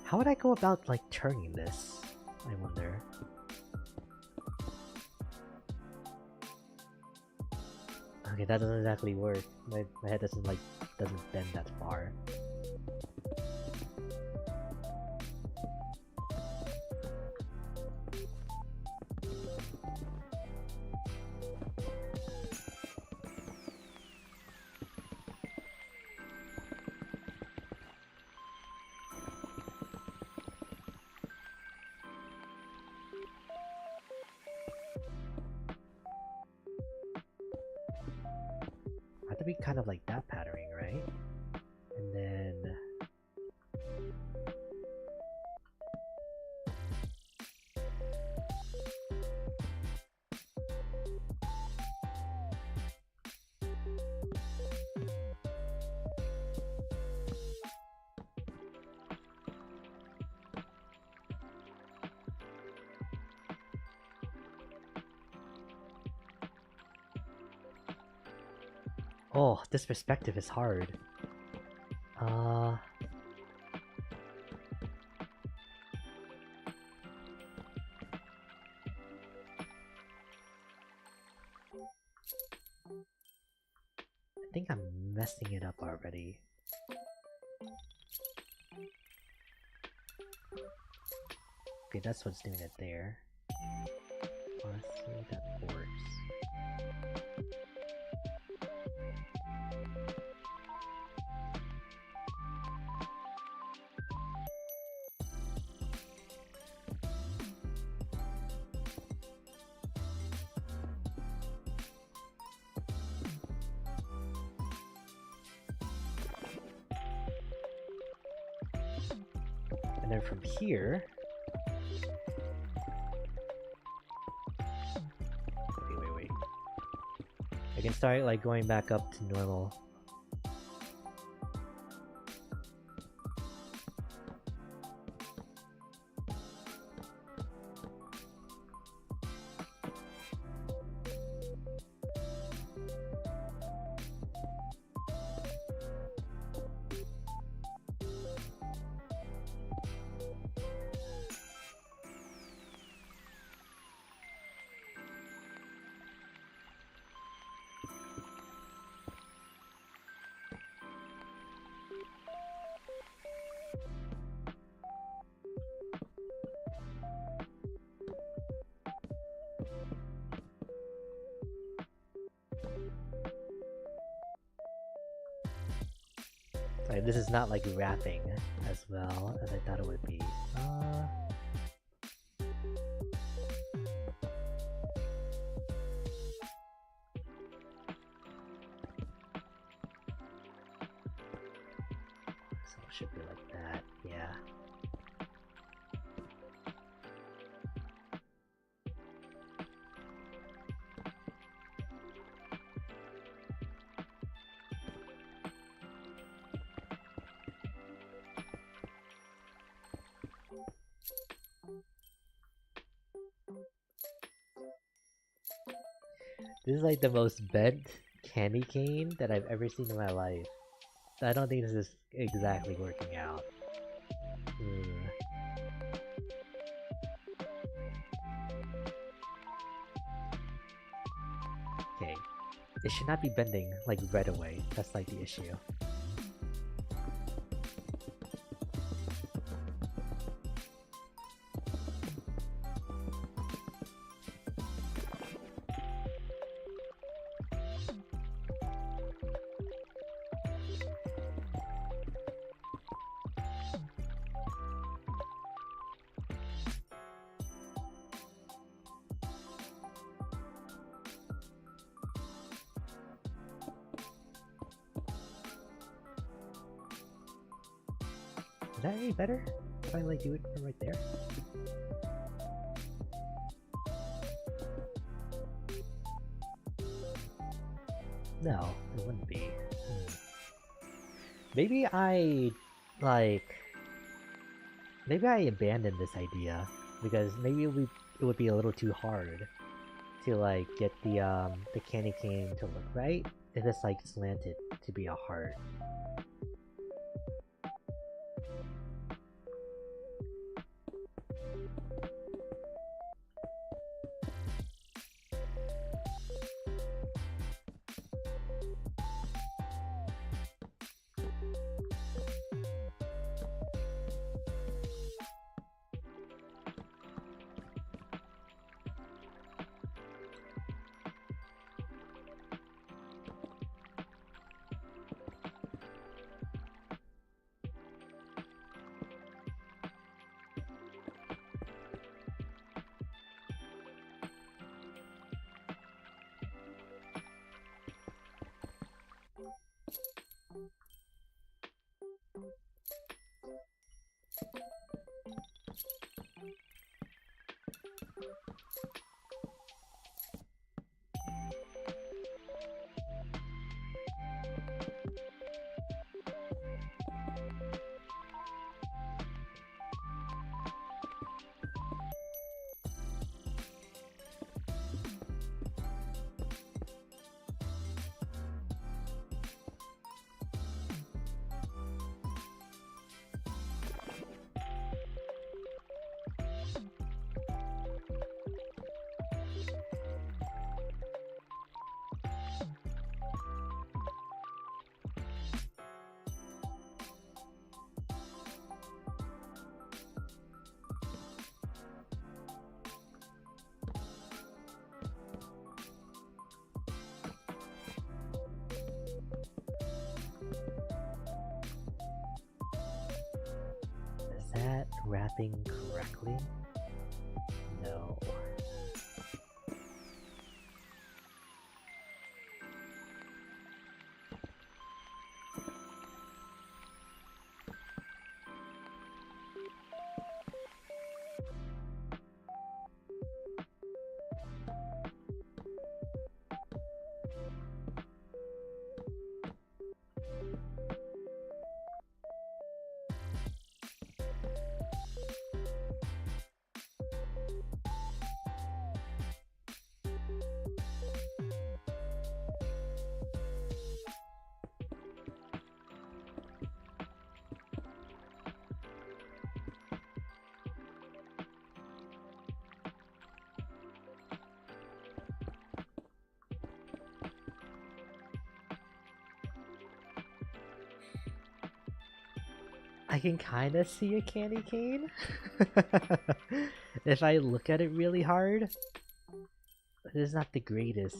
How would I go about like turning this? I wonder. Okay, that doesn't exactly work. My head doesn't bend that far. Have to be kind of like that patterning, right? And then oh, this perspective is hard. I think I'm messing it up already. Okay, that's what's doing it there. Let's see if that works. And then from here... Wait. I can start like going back up to normal. Right, this is not like wrapping as well as I thought it would be. So it should be like that, yeah. This is like the most bent candy cane that I've ever seen in my life. I don't think this is exactly working out. Okay. It should not be bending like right away. That's like the issue. Is that any better? If I like do it from right there? No, it wouldn't be. Maybe like, maybe I abandoned this idea because maybe it would be a little too hard to like get the candy cane to look right if it's like slanted to be a heart. Is that wrapping correctly? No. I can kind of see a candy cane if I look at it really hard. But it's not the greatest,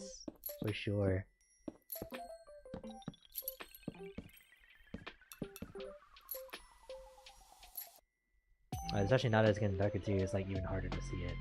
for sure. Especially now that it's getting darker too, it's like even harder to see it.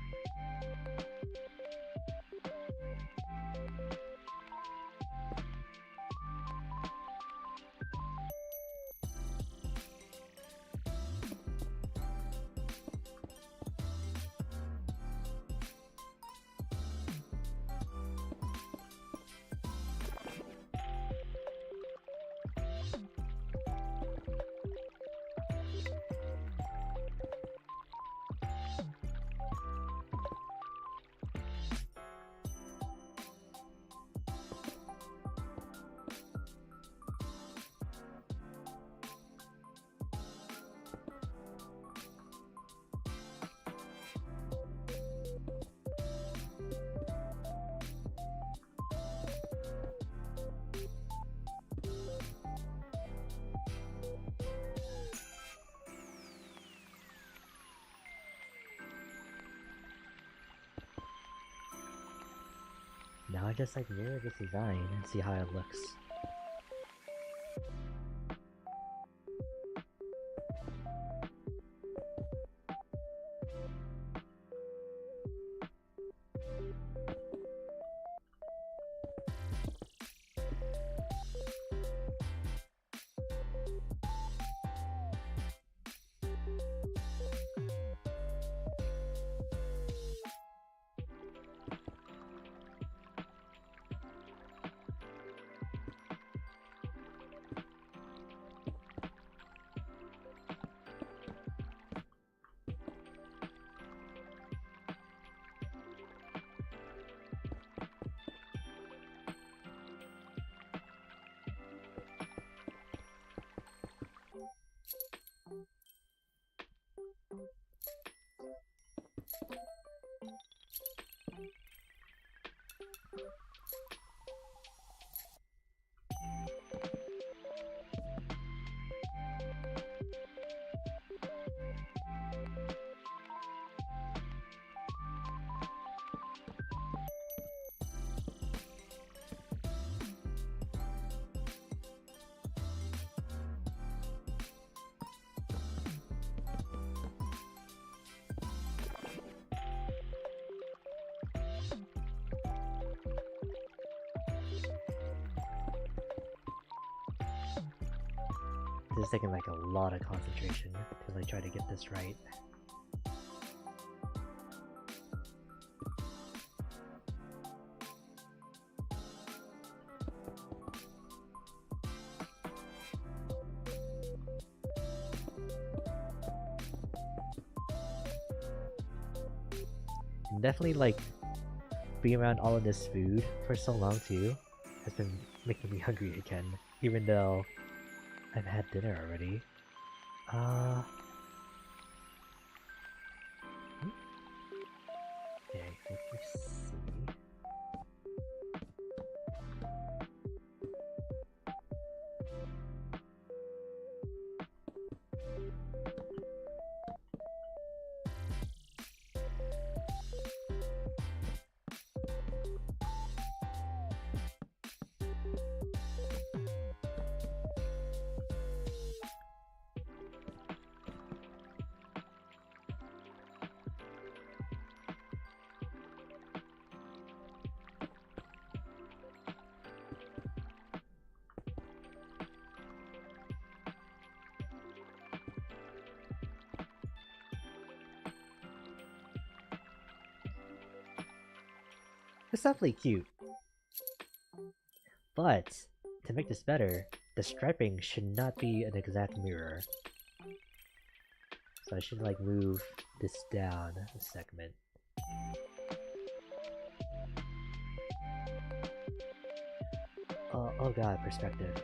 Now I just like mirror this design and see how it looks. This is taking like a lot of concentration to like try to get this right. And definitely like being around all of this food for so long too has been making me hungry again, even though I've had dinner already. Okay, let me see. It's definitely cute. But, to make this better, the striping should not be an exact mirror. So I should like move this down a segment. Oh god, perspective.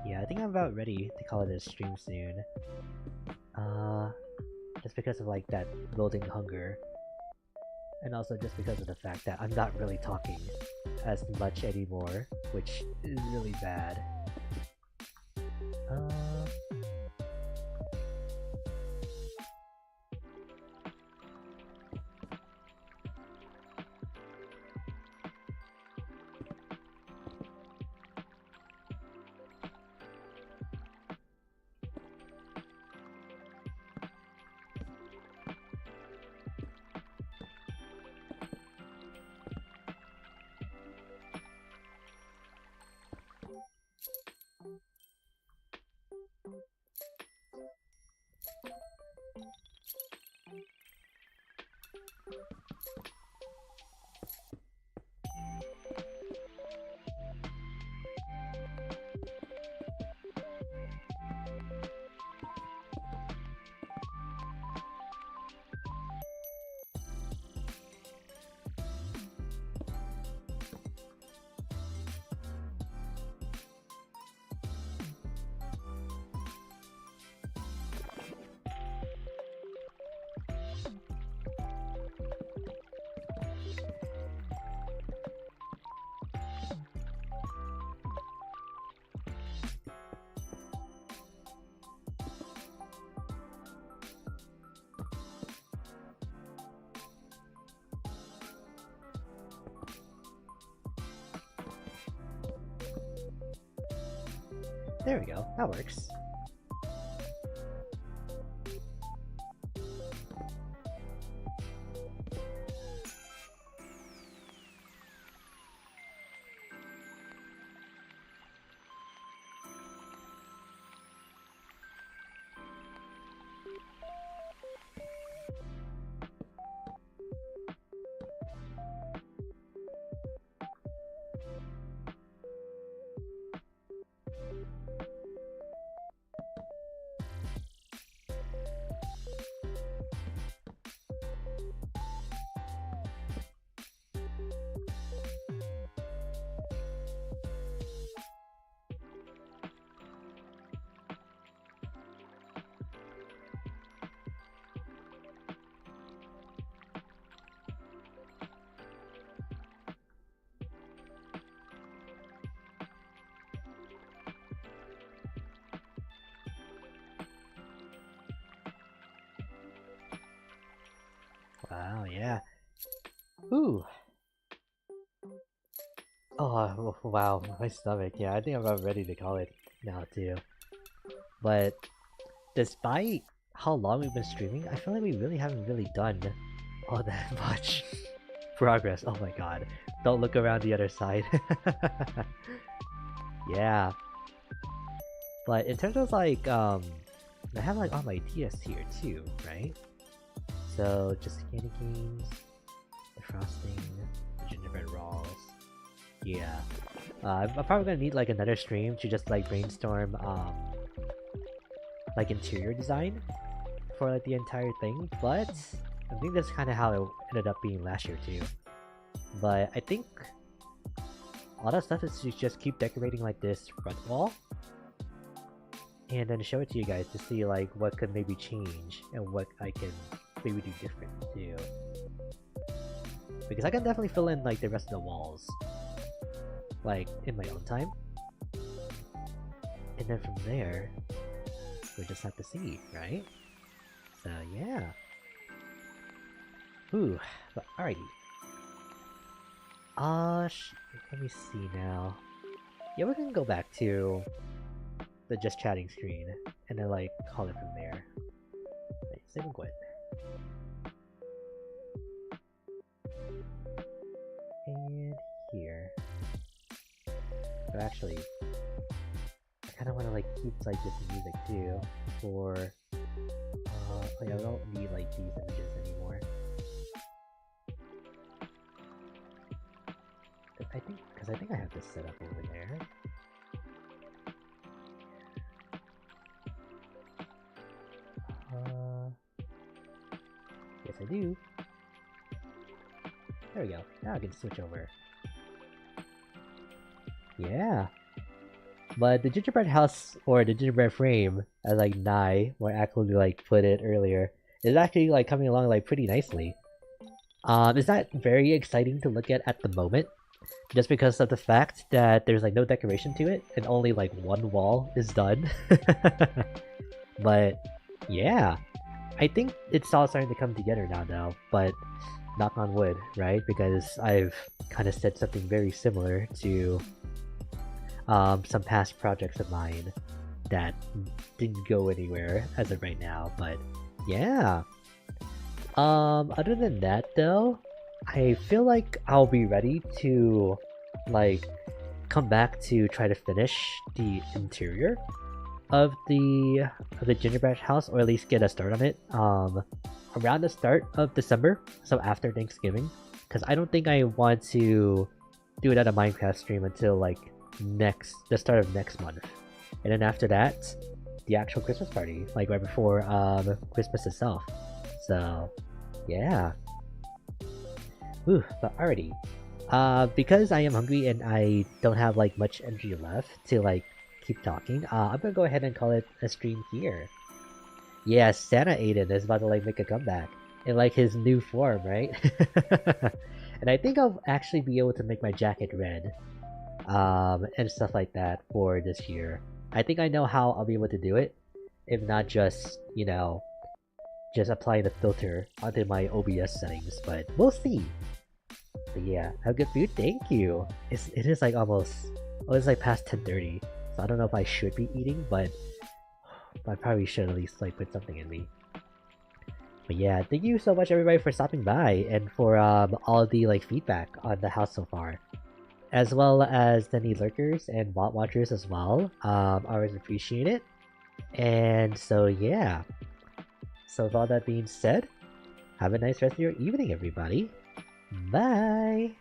Yeah, I think I'm about ready to call it a stream soon. Just because of like that building hunger. And also just because of the fact that I'm not really talking as much anymore, which is really bad. There we go, that works. Wow, yeah. Ooh. Oh, wow, my stomach. Yeah, I think I'm about ready to call it now too. But despite how long we've been streaming, I feel like we really haven't really done all that much progress. Oh my god. Don't look around the other side. Yeah. But in terms of like, I have like all my ideas here too, right? So just the candy canes, the frosting, the gingerbread rolls. Yeah. I'm probably gonna need like another stream to just like brainstorm like interior design for like the entire thing, but I think that's kind of how it ended up being last year too. But I think all that stuff is to just keep decorating like this front wall and then show it to you guys to see like what could maybe change and what I can maybe do different too. Because I can definitely fill in like the rest of the walls like in my own time. And then from there, we just have to see, right? So yeah. Ooh, but alrighty. Let me see now. Yeah, we can go back to the just chatting screen and then like call it from there. Wait, save and quit. And here. But actually, I kind of want to like keep like this music too for. Like I don't need like these images anymore. I think I have this set up over there. Yes I do. There we go. Now I can switch over. Yeah. But the gingerbread house, or the gingerbread frame, as like Nai more accurately like put it earlier, is actually like coming along like pretty nicely. It's not very exciting to look at the moment, just because of the fact that there's like no decoration to it, and only like one wall is done. But yeah, I think it's all starting to come together now though, but knock on wood, right? Because I've kind of said something very similar to some past projects of mine that didn't go anywhere as of right now, but yeah. Other than that though, I feel like I'll be ready to like come back to try to finish the interior of the gingerbread house, or at least get a start on it around the start of December, so after Thanksgiving, because I don't think I want to do it at a Minecraft stream until like the start of next month, and then after that the actual Christmas party, like right before Christmas itself. So yeah. Ooh, but already. Because I am hungry and I don't have like much energy left to like keep talking, I'm gonna go ahead and call it a stream here. Yeah, Santa Aiden is about to like make a comeback in like his new form, right? And I think I'll actually be able to make my jacket red, and stuff like that for this year. I think I know how I'll be able to do it, if not just, you know, just applying the filter onto my OBS settings, but we'll see. But yeah, have good food. Thank you. It is like almost, oh, it's like past 10:30, so I don't know if I should be eating, but I probably should at least like put something in me. But yeah, thank you so much everybody for stopping by and for all the like feedback on the house so far, as well as the new lurkers and bot watchers as well. Always appreciate it. And so yeah. So with all that being said, have a nice rest of your evening, everybody. Bye!